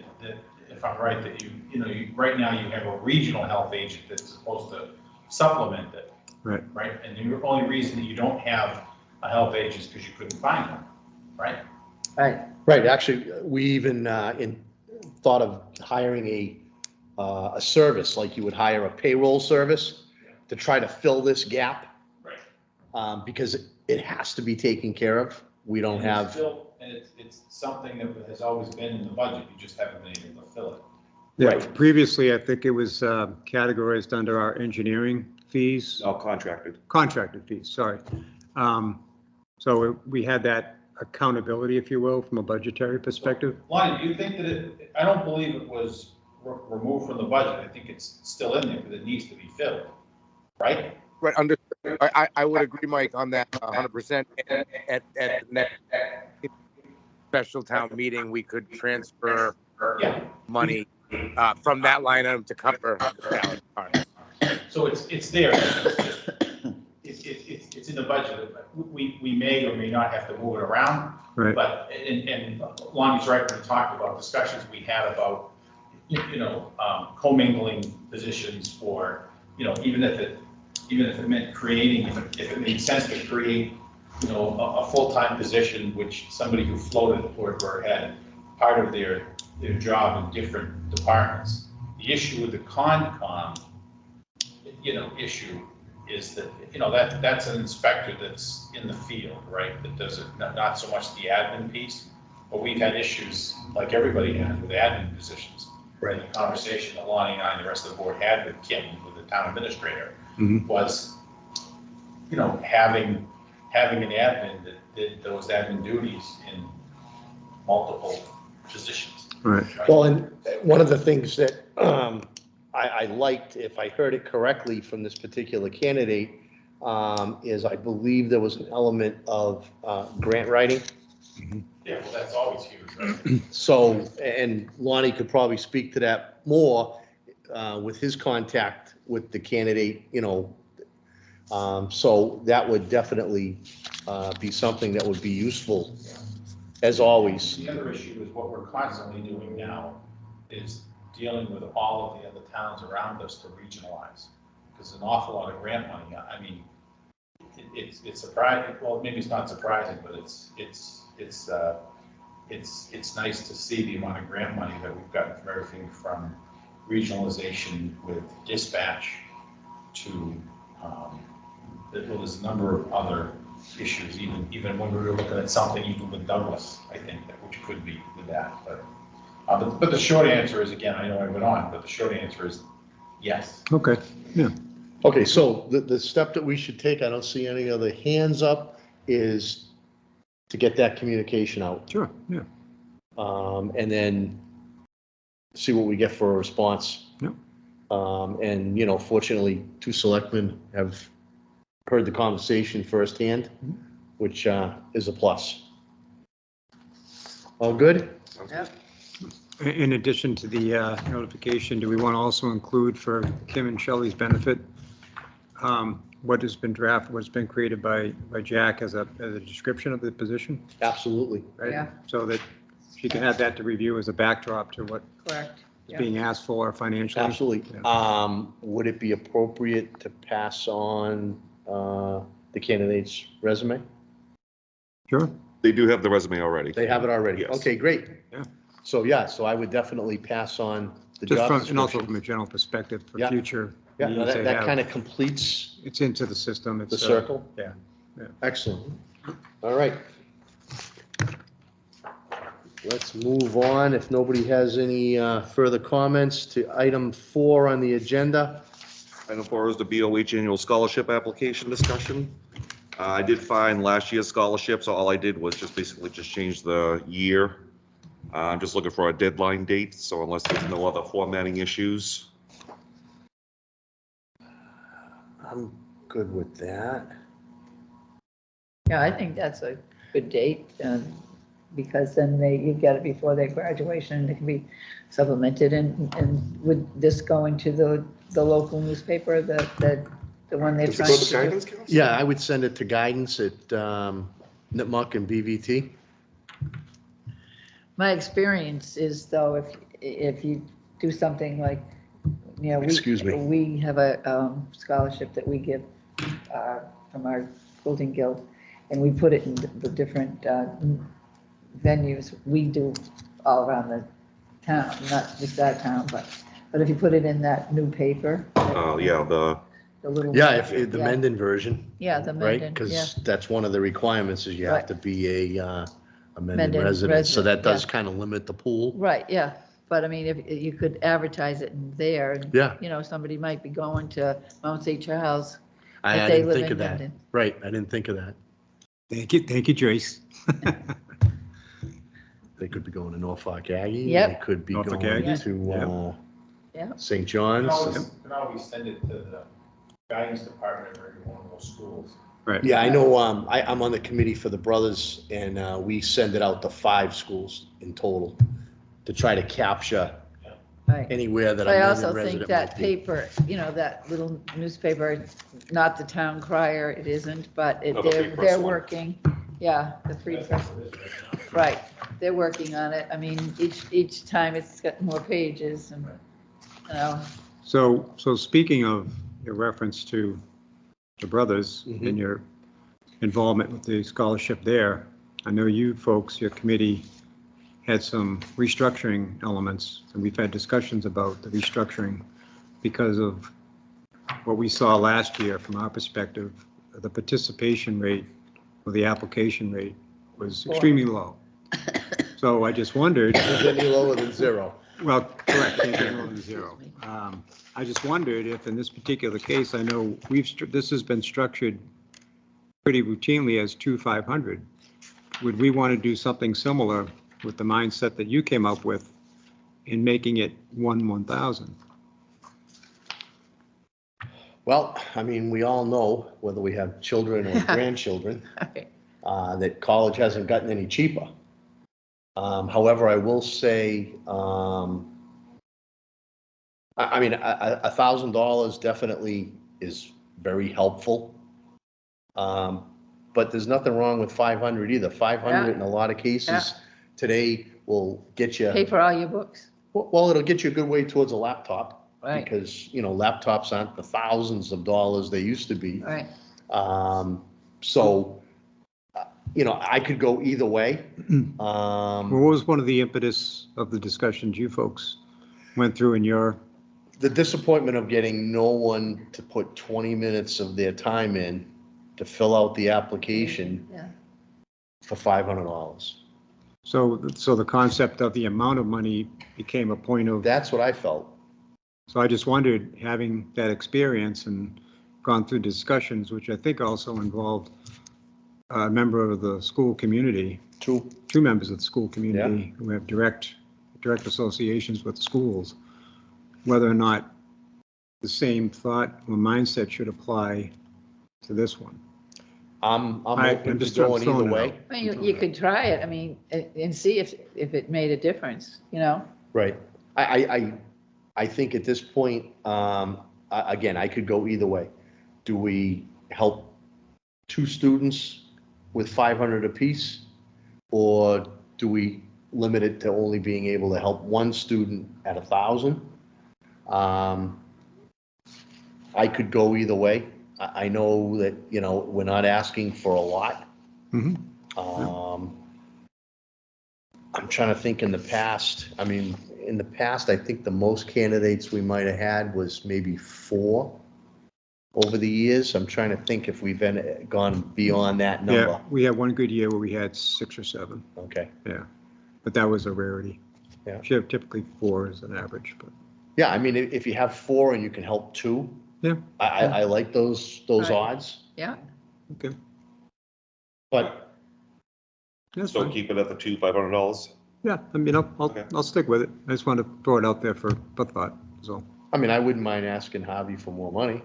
if I'm right, that right now you have a regional health agent that's supposed to supplement it. Right. Right, and the only reason that you don't have a health agent is because you couldn't find one, right? Right. Right, actually, we even thought of hiring a service, like you would hire a payroll service to try to fill this gap. Right. Because it has to be taken care of. We don't And it's have, still- And it's something that has always been in the budget, you just haven't been able to fill it. Yeah, Right. previously, I think it was categorized under our engineering fees, All contracted. contracted fees, sorry. So we had that accountability, if you will, from a budgetary perspective. Lonnie, do you think that I don't believe it was removed from the budget, I think it's still in there, but it needs to be filled, right? Right, I would agree, Mike, on that 100%. At the next special town meeting, we could transfer Yeah. money from that line item to cover the salary part. So it's there. It's in the budget. We may or may not have to move it around. Right. But, and Lonnie's right when we talked about discussions we had about, commingling positions for, even if it meant creating, if it made sense to create, a full-time position, which somebody who floated or had part of their job in different departments. The issue with the Concom, issue is that, that's an inspector that's in the field, right? That does it, not so much the admin piece, but we've had issues like everybody has with admin positions. Right. The conversation that Lonnie and I and the rest of the board had with Kim, with the town administrator, Mhm. was, having an admin that did those admin duties in multiple positions. Right. well, and one of the things that I liked, if I heard it correctly from this particular candidate, is I believe there was an element of grant writing. Yeah, well, that's always huge, right? So, and Lonnie could probably speak to that more with his contact with the candidate, so that would definitely be something that would be useful, as always. The other issue is what we're constantly doing now is dealing with all of the other towns around us to regionalize. Because an awful lot of grant money, I mean, it's surprising, well, maybe it's not surprising, but it's nice to see the amount of grant money that we've gotten from everything from regionalization with dispatch to, there's a number of other issues, even when we were looking at something even with Douglas, I think, which could be with that, but the short answer is, again, I know I went on, but the short answer is yes. Okay, yeah. Okay, so the step that we should take, I don't see any other hands up, is to get that communication out. Sure, yeah. And then see what we get for a response. Yep. And, fortunately, two selectmen have heard the conversation firsthand, which is a plus. All good? Yep. In addition to the notification, do we want to also include for Kim and Shelley's benefit, what has been drafted, what's been created by Jack as a description of the position? Absolutely. Right? Yeah. So that she can have that to review as a backdrop to what Correct. is Yeah. being asked for financially. Absolutely. Yeah. Would it be appropriate to pass on the candidate's resume? Sure. They do have the resume already. They have it already? Yes. Okay, great. Yeah. So I would definitely pass on the Just job from, and also description. from a general perspective for Yeah. future. Yeah, needs they that have. kind of completes It's into the system. It's the circle. yeah. Excellent. All right. let's move on. If nobody has any further comments to item 4 on the agenda. Item 4 is the BOH annual scholarship application discussion. I did find last year's scholarship, so all I did was just basically just change the year. I'm just looking for a deadline date, so unless there's no other formatting issues. I'm good with that. Yeah, I think that's a good date, because then you get it before their graduation, and it can be supplemented, and with this going to the local newspaper, the one they're Does it trying go to to do. guidance council? Yeah, I would send it to guidance at Nipmuc and BVT. My experience is, though, if you do something like, Excuse me. we have a scholarship that we give from our Quilting Guild, and we put it in the different venues we do all around the town, not just that town, but if you put it in that new paper. Yeah, The little. Yeah, if the Mendon version, Yeah, the right? Mendon, yeah. Because that's one of the requirements is you have Right. to be a Mendon Mendon resident. So that resident, does yeah. kind of limit the pool. Right, yeah, but I mean, if you could advertise it in there, and, Yeah. somebody might be going to Mount St. Charles. I if they didn't live think in of that. Mendon. Right, I didn't think of that. Thank you, Joyce. They could be going to Norfolk Aggie. Yep. They could be Norfolk going Aggie. to Yeah. St. You John's. can always send it to the guidance department or one of those schools. Right. Yeah, I know, I'm on the committee for the brothers, and we send it out to 5 schools in total to try to capture Right. anywhere that a I Mendon also think resident that might be. paper, that little newspaper, not the town crier, it isn't, but Oh, the Free Press they're one. working. Yeah, the Free Press, right, they're working on it. I mean, each time it's got more pages and, So speaking of your reference to the brothers Mhm. and your involvement with the scholarship there, I know you folks, your committee, had some restructuring elements, and we've had discussions about the restructuring because of what we saw last year from our perspective. The participation rate or the application rate was extremely low. So I just wondered. Is any lower than 0? Well, correct, can't be lower than 0. I just wondered if in this particular case, I know this has been structured pretty routinely as 2,500. Would we want to do something similar with the mindset that you came up with in making it 1,000? Well, I mean, we all know, whether we have children or grandchildren, that college hasn't gotten any cheaper. However, I will say, I mean, $1,000 definitely is very helpful. But there's nothing wrong with 500 either. 500 in a lot of cases today will get you. pay for all your books. Well, it'll get you a good way towards a laptop. Right. Because, laptops aren't the thousands of dollars they used to be. Right. So, I could go either way. Well, what was one of the impetus of the discussions you folks went through in your? The disappointment of getting no one to put 20 minutes of their time in to fill out the application Yeah. for $500. So the concept of the amount of money became a point of. That's what I felt. So I just wondered, having that experience and gone through discussions, which I think also involved a member of the school community. Two members of the school community who have direct associations with schools, whether or not the same thought or mindset should apply to this one. I'm open to going either way. I mean, you could try it, I mean, and see if it made a difference, Right. I think at this point, again, I could go either way. Do we help 2 students with 500 apiece? Or do we limit it to only being able to help 1 student at 1,000? I could go either way. I know that, we're not asking for a lot. Mhm. I'm trying to think in the past, I think the most candidates we might have had was maybe 4 over the years. I'm trying to think if we've gone beyond that Yeah, number. we had one good year where we had 6 or 7. Okay. Yeah. but that was a rarity. Yeah. Typically 4 is an average, but. Yeah, I mean, if you have 4 and you can help 2. Yeah. I like those Right. odds, Yeah, Okay. but That's So fine. keep it at the $2,500. Yeah, I mean, Okay. I'll stick with it. I just wanted to throw it out there for thought, so. I mean, I wouldn't mind asking Harvey for more money.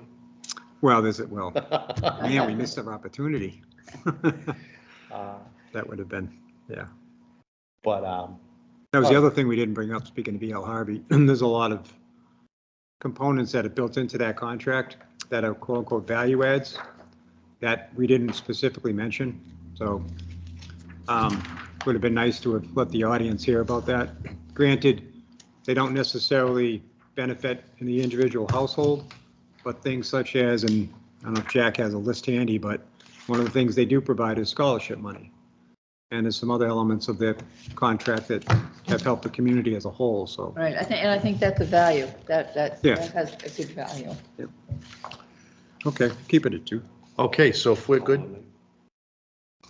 Well, man, we missed our opportunity. Uh, That would have been, yeah. But, That was the other thing we didn't bring up, speaking of E.L. Harvey. There's a lot of components that are built into that contract that are quote unquote value adds that we didn't specifically mention. So would have been nice to have let the audience hear about that. Granted, they don't necessarily benefit in the individual household, but things such as, and I don't know if Jack has a list handy, but one of the things they do provide is scholarship money. And there's some other elements of their contract that have helped the community as a whole, so. right. I think that's a value. That Yeah. has a good value. Okay, keep it at 2. okay, so if we're good,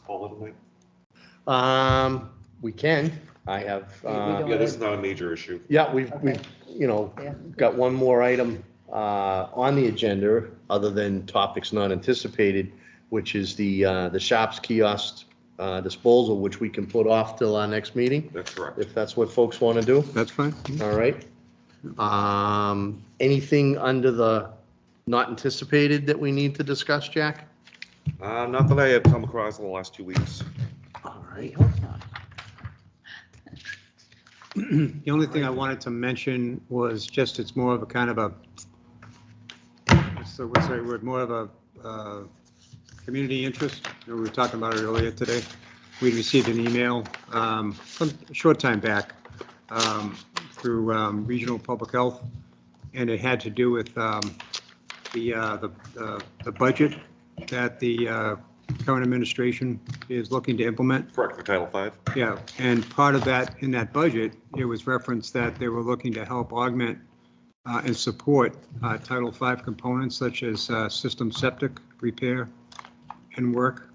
Call it a night. we can. I have, We don't- Yeah, this is not a major issue. yeah, we've, Okay. Yeah. got one more item on the agenda, other than topics not anticipated, which is the shops kiosk disposal, which we can put off till our next meeting, That's correct. if that's what folks want to do. That's fine. All right. Anything under the not anticipated that we need to discuss, Jack? Not that I have come across in the last 2 weeks. All I right. hope not. The only thing I wanted to mention was just, it's more of a kind of a, what's the right word, more of a community interest. We were talking about it earlier today. We received an email a short time back through Regional Public Health, and it had to do with the budget that the current administration is looking to implement. Correct, for Title V. Yeah, and part of that, in that budget, it was referenced that they were looking to help augment and support Title V components such as system septic repair and work.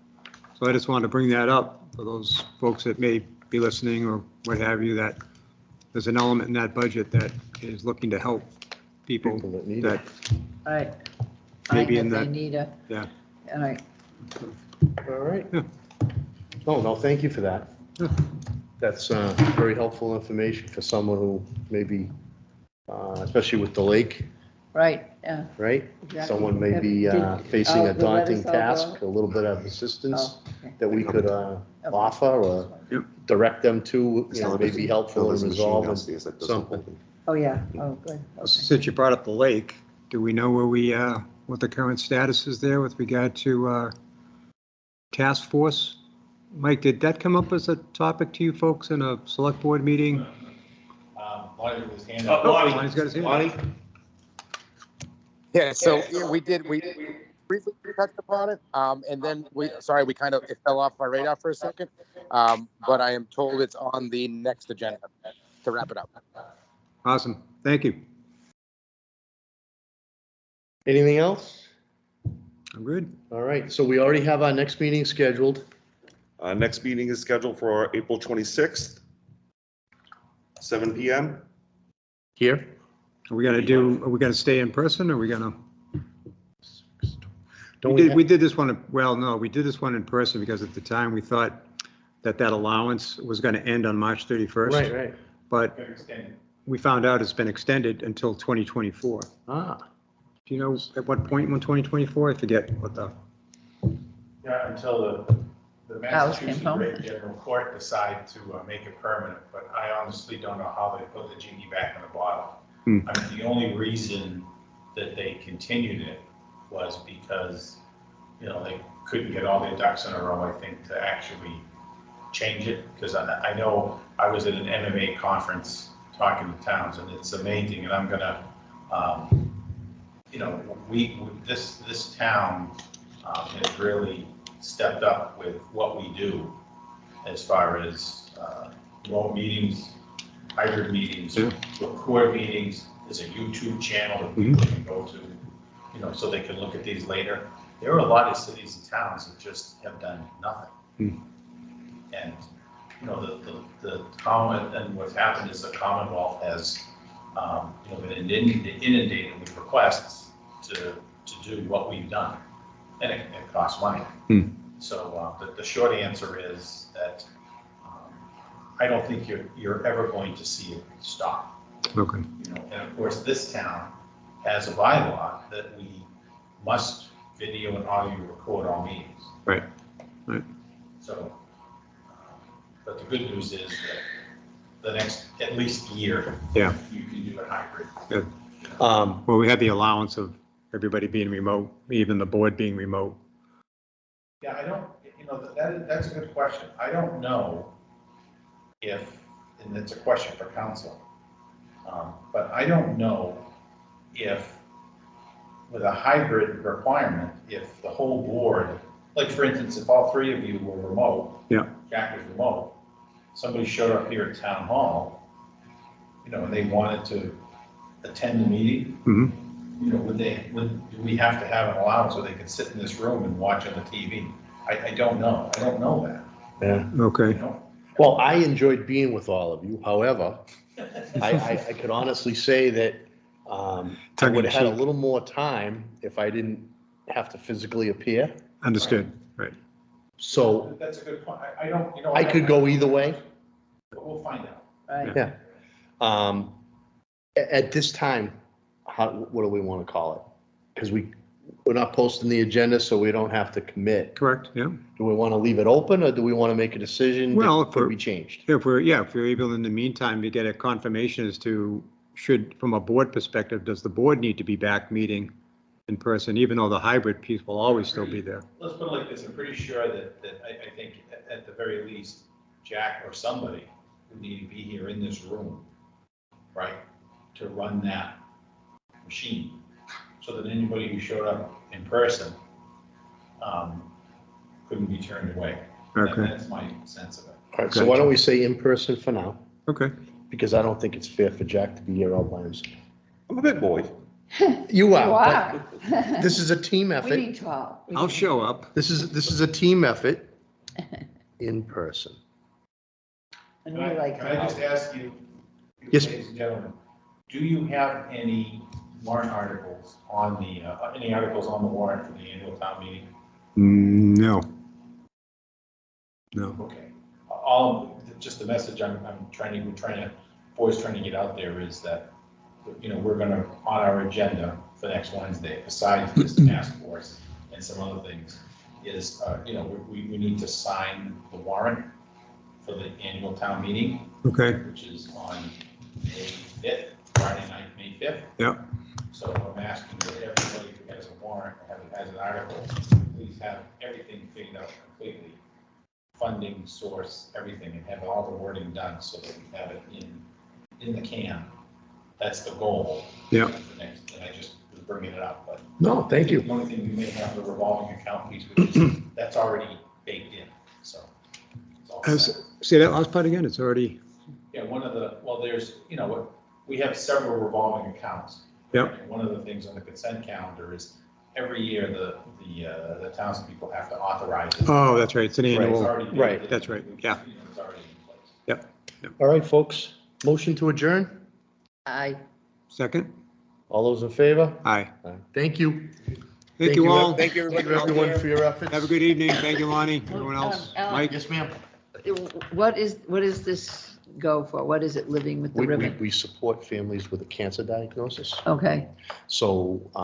So I just wanted to bring that up for those folks that may be listening or what have you, that there's an element in that budget that is looking to help people People that need that All right. maybe Find in that that, they need a, yeah. all right. All right. Yeah. Oh, no, thank you for that. Yeah. That's very helpful information for someone who maybe, especially with the lake, Right, yeah. right? Exactly. Someone may be Did- facing a the daunting letters all go task, out? a little bit of assistance Oh, okay. that we could offer or Yep. direct them to, may be helpful in resolving something. Oh, yeah, oh, good, okay. Since you brought up the lake, do we know where we, what the current status is there with regard to task force? Mike, did that come up as a topic to you folks in a select board meeting? Lonnie was handed. Lonnie's got his hand up. Lonnie? Yeah, so we briefly touched upon it, and then we kind of, it fell off my radar for a second. But I am told it's on the next agenda to wrap it up. Awesome, thank you. Anything else? I'm good. All right, so we already have our next meeting scheduled. Next meeting is scheduled for April 26th, 7 PM. Here? Are we gonna stay in person, or are we gonna? Don't We did this one, well, no, we did this one in person because at the time we thought that allowance was gonna end on March 31st. Right. But we found out it's been extended until 2024. Ah, Do you know at what point in 2024? I forget what the, Yeah, until the House came Massachusetts home. Rate General Court decide to make it permanent, but I honestly don't know how they put the genie back in the bottle. Hmm. I mean, the only reason that they continued it was because, they couldn't get all their ducks in a row, I think, to actually change it. Because I know I was at an MMA conference talking to towns, and it's amazing, and I'm gonna, this town has really stepped up with what we do as far as remote meetings, hybrid meetings, record meetings. There's a YouTube channel that people can go to, so they can look at these later. There are a lot of cities and towns that just have done nothing. And, you know, the common, and what's happened is the Commonwealth has, you know, been inundated with requests to do what we've done, and it costs money. So the short answer is that I don't think you're ever going to see it stop. Okay. You know, and of course, this town has a bylaw that we must video and audio record all meetings. Right. Right. So, but the good news is that the next at least year, Yeah. you can do a hybrid. Good. Well, we had the allowance of everybody being remote, even the board being remote. Yeah, I don't, you know, that's a good question. I don't know if, and it's a question for council, but I don't know if with a hybrid requirement, if the whole board, like for instance, if all three of you were remote, Yeah. Jack was remote, somebody showed up here at town hall, you know, and they wanted to attend the meeting, you know, do we have to have an allowance where they could sit in this room and watch on the TV? I don't know. I don't know that. Yeah. Okay. You know? Well, I enjoyed being with all of you. However, I could honestly say that I Tongue would in have had a cheek. little more time if I didn't have to physically appear. Understood. Right. So That's a good point. I don't, you know. I could go either way. But we'll find out. Right. Yeah. At this time, what do we want to call it? Because we're not posting the agenda, so we don't have to commit. Correct. Yeah. Do we want to leave it open, or do we want to make a decision Well, that could be changed? If we're able in the meantime to get a confirmation as to from a board perspective, does the board need to be back meeting in person, even though the hybrid piece will always still be there? Let's put it like this. I'm pretty sure that I think at the very least, Jack or somebody would need to be here in this room, right, to run that machine, so that anybody who showed up in person couldn't be turned away. Okay. That's my sense of it. All right, so why don't we say in person for now? Okay. Because I don't think it's fair for Jack to be here all by himself. I'm a big boy. You are. You are. but This is a team We effort. need 12. We I'll need- show up. This is a team effort in person. And Can we like I just help. ask you, Yes. ladies and gentlemen, do you have any warrant articles on the, any articles on the warrant for the annual town meeting? No. No. Okay. Just the message we're trying to get out there is that, you know, we're gonna, on our agenda for next Wednesday, besides this task force and some other things, is, you know, we need to sign the warrant for the annual town meeting, Okay. which is on May 5th, Friday night, May 5th. Yeah. So I'm asking that everybody who has a warrant, or has an article, please have everything figured out completely. Funding, source, everything, and have all the wording done so that we have it in the can. That's the goal. Yeah. For next, and I just was bringing it up, but. No, thank you. The only thing we may have the revolving account piece, which is, that's already baked in, so. it's all set. Say that last part again. It's already. Yeah, there's, you know, we have several revolving accounts. Yep. And one of the things on the consent calendar is every year the townspeople have to authorize it. Oh, that's right. It's an It's annual. already baked right, in. that's right, yeah. You know, it's already in place. Yep. All right, folks, motion to adjourn? I Second. All those in favor? Aye. Thank you. Thank you all. Thank you, everyone, for your efforts. Have a good evening. Thank you, Lonnie. Everyone else. Alan, Mike. Yes, ma'am. what is this go for? What is it, Living with the We Ribbon? support families with a cancer diagnosis. Okay. So